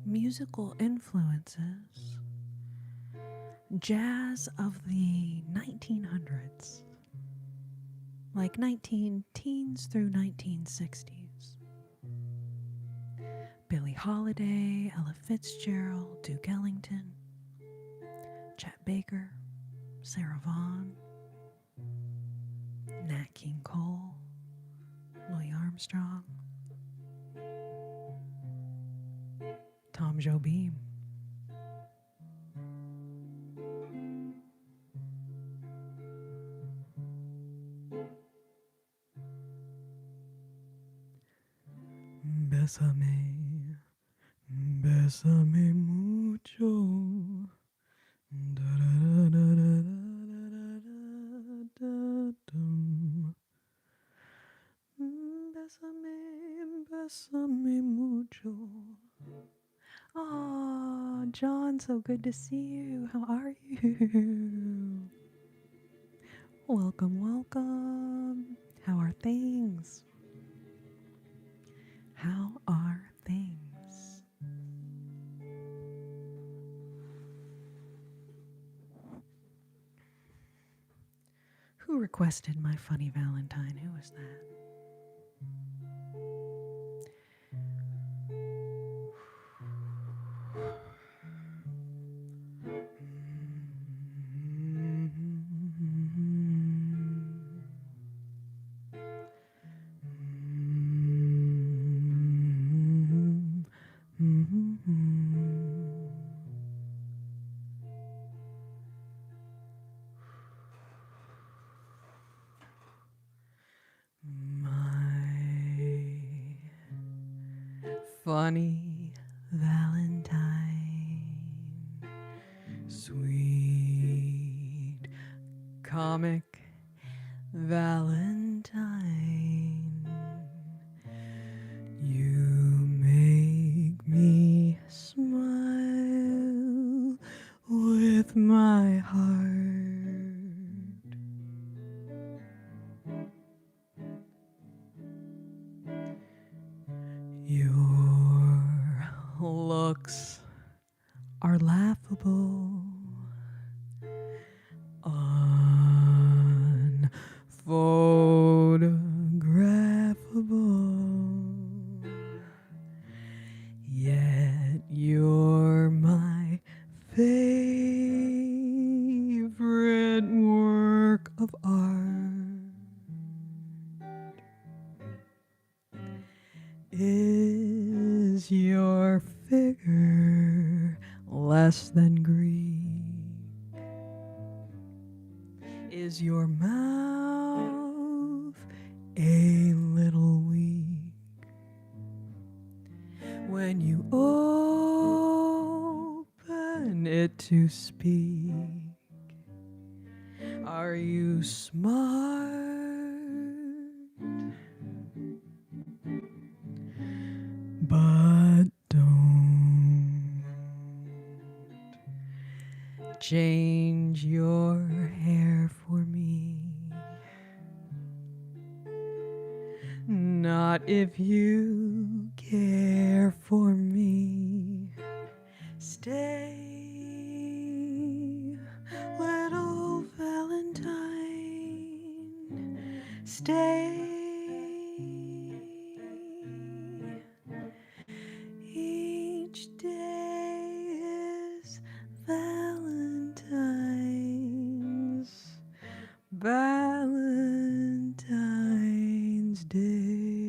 Musical influences. Jazz of the 1900s, like 19 teens through 1960s. Billie Holiday, Ella Fitzgerald, Duke Ellington, Chet Baker, Sarah Vaughan, Nat King Cole, Louis Armstrong, Tom Jobim. Bésame, bésame mucho. Bésame, bésame mucho. Oh, John, so good to see you. How are you? Welcome, welcome. How are things? How are things? Who requested my funny Valentine? Who was that? funny Valentine, sweet comic Valentine, you make me smile with my heart. Your looks are laughable, unphotographable, yet you're my favorite work of art. Is your figure less than Greek? Is your mouth a little weak when you open it to speak? Are you smart? But don't change your hair for me. Not if you care for me. Stay, little Valentine. Stay. Each day is Valentine's Day.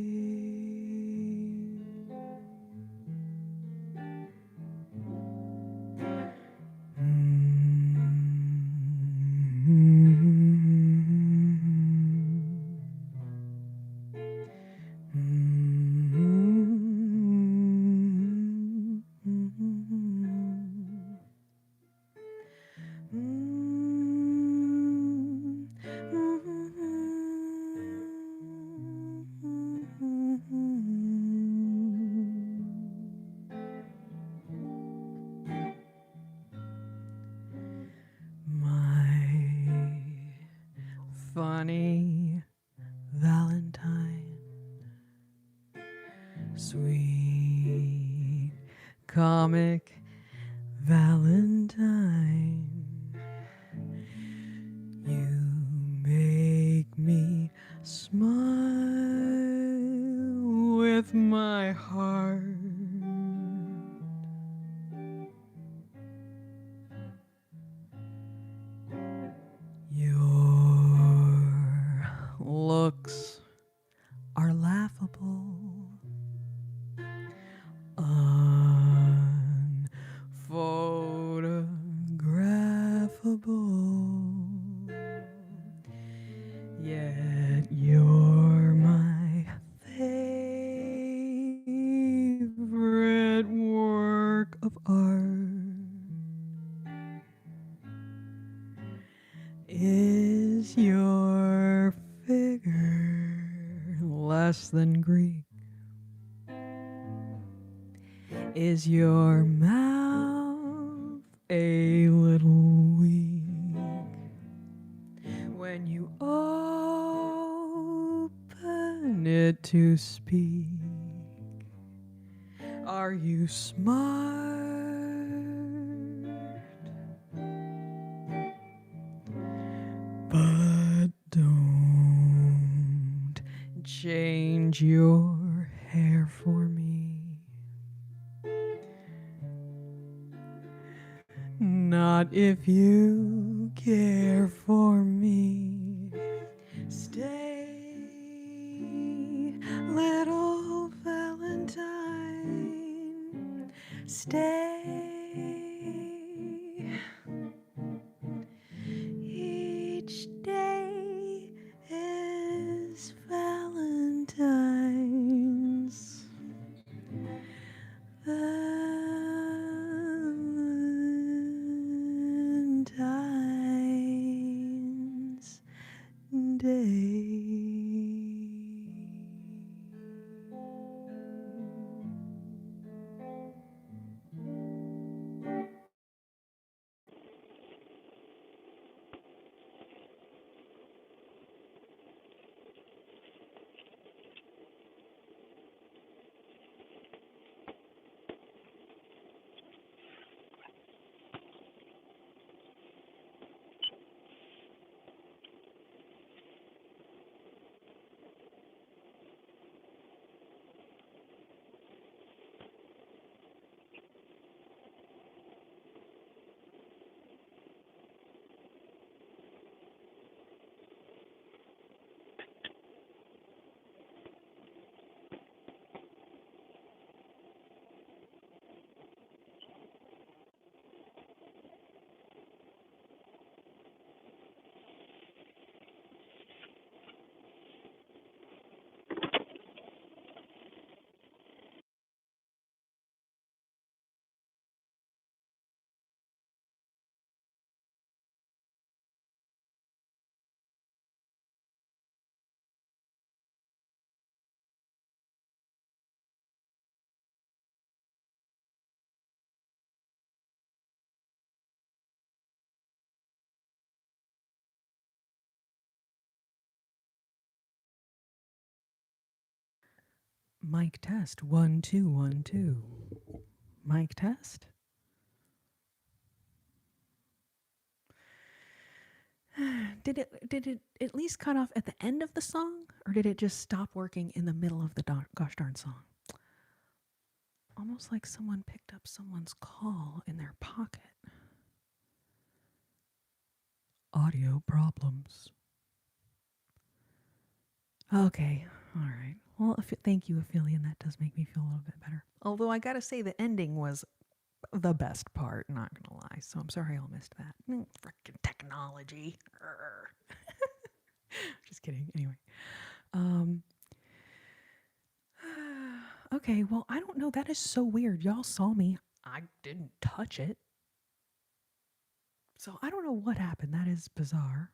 My funny Valentine, sweet comic Valentine, you make me smile with my heart. Your looks are laughable, unphotographable, yet you're my favorite work of art. Is your figure less than Greek? Is your mouth a little weak when you open it to speak? Are you smart? But don't change your hair for me. Not if you care for me. Stay, little Valentine. Stay. Each day is Valentine's. Valentine's Day. Mic test 1 2 1 2. Mic test. Did it at least cut off at the end of the song, or did it just stop working in the middle of the gosh darn song? Almost like someone picked up someone's call in their pocket. Audio problems. Okay, all right. Well, thank you, Aphelion. That does make me feel a little bit better. Although I gotta say, the ending was the best part, not gonna lie. So I'm sorry I missed that. Frickin' technology. Just kidding. Anyway. Um, okay, well, I don't know. That is so weird. Y'all saw me. I didn't touch it. So I don't know what happened. That is bizarre.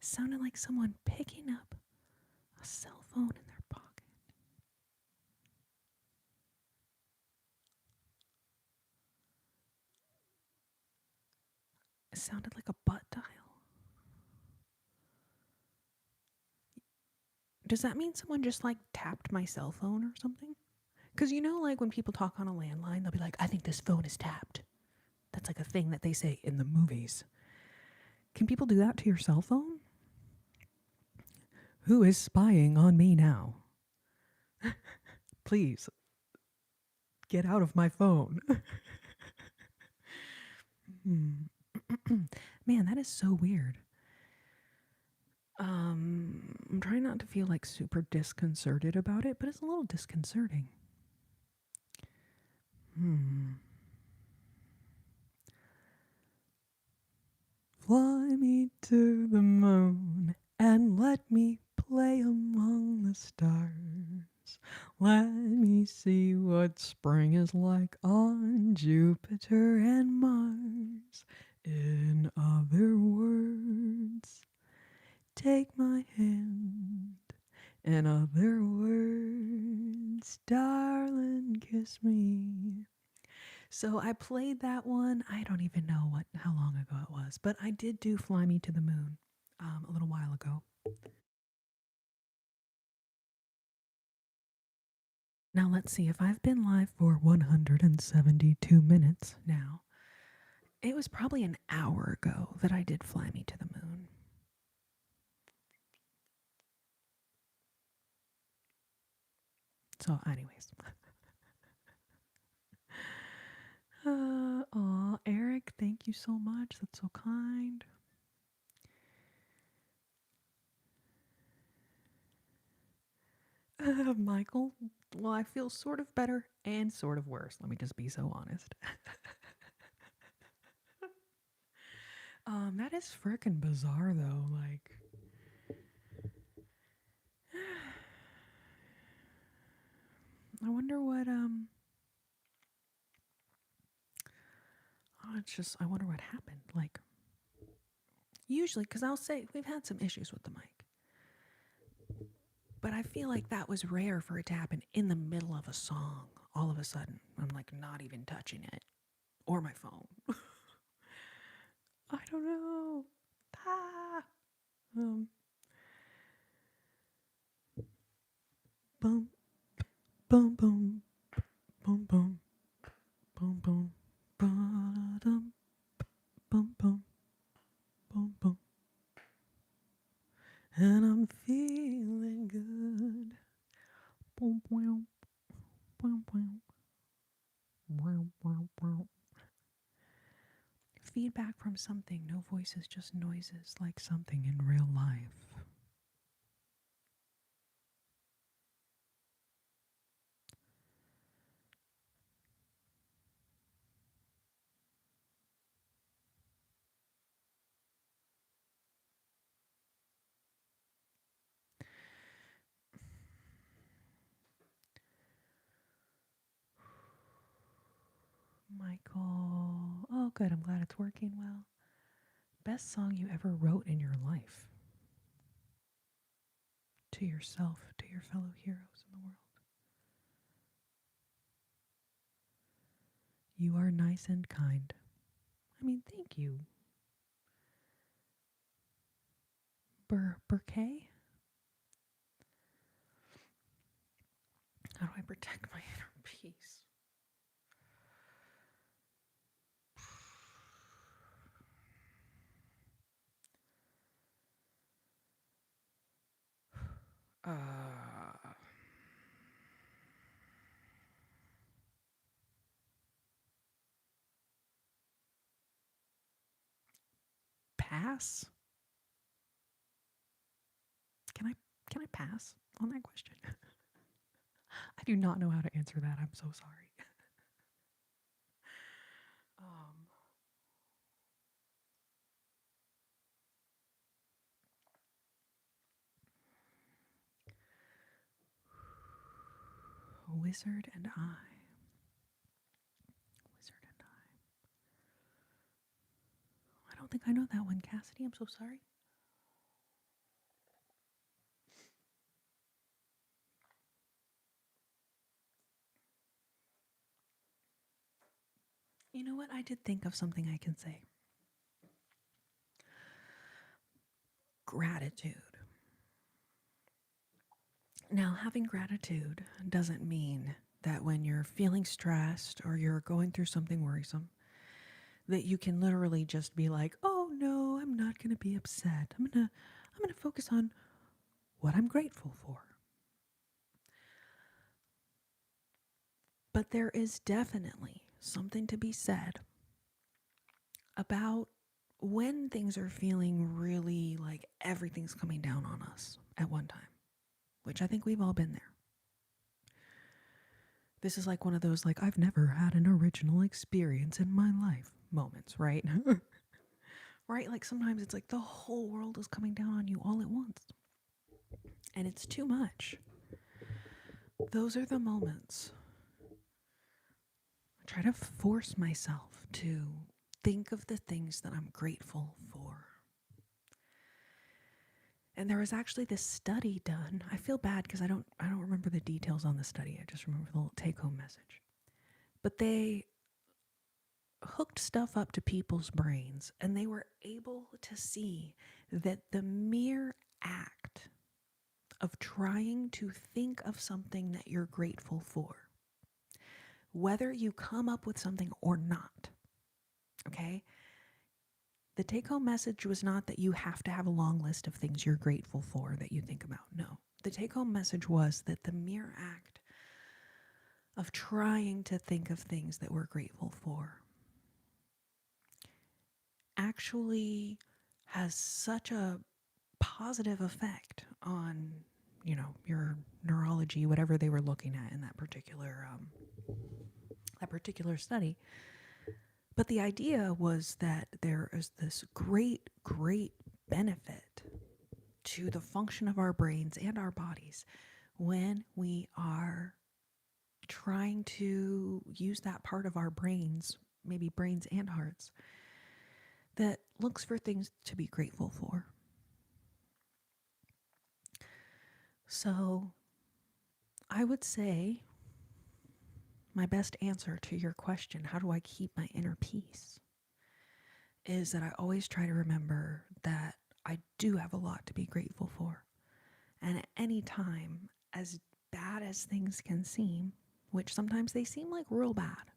Sounded like someone picking up a cell phone in their pocket. It sounded like a butt dial. Does that mean someone just like tapped my cell phone or something? Because you know, like when people talk on a landline, they'll be like, I think this phone is tapped. That's like a thing that they say in the movies. Can people do that to your cell phone? Who is spying on me now? Please, get out of my phone. Man, that is so weird. I'm trying not to feel like super disconcerted about it, but it's a little disconcerting. Fly me to the moon and let me play among the stars. Let me see what spring is like on Jupiter and Mars. In other words, take my hand. In other words, darling, kiss me. So I played that one. I don't even know how long ago it was, but I did do "Fly Me to the Moon" a little while ago. Now let's see if I've been live for 172 minutes now. It was probably an hour ago that I did "Fly Me to the Moon." So, anyways. Aw, Eric, thank you so much. That's so kind. Michael, well, I feel sort of better and sort of worse. Let me just be so honest. That is freaking bizarre, though. Like, I it's just, I wonder what happened. Like, usually, because I'll say we've had some issues with the mic, but I feel like that was rare for it to happen in the middle of a song. All of a sudden, I'm like not even touching it or my phone. I don't know. Ah. Um, boom, boom, boom, boom, boom, boom, boom, ba-dum, boom, boom, boom, boom. And I'm feeling good. Boom, boom, boom, boom, boom, boom, boom. Feedback from something, no voices, just noises, like something in real life. Michael. Oh, good. I'm glad it's working well. Best song you ever wrote in your life? To yourself, to your fellow heroes in the world. You are nice and kind. I mean, thank you. Bouquet? How do I protect my inner peace? Uh, pass? Can I can I pass on that question? I do not know how to answer that. I'm so sorry. Um, Wizard and I. Wizard and I. I don't think I know that one, Cassidy. I'm so sorry. You know what? I did think of something I can say. Gratitude. Now, having gratitude doesn't mean that when you're feeling stressed or you're going through something worrisome, that you can literally just be like, "Oh no, I'm not going to be upset. I'm going to focus on what I'm grateful for." But there is definitely something to be said about when things are feeling really like everything's coming down on us at one time, which I think we've all been there. This is like one of those, like, I've never had an original experience in my life moments, right? Right? Like sometimes it's like the whole world is coming down on you all at once. And it's too much. Those are the moments I try to force myself to think of the things that I'm grateful for. And there was actually this study done. I feel bad because I don't remember the details on the study. I just remember the little take-home message. But they hooked stuff up to people's brains and they were able to see that the mere act of trying to think of something that you're grateful for, whether you come up with something or not, okay? The take home message was not that you have to have a long list of things you're grateful for that you think about. No. The take home message was that the mere act of trying to think of things that we're grateful for actually has such a positive effect on, your neurology, whatever they were looking at in that particular study. But the idea was that there is this great, great benefit to the function of our brains and our bodies when we are trying to use that part of our brains maybe brains and hearts, that looks for things to be grateful for. So I would say my best answer to your question, how do I keep my inner peace, is that I always try to remember that I do have a lot to be grateful for. And at any time, as bad as things can seem, which sometimes they seem like real bad,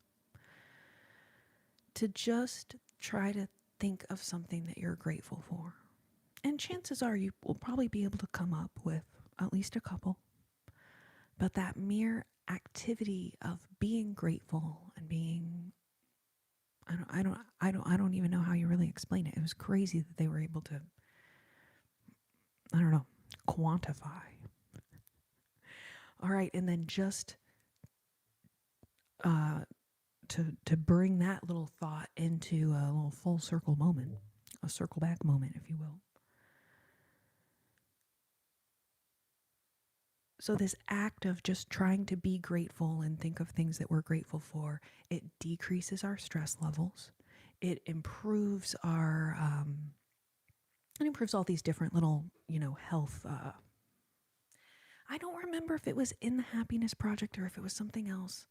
to just try to think of something that you're grateful for. And chances are you will probably be able to come up with at least a couple. But that mere activity of being grateful and being, I don't even know how you really explain it. It was crazy that they were able to, I don't know, quantify. All right, and then just to bring that little thought into a little full circle moment, a circle back moment, if you will. So this act of just trying to be grateful and think of things that we're grateful for, it decreases our stress levels. It improves our, it improves all these different little, health. I don't remember if it was in the Happiness Project or if it was something else.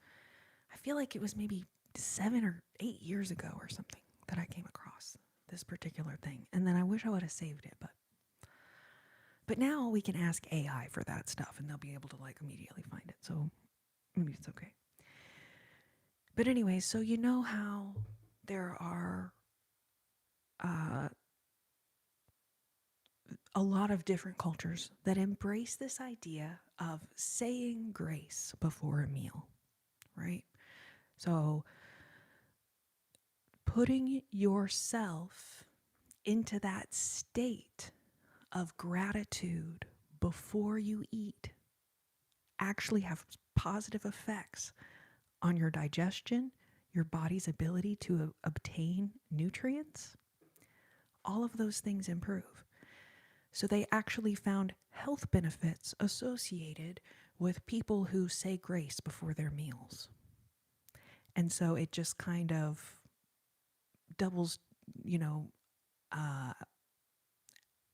I feel like it was maybe 7 or 8 years ago or something that I came across this particular thing. And then I wish I would have saved it, but now we can ask AI for that stuff and they'll be able to immediately find it. So maybe it's okay. But anyway, so you know how there are a lot of different cultures that embrace this idea of saying grace before a meal, right? So putting yourself into that state of gratitude before you eat actually have positive effects on your digestion, your body's ability to obtain nutrients. All of those things improve. So they actually found health benefits associated with people who say grace before their meals. And so it just kind of doubles,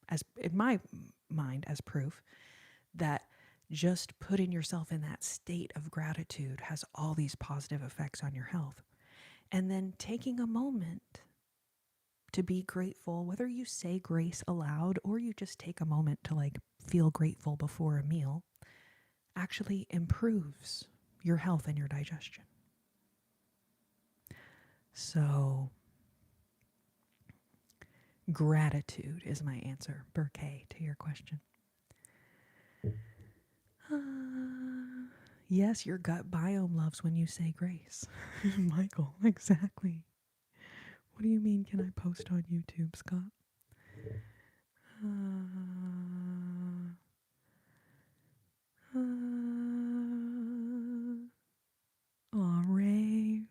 as in my mind, as proof that just putting yourself in that state of gratitude has all these positive effects on your health. And then taking a moment to be grateful, whether you say grace aloud or you just take a moment to feel grateful before a meal, actually improves your health and your digestion. So gratitude is my answer, Burkay, to your question. Yes, your gut biome loves when you say grace. Michael, exactly. What do you mean, can I post on YouTube, Scott?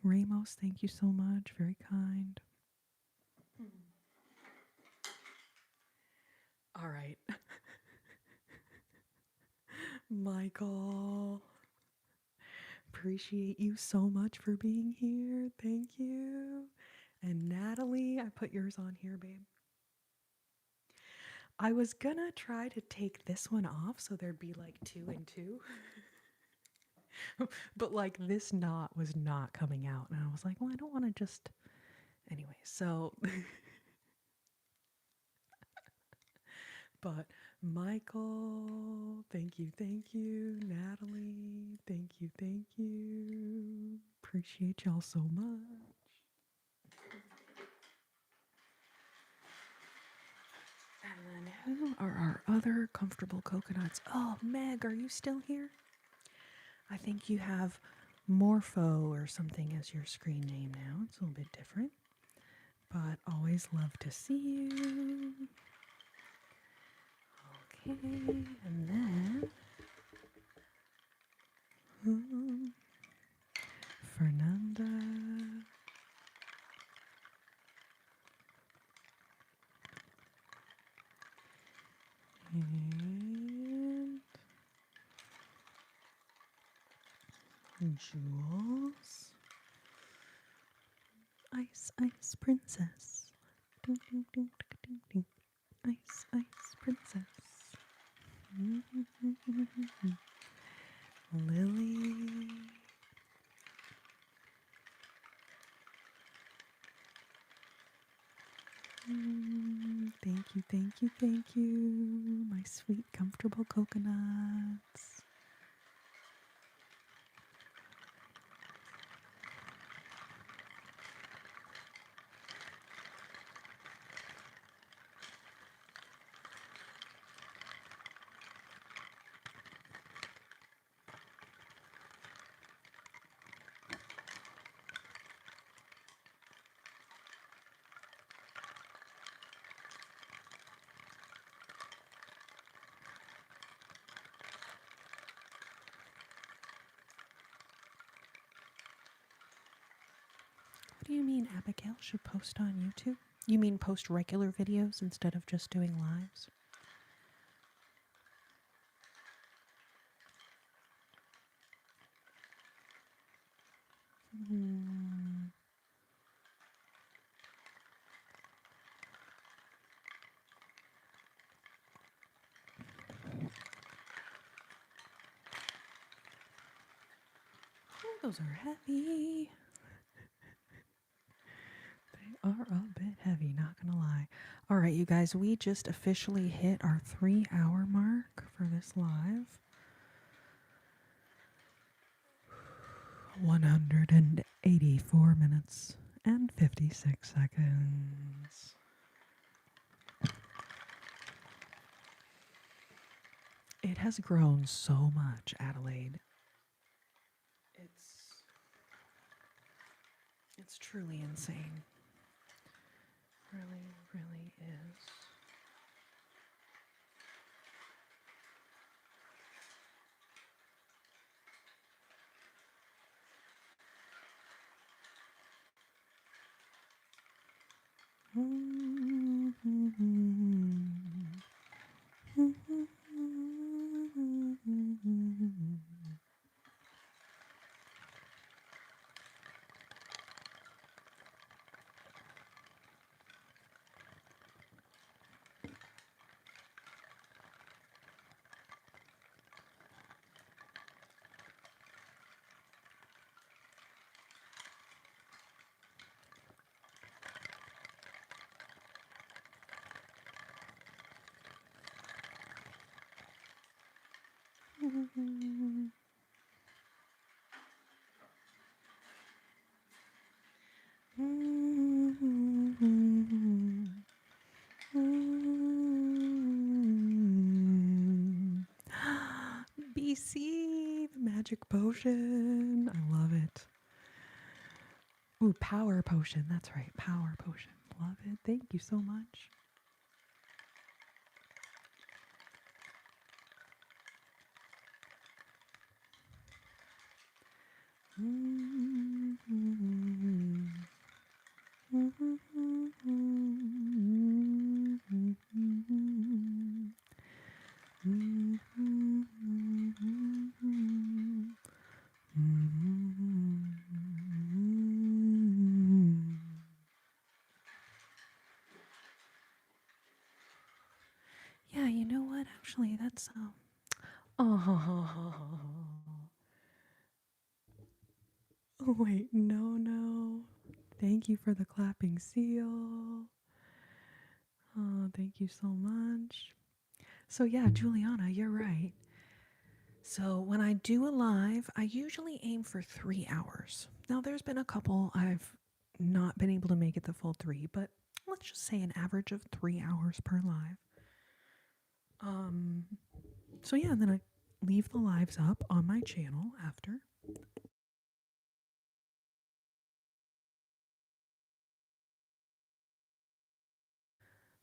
Ramos, thank you so much. Very kind. All right. Michael, appreciate you so much for being here. Thank you. And Natalie, I put yours on here, babe. I was gonna try to take this one off so there'd be 2 and 2. But this knot was not coming out. And I was like, well, I don't want to just. Anyway, so. But Michael, thank you. Natalie, thank you. Appreciate y'all so much. And then who are our other comfortable coconuts? Oh, Meg, are you still here? I think you have Morpho or something as your screen name now. It's a little bit different, but always love to see you. Okay, and then Fernanda. And Jules. Ice, ice princess. Ding, ding, ding, ding, ding. Ice, ice princess. Lily. Thank you, thank you, thank you. My sweet, comfortable coconuts. What do you mean Abigail should post on YouTube? You mean post regular videos instead of just doing lives? Hmm. Oh, those are heavy. They are a bit heavy, not gonna lie. All right, you guys, we just officially hit our 3-hour mark for this live. 184 minutes and 56 seconds. It has grown so much, Adelaide. It's truly insane. Really, really is. BC, the magic potion. I love it. Ooh, power potion. That's right. Power potion. Love it. Thank you so much. Yeah, you know what? Actually, that's oh. Oh wait, no. Thank you for the clapping seal. Oh, thank you so much. So yeah, Juliana, you're right. So when I do a live, I usually aim for 3 hours. Now there's been a couple I've not been able to make it the full 3, but let's just say an average of 3 hours per live. So yeah, then I leave the lives up on my channel after.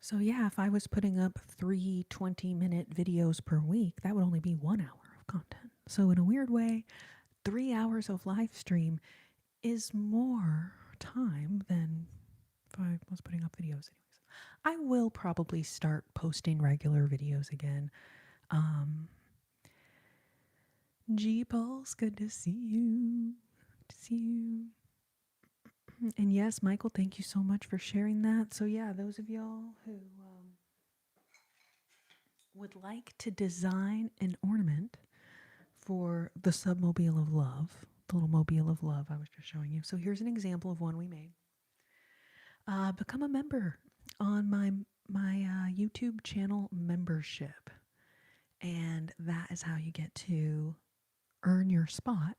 So yeah, if I was putting up 3 20-minute videos per week, that would only be 1 hour of content. So in a weird way, 3 hours of live stream is more time than if I was putting up videos anyways. I will probably start posting regular videos again. G Pulse, good to see you. Good to see you. And yes, Michael, thank you so much for sharing that. So, yeah, those of y'all who would like to design an ornament for the submobile of love, the little mobile of love I was just showing you. So, here's an example of one we made. Become a member on my YouTube channel membership, and that is how you get to earn your spot.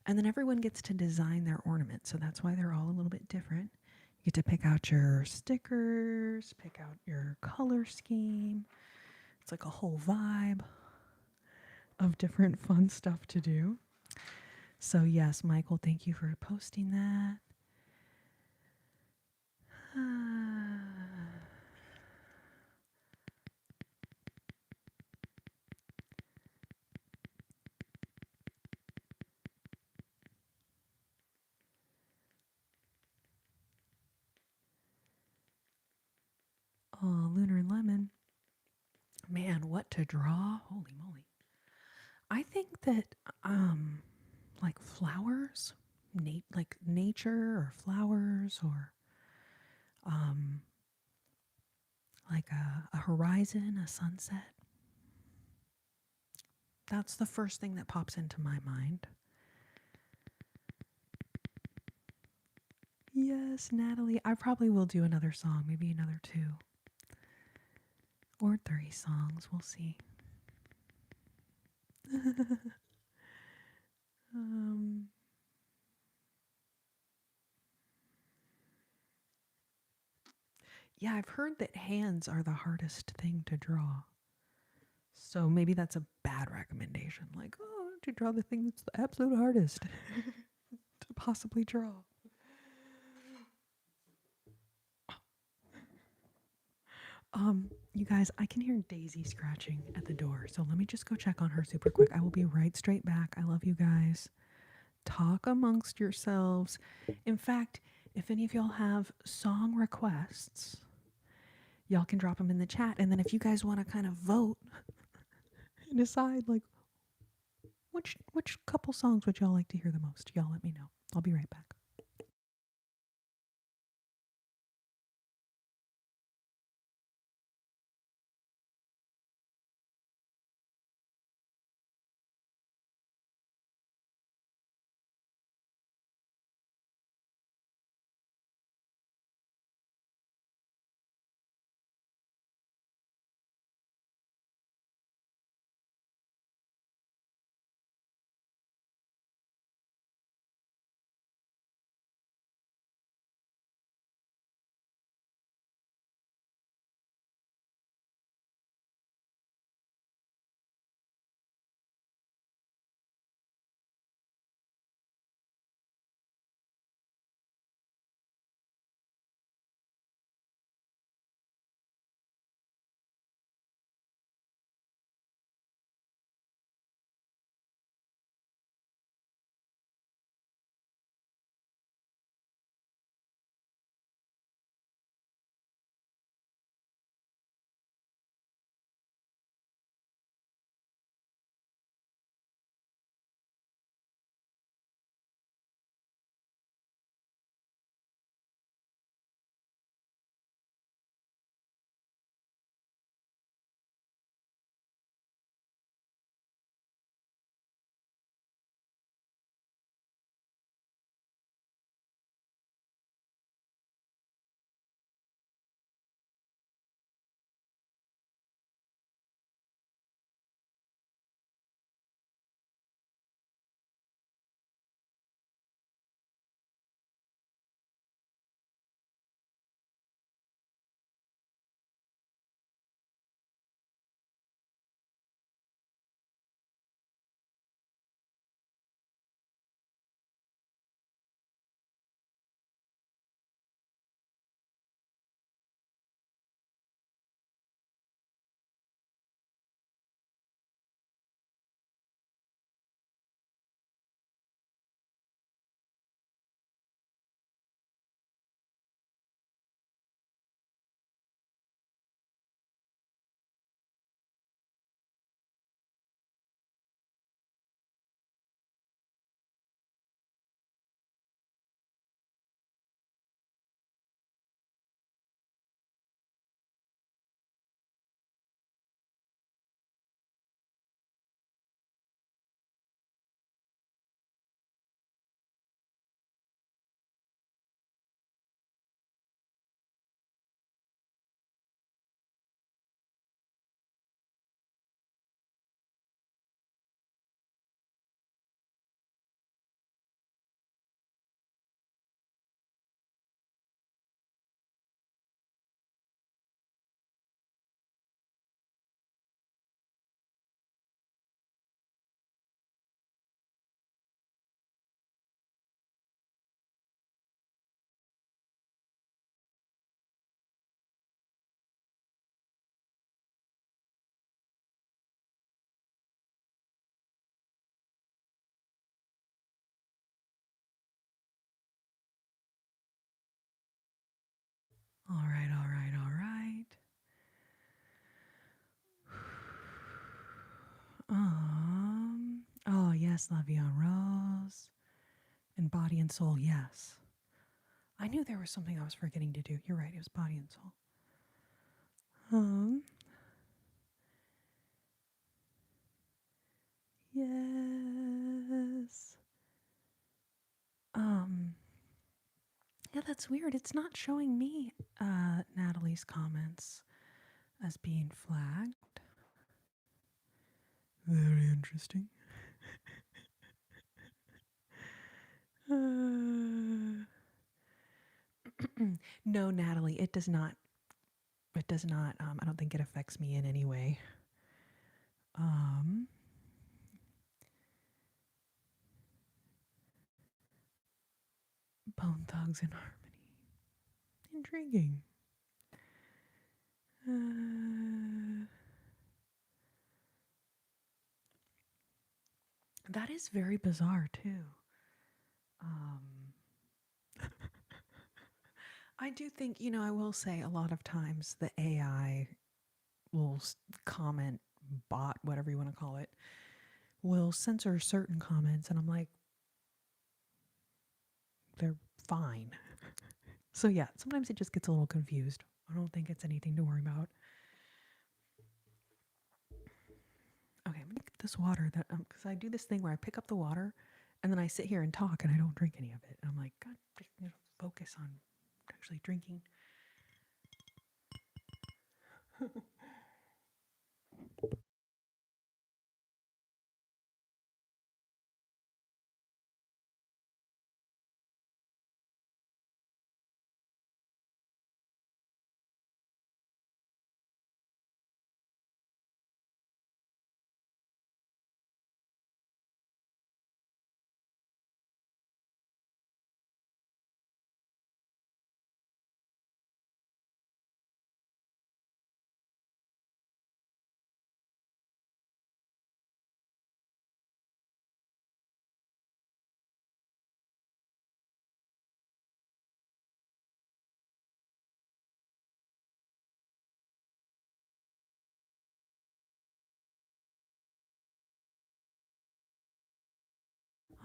And then everyone gets to design their ornament, so that's why they're all a little bit different. You get to pick out your stickers, pick out your color scheme. It's like a whole vibe of different fun stuff to do. So yes, Michael, thank you for posting that. Oh, Lunar and Lemon. Man, what to draw? Holy moly. I think that like flowers, like nature or flowers or um like a horizon, a sunset. That's the first thing that pops into my mind. Yes, Natalie. I probably will do another song, maybe another 2 or 3 songs. We'll see. um, yeah, I've heard that hands are the hardest thing to draw. So maybe that's a bad recommendation. Like, oh, to draw the thing that's the absolute hardest to possibly draw. You guys, I can hear Daisy scratching at the door, so let me just go check on her super quick. I will be right straight back. I love you guys. Talk amongst yourselves. In fact, if any of y'all have song requests, y'all can drop them in the chat. And then if you guys want to kind of vote and decide, like, which couple songs would y'all like to hear the most, y'all let me know. I'll be right back. All right, all right, all right. Oh yes, La Vie en Rose and Body and Soul. Yes, I knew there was something I was forgetting to do. You're right. It was Body and Soul. Um. Yes. Um. Yeah, that's weird. It's not showing me Natalie's comments as being flagged. Very interesting. No, Natalie, it does not. It does not. I don't think it affects me in any way. Um, Bone Thugs in Harmony. Intriguing. That is very bizarre too. Um, I do think, I will say a lot of times the AI will comment, bot, whatever you want to call it, will censor certain comments, and I'm like, they're fine. So yeah, sometimes it just gets a little confused. I don't think it's anything to worry about. Okay, I'm gonna get this water that because I do this thing where I pick up the water and then I sit here and talk and I don't drink any of it. And I'm like, God, focus on actually drinking.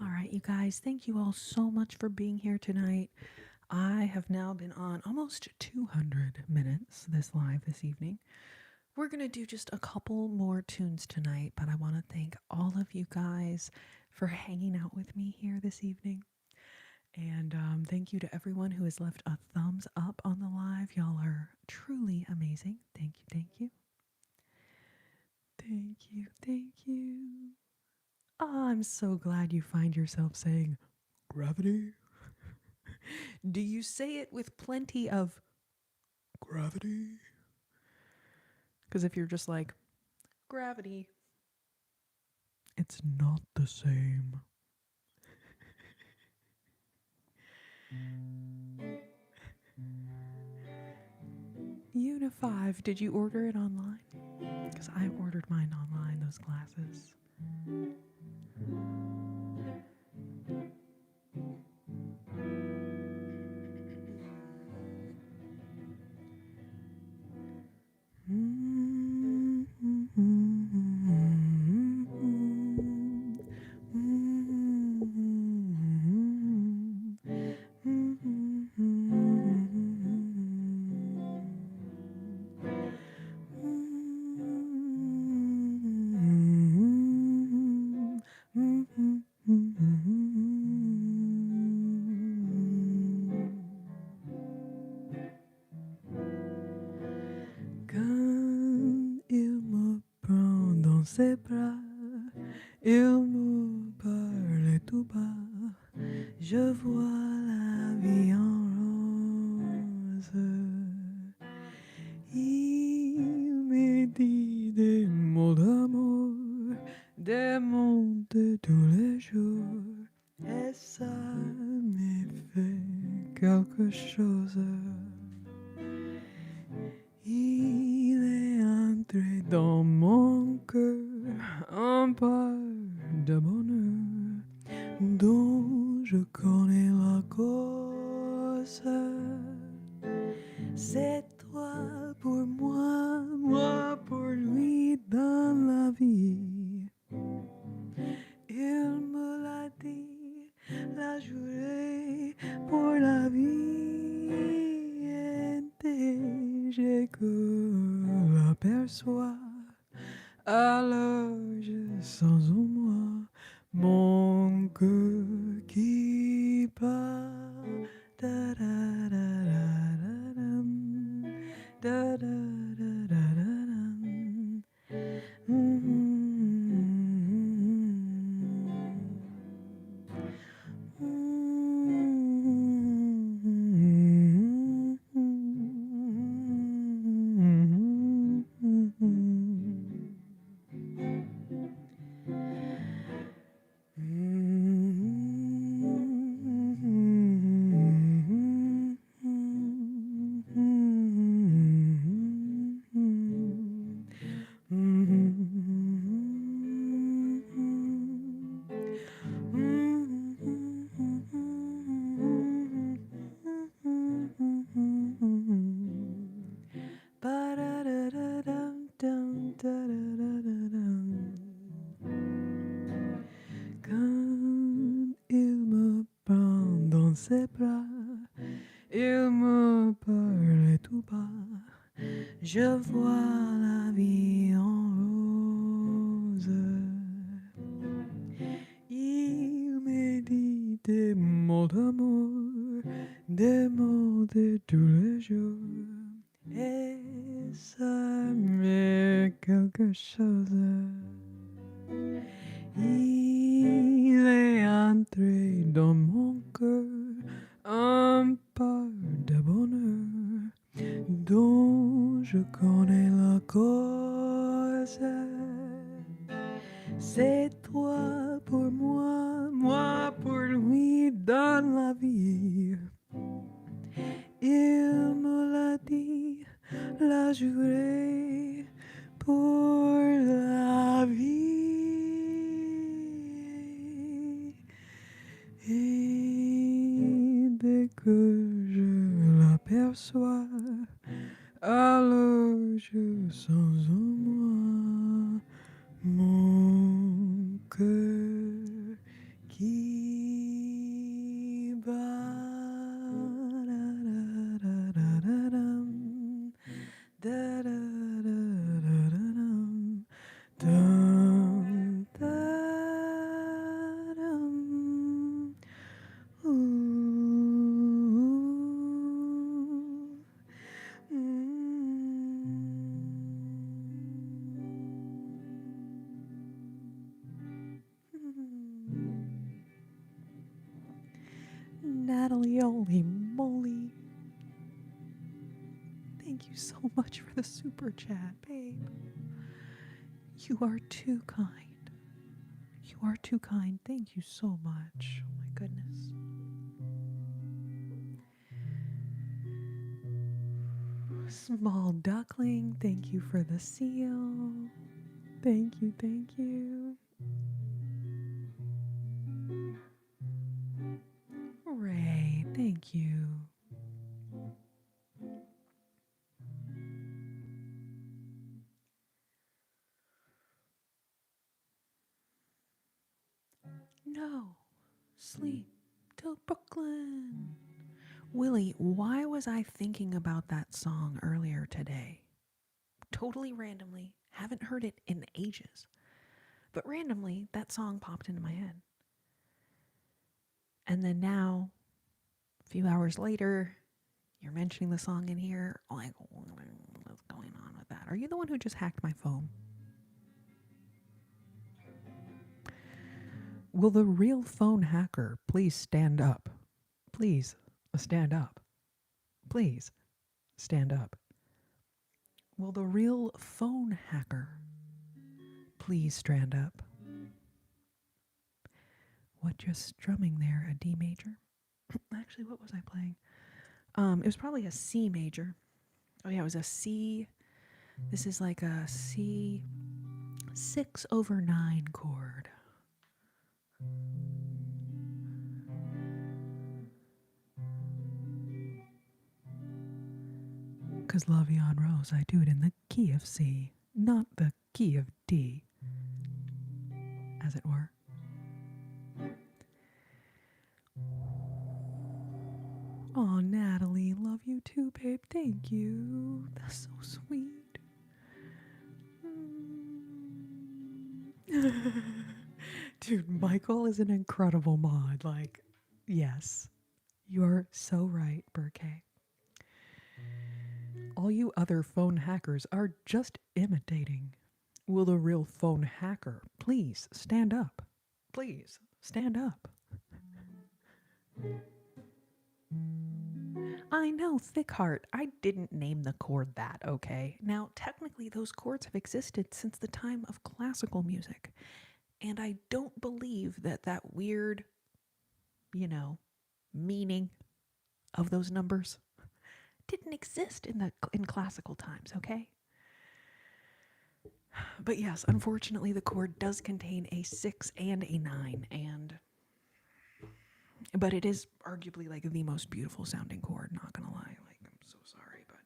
All right, you guys, thank you all so much for being here tonight. I have now been on almost 200 minutes this evening. We're going to do just a couple more tunes tonight, but I want to thank all of you guys for hanging out with me here this evening. And thank you to everyone who has left a thumbs up on the live. Y'all are truly amazing. Thank you, thank you. Thank you, thank you. Oh, I'm so glad you find yourself saying gravity. Do you say it with plenty of gravity? Because if you're just like, gravity, it's not the same. Unifive, did you order it online? Because I ordered mine online, those glasses. Quand il me prend dans ses bras, il me parle tout bas, je vois la vie en rose. Il me dit des mots d'amour, des mots de tous les jours, et ça me fait quelque chose. Il est entré dans mon cœur un part de bonheur dont je connais la cause. C'est l'aperçois. Alors je sens en moi mon cœur qui bat. Da da da da da dum. Da da da da da dum. Quand il me prend dans ses bras, il me parle tout bas. Je vois la vie en rose. Il me dit des mots d'amour, des mots de tous les jours. Et ça met quelque chose. Il est entré dans mon cœur un part de bonheur dont je connais la cause. C'est toi pour moi, moi pour lui dans la vie. Il me l'a dit, l'a juré pour la vie. Et dès que je l'aperçois, alors je sens en moi mon cœur qui bat. Da, da, da, da, da, dum. Dum, da, dum. Natalie, holy moly. Thank you so much for the super chat, babe. You are too kind. You are too kind. Thank you so much. Oh my goodness. Small duckling, thank you for the seal. Thank you, thank you. Ray, thank you. No, sleep till Brooklyn. Willie, why was I thinking about that song earlier today? Totally randomly, haven't heard it in ages. But randomly, that song popped into my head. And then now, a few hours later, you're mentioning the song in here. Like, what's going on with that? Are you the one who just hacked my phone? Will the real phone hacker please stand up? Please stand up. Please stand up. Will the real phone hacker please stand up? What just strumming there? A D major? Actually, what was I playing? It was probably a C major. Oh yeah, it was a C. This is like a C 6/9 chord. Because La Vie en Rose, I do it in the key of C, not the key of D, as it were. Oh, Natalie, love you too, babe. Thank you. That's so sweet. Dude, Michael is an incredible mod. Like, yes, you're so right, Burke. All you other phone hackers are just imitating. Will the real phone hacker please stand up? Please stand up. I know, thick heart. I didn't name the chord that, okay? Now, technically, those chords have existed since the time of classical music. And I don't believe that that weird, you know, meaning of those numbers didn't exist in classical times, okay? But yes, unfortunately, the chord does contain a 6 and a 9, but it is arguably like the most beautiful sounding chord, not gonna lie. Like, I'm so sorry, but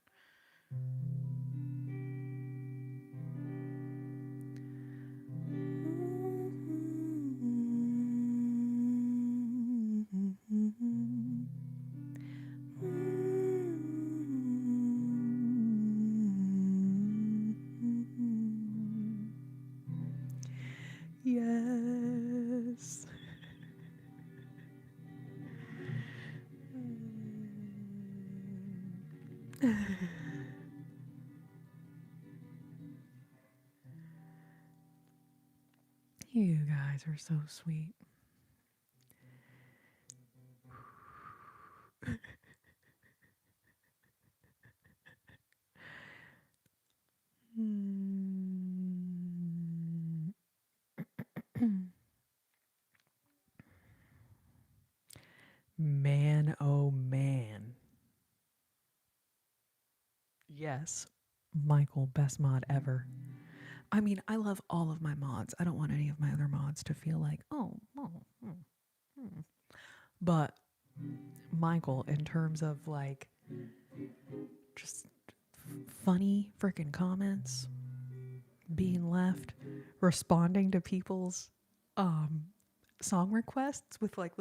yes. You guys are so sweet. Man, oh man. Yes, Michael, best mod ever. I mean, I love all of my mods. I don't want any of my other mods to feel like, oh. But Michael, in terms of like just funny freaking comments being left, responding to people's um song requests with like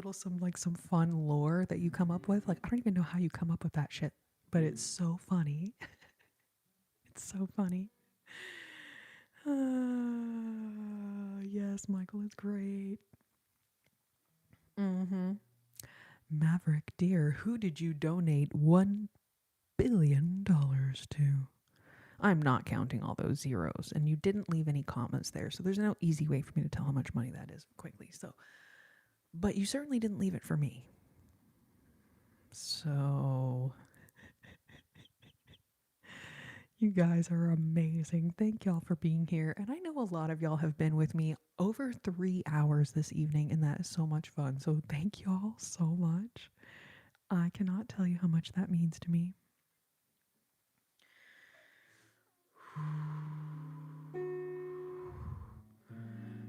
some fun lore that you come up with. Like, I don't even know how you come up with that shit, but it's so funny. It's so funny. Yes, Michael is great. Mm-hmm. Maverick, dear, who did you donate $1 billion to? I'm not counting all those zeros, and you didn't leave any commas there, so there's no easy way for me to tell how much money that is quickly. So, but you certainly didn't leave it for me. So, you guys are amazing. Thank y'all for being here. And I know a lot of y'all have been with me over 3 hours this evening, and that is so much fun. So, thank y'all so much. I cannot tell you how much that means to me.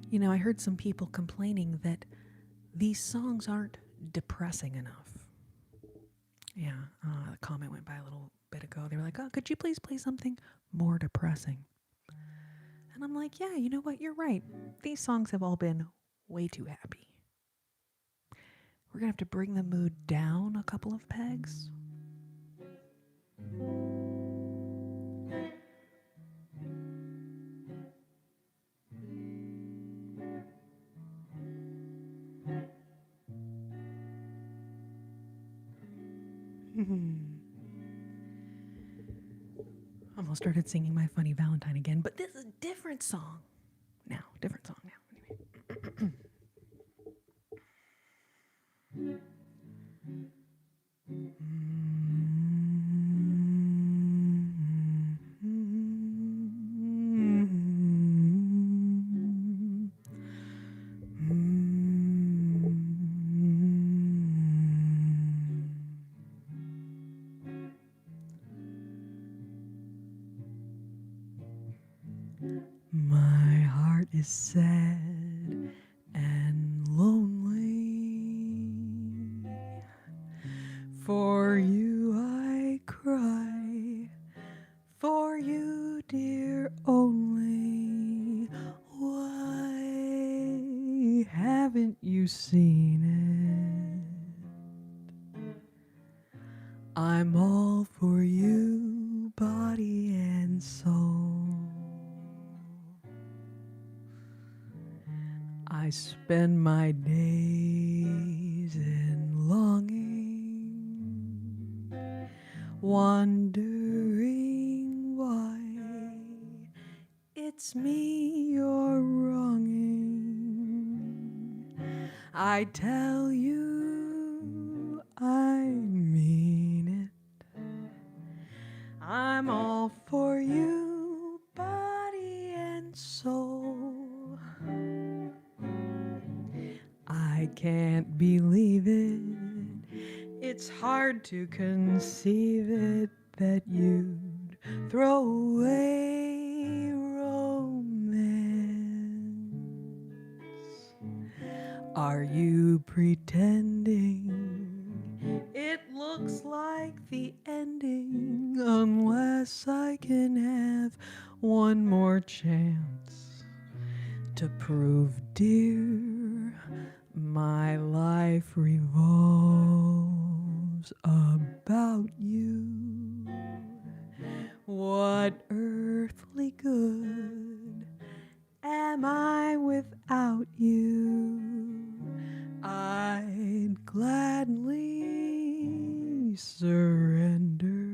You know, I heard some people complaining that these songs aren't depressing enough. Yeah, the comment went by a little bit ago. They were like, oh, could you please play something more depressing? And I'm like, yeah, you know what? You're right. These songs have all been way too happy. We're going to have to bring the mood down a couple of pegs. Almost started singing My Funny Valentine again, but this is a different song now. Different song now. Anyway. My heart is sad and lonely. For you I cry, for you, dear, only. Why haven't you seen it? I'm all for you, body and soul. I spend my days in longing, wondering why it's me you're wronging. I tell you, I mean it. I'm all for you, body and soul. I can't believe it. It's hard to conceive it that you'd throw away romance. Are you pretending it looks like the ending unless I can have one more chance to prove, dear, my life revolves about you? What earthly good am I without you? I'd gladly surrender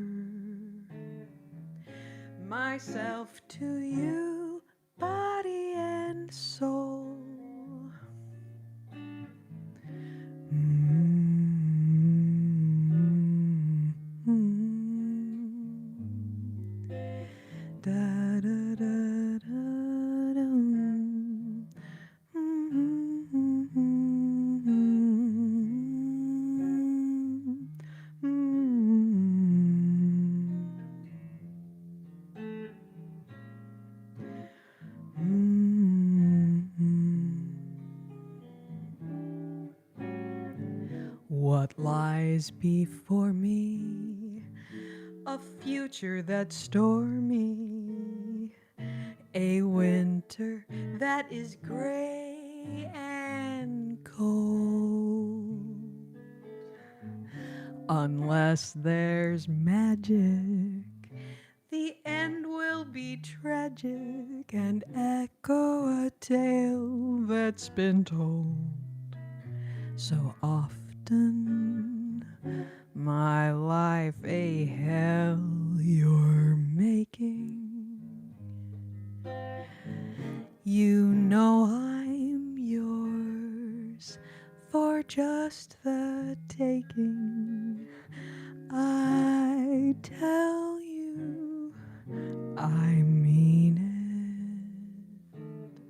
myself to you, body and soul. Da da da da dum. What lies before me? A future that's stormy, a winter that is gray and cold. Unless there's magic, the end will be tragic and echo a tale that's been told so often. My life a hell you're making. You know I'm yours for just the taking. I tell you, I mean it.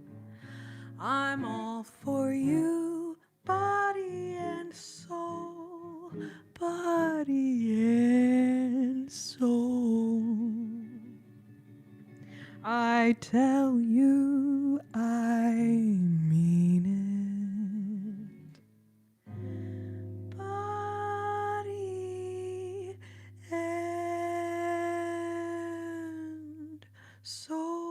I'm all for you, body and soul, body and soul. I tell you, I mean it. Body and soul.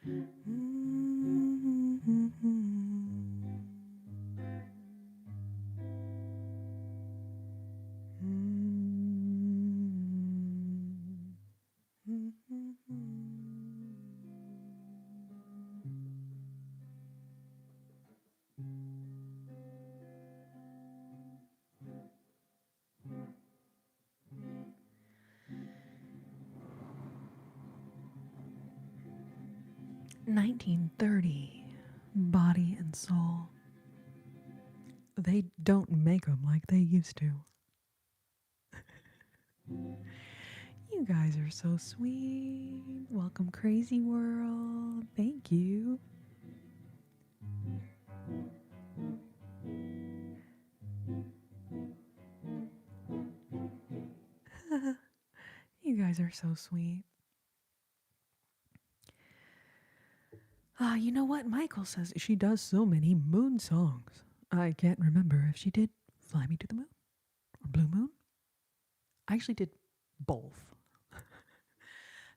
Mm-hmm. 1930, Body and Soul. They don't make them like they used to. You guys are so sweet. Welcome, Crazy World. Thank you. You guys are so sweet. You know what? Michael says she does so many moon songs. I can't remember if she did Fly Me to the Moon or Blue Moon. I actually did both.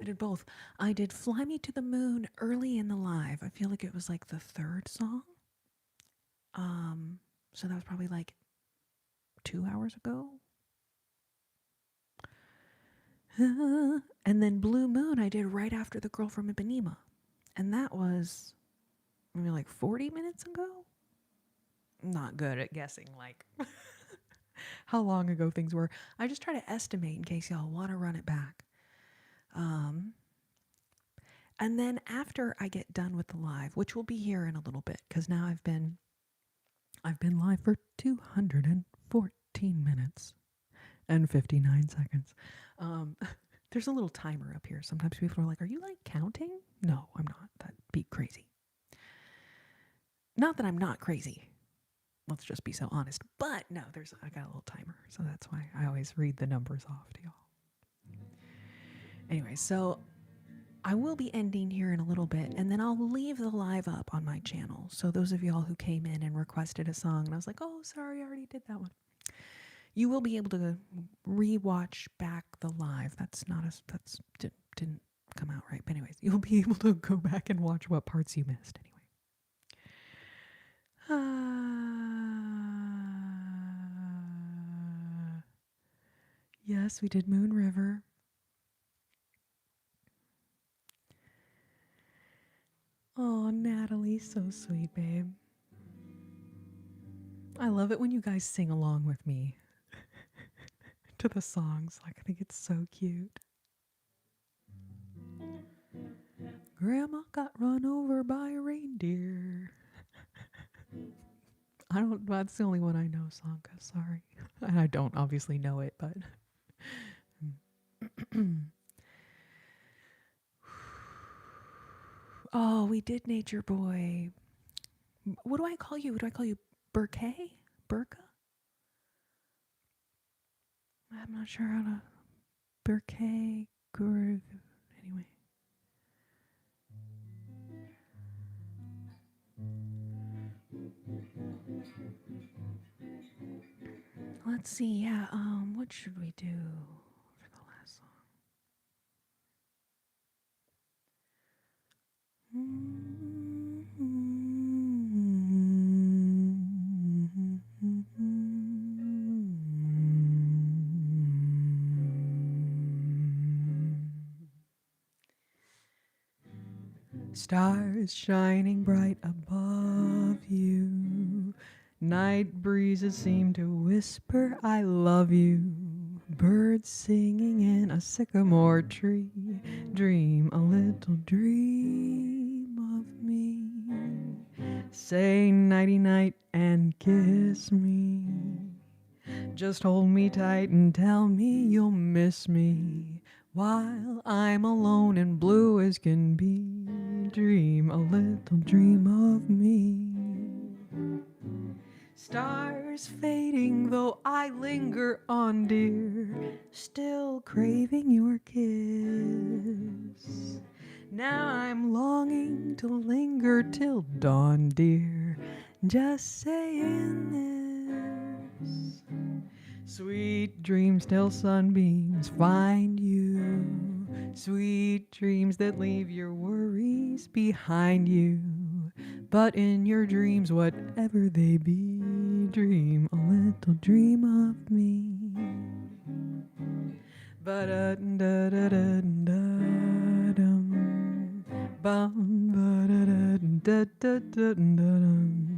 I did both. I did Fly Me to the Moon early in the live. I feel like it was like the third song. So that was probably like 2 hours ago. And then Blue Moon I did right after The Girl from Ipanema. And that was maybe like 40 minutes ago. Not good at guessing like how long ago things were. I just try to estimate in case y'all want to run it back. And then after I get done with the live, which will be here in a little bit, because now I've been live for 214 minutes and 59 seconds. There's a little timer up here. Sometimes people are like, "Are you like counting?" No, I'm not. That'd be crazy. Not that I'm not crazy. Let's just be so honest. But no, I got a little timer, so that's why I always read the numbers off to y'all. Anyway, so I will be ending here in a little bit, and then I'll leave the live up on my channel. So those of y'all who came in and requested a song, and I was like, "Oh, sorry, I already did that one." You will be able to re-watch back the live. Didn't come out right. But anyways, you'll be able to go back and watch what parts you missed anyway. Yes, we did Moon River. Oh, Natalie, so sweet, babe. I love it when you guys sing along with me to the songs. Like, I think it's so cute. Grandma got run over by a reindeer. That's the only one I know, Sanka, sorry. And I don't obviously know it, but. Oh, we did Nature Boy. What do I call you? Burkay? Burka? I'm not sure how to. Burkay. Anyway. Let's see. Yeah. What should we do for the last song? Stars shining bright above you. Night breezes seem to whisper, "I love you." Birds singing in a sycamore tree. Dream a little dream of me. Say nighty night and kiss me. Just hold me tight and tell me you'll miss me while I'm alone and blue as can be. Dream a little dream of me. Stars fading, though I linger on, dear, still craving your kiss. Now I'm longing to linger till dawn, dear, just saying this. Sweet dreams till sunbeams find you. Sweet dreams that leave your worries behind you. But in your dreams, whatever they be, dream a little dream of me. Ba-da-da-da-da-da-dum. Bum ba-da-da-da-da-da-dum.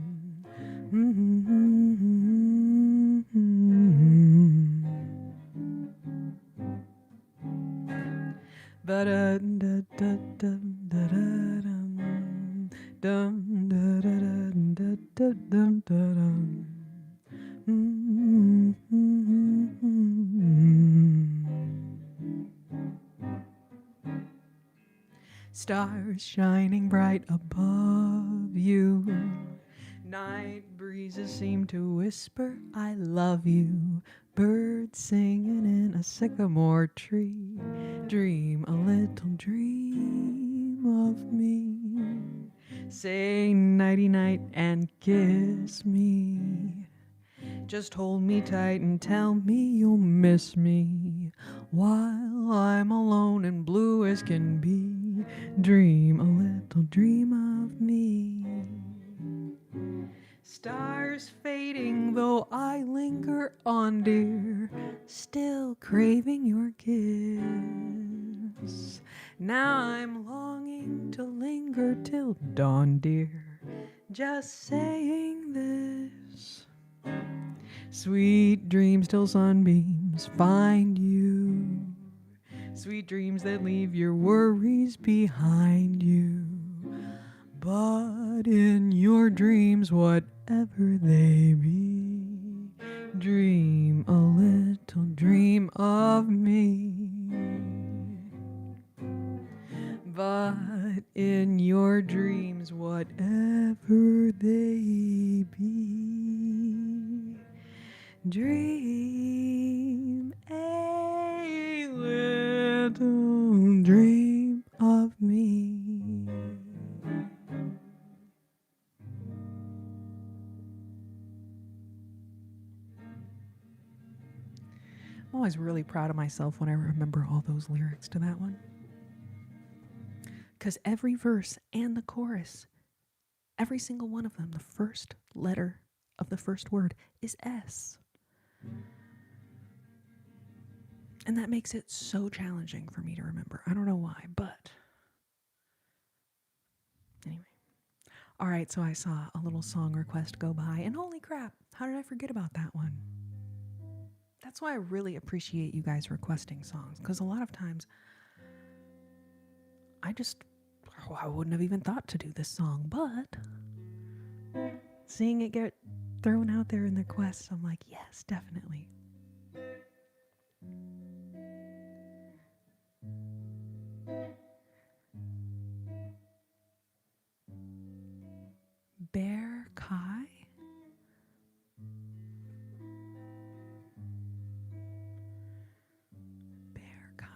Stars shining bright above you. Night breezes seem to whisper, "I love you." Birds singing in a sycamore tree. Dream a little dream of me. Say nighty night and kiss me. Just hold me tight and tell me you'll miss me while I'm alone and blue as can be. Dream a little dream of me. Stars fading, though I linger on, dear, still craving your kiss. Now I'm longing to linger till dawn, dear, just saying this. Sweet dreams till sunbeams find you. Sweet dreams that leave your worries behind you. But in your dreams, whatever they be, dream a little dream of me. But in your dreams, whatever they be, dream a little dream of me. I'm always really proud of myself when I remember all those lyrics to that one. Because every verse and the chorus, every single one of them, the first letter of the first word is S. And that makes it so challenging for me to remember. I don't know why, but anyway. All right, so I saw a little song request go by, and holy crap, how did I forget about that one? That's why I really appreciate you guys requesting songs, because a lot of times I wouldn't have even thought to do this song, but seeing it get thrown out there in the requests, I'm like, yes, definitely. Bear Kai? Bear Kai.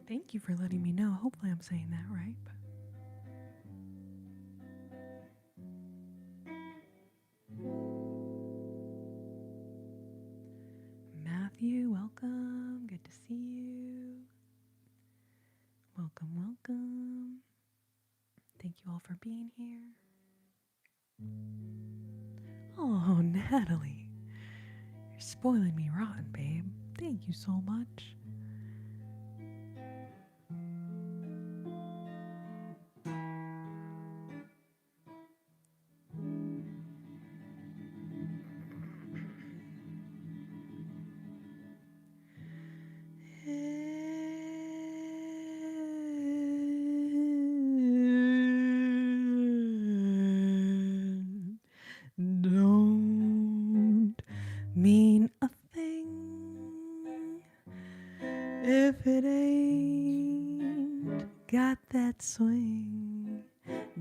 Thank you for letting me know. Hopefully I'm saying that right. Matthew, welcome. Good to see you. Welcome, welcome. Thank you all for being here. Oh, Natalie. You're spoiling me rotten, babe. Thank you so much. Don't mean a thing if it ain't got that swing.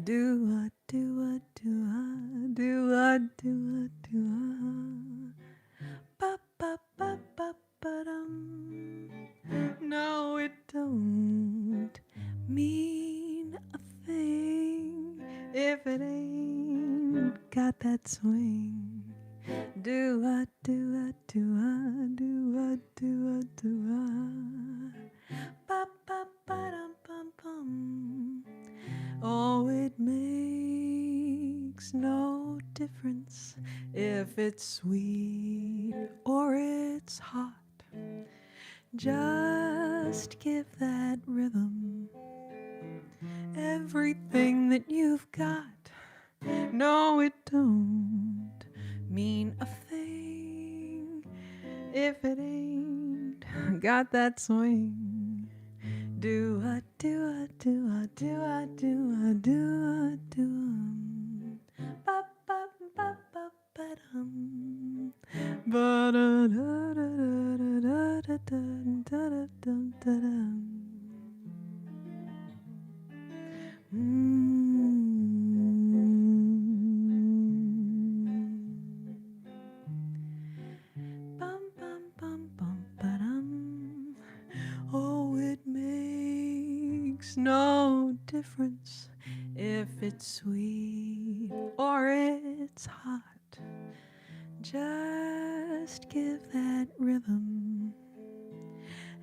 Do a do a do a do a do a do a ba ba ba ba ba dum. No, it don't mean a thing if it ain't got that swing. Do a do a do a do a do a do a ba ba ba dum bum bum. Oh, it makes no difference if it's sweet or it's hot. Just give that rhythm everything that you've got. No, it don't mean a thing if it ain't got that swing. Do a do a do a do a do a do a do a ba ba ba ba ba dum ba da da da da da da da da da da da. Bum bum bum bum ba dum. Oh, it makes no difference if it's sweet or it's hot. Just give that rhythm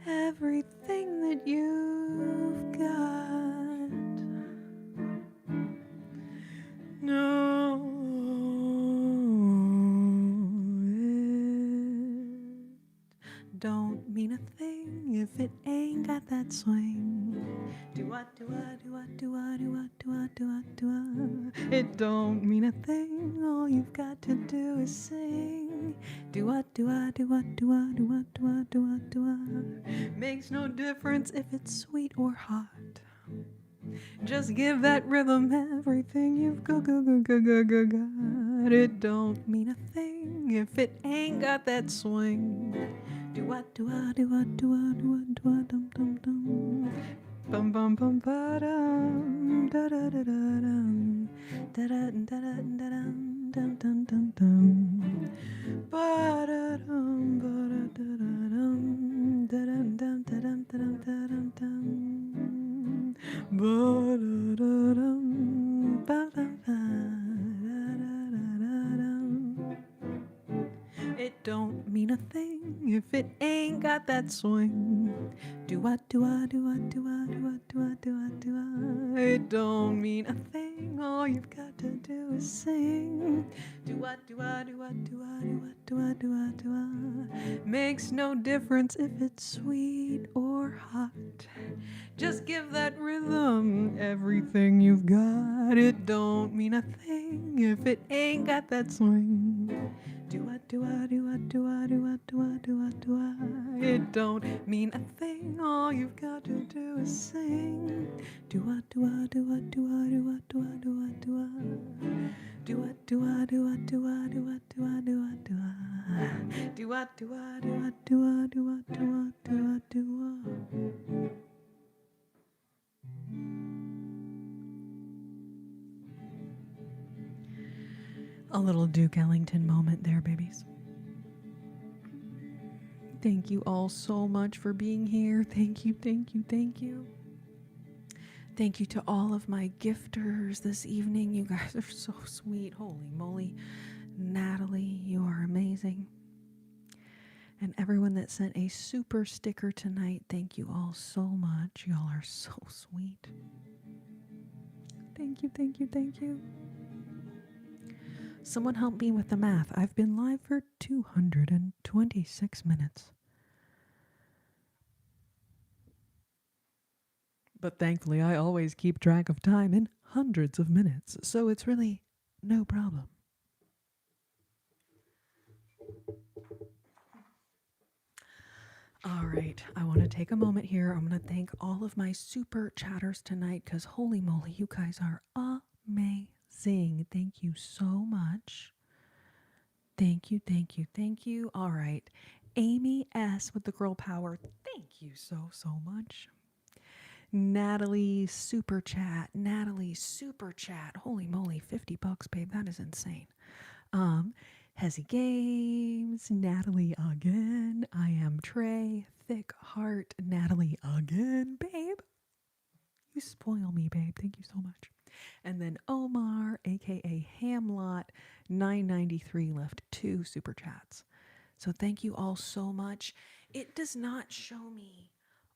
everything that you've got. don't mean a thing if it ain't got that swing. Do-what, do-what, do-what, do-what, do-what, do-what, do-what. It don't mean a thing, all you've got to do is sing. Do-what, do-what, do-what, do-what, do-what, do-what, do-what, do-what. Makes no difference if it's sweet or hot. Just give that rhythm everything you've got. It don't mean a thing if it ain't got that swing. Do what, do what, do what, do what, do what, do what, dum dum dum. Bum bum bum ba dum da da da da dum da da da da da dum dum dum dum dum ba da dum ba da da da dum da dum dum da dum da dum da dum dum ba da da dum ba ba ba da da da dum. It don't mean a thing if it ain't got that swing. Do what, do what, do what, do what, do what, do what, do what, do what. It don't mean a thing. All you've got to do is sing. Do what, do what, do what, do what, do what, do what, do what, do what. Makes no difference if it's sweet or hot. Just give that rhythm everything you've got. It don't mean a thing if it ain't got that swing. Do what, do what, do what, do what, do what, do what, do what, do what. It don't mean a thing. All you've got to do is sing. Do what, do what, do what, do what, do what, do what, do what, do what. Do what, do what, do what, do what, do what, do what, do what, do what. Do what, do what, do what, do what, do what, do what, do what, do what. A little Duke Ellington moment there, babies. Thank you all so much for being here. Thank you, thank you, thank you. Thank you to all of my gifters this evening. You guys are so sweet. Holy moly. Natalie, you are amazing. And everyone that sent a super sticker tonight, thank you all so much. Y'all are so sweet. Thank you, thank you, thank you. Someone help me with the math. I've been live for 226 minutes. But thankfully, I always keep track of time in hundreds of minutes, so it's really no problem. All right, I want to take a moment here. I'm going to thank all of my super chatters tonight because holy moly, you guys are amazing. Thank you so much. Thank you, thank you, thank you. All right, Amy S. with the Girl Power. Thank you so, so much. Natalie super chat. Natalie super chat. Holy moly, $50, babe. That is insane. Hezzy Games, Natalie again. I am Trey, Thick Heart, Natalie again, babe. You spoil me, babe. Thank you so much. And then Omar, aka Hamlot, 993 left 2 super chats. So thank you all so much. It does not show me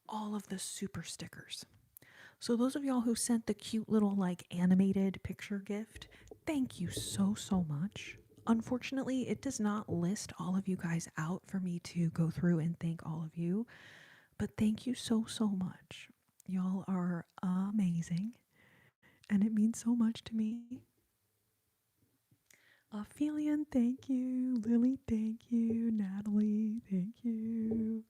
all of the super stickers. So those of y'all who sent the cute little like animated picture gift, thank you so, so much. Unfortunately, it does not list all of you guys out for me to go through and thank all of you. But thank you so, so much. Y'all are amazing. And it means so much to me. Ophelian, thank you. Lily, thank you. Natalie, thank you.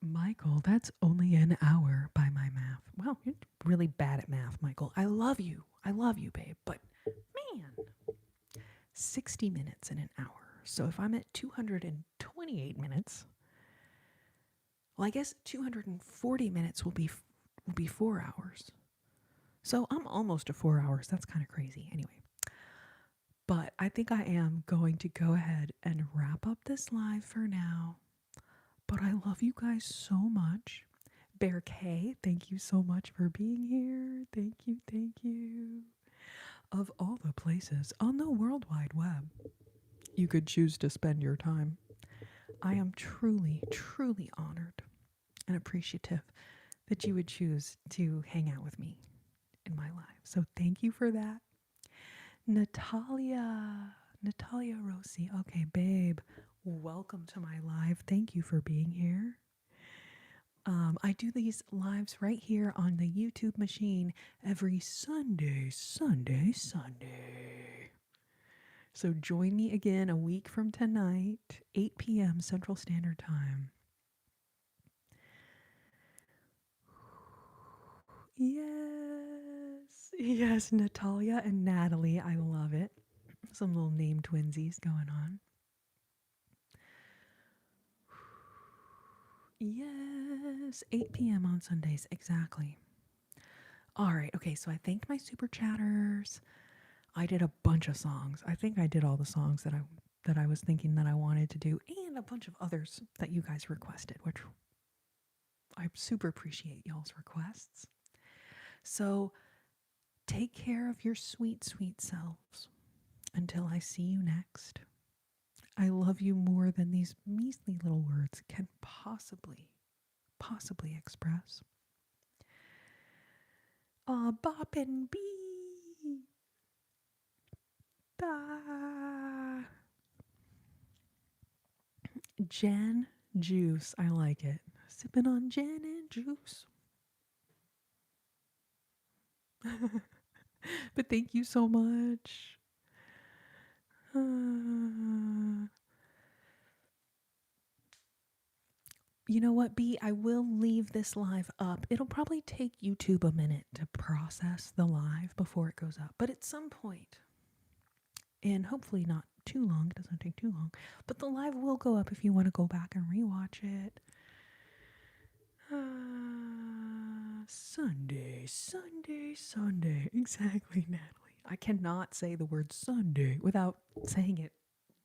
Michael, that's only an hour by my math. Wow, you're really bad at math, Michael. I love you. I love you, babe. But man, 60 minutes in an hour. So if I'm at 228 minutes, well, I guess 240 minutes will be 4 hours. So I'm almost to 4 hours. That's kind of crazy. Anyway, but I think I am going to go ahead and wrap up this live for now. But I love you guys so much. Bear K, thank you so much for being here. Thank you, thank you. Of all the places on the World Wide Web you could choose to spend your time, I am truly, truly honored and appreciative that you would choose to hang out with me in my life. So thank you for that. Natalia, Natalia Rossi. Okay, babe, welcome to my live. Thank you for being here. I do these lives right here on the YouTube machine every Sunday, Sunday, Sunday. So join me again a week from tonight, 8 p.m. Central Standard Time. Yes, yes, Natalia and Natalie. I love it. Some little name twinsies going on. Yes, 8 p.m. on Sundays, exactly. All right, okay, so I thanked my super chatters. I did a bunch of songs. I think I did all the songs that I was thinking that I wanted to do, and a bunch of others that you guys requested, which I super appreciate y'all's requests. So take care of your sweet, sweet selves until I see you next. I love you more than these measly little words can possibly express. Ah, bop and bee. Bah. Jen juice. I like it. Sipping on gin and juice. But thank you so much. You know what, B? I will leave this live up. It'll probably take YouTube a minute to process the live before it goes up. But at some point, and hopefully not too long, it doesn't take too long, but the live will go up if you want to go back and rewatch it. Sunday, Sunday, Sunday. Exactly, Natalie. I cannot say the word Sunday without saying it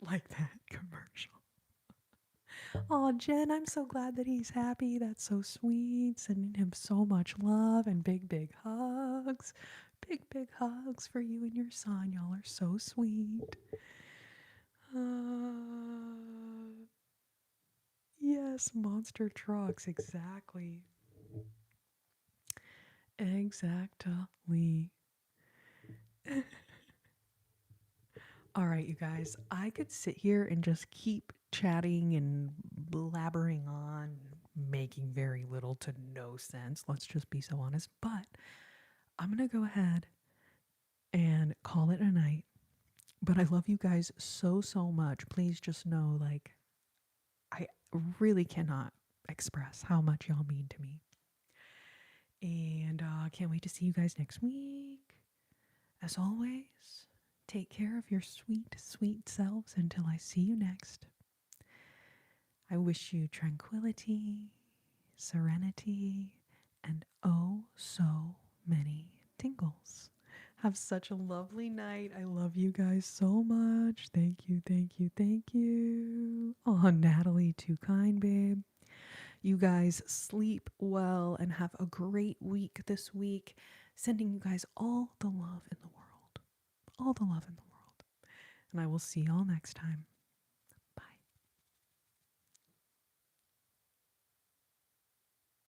like that commercial. Oh, Jen, I'm so glad that he's happy. That's so sweet. Sending him so much love and big, big hugs. Big, big hugs for you and your son. Y'all are so sweet. Yes, monster trucks. Exactly. Exactly. All right, you guys, I could sit here and just keep chatting and blabbering on, making very little to no sense. Let's just be so honest. But I'm going to go ahead and call it a night. But I love you guys so, so much. Please just know, like, I really cannot express how much y'all mean to me. And can't wait to see you guys next week. As always, take care of your sweet, sweet selves until I see you next. I wish you tranquility, serenity, and oh so many tingles. Have such a lovely night. I love you guys so much. Thank you, thank you, thank you. Oh, Natalie, too kind, babe. You guys sleep well and have a great week this week. Sending you guys all the love in the world. All the love in the world. And I will see y'all next time.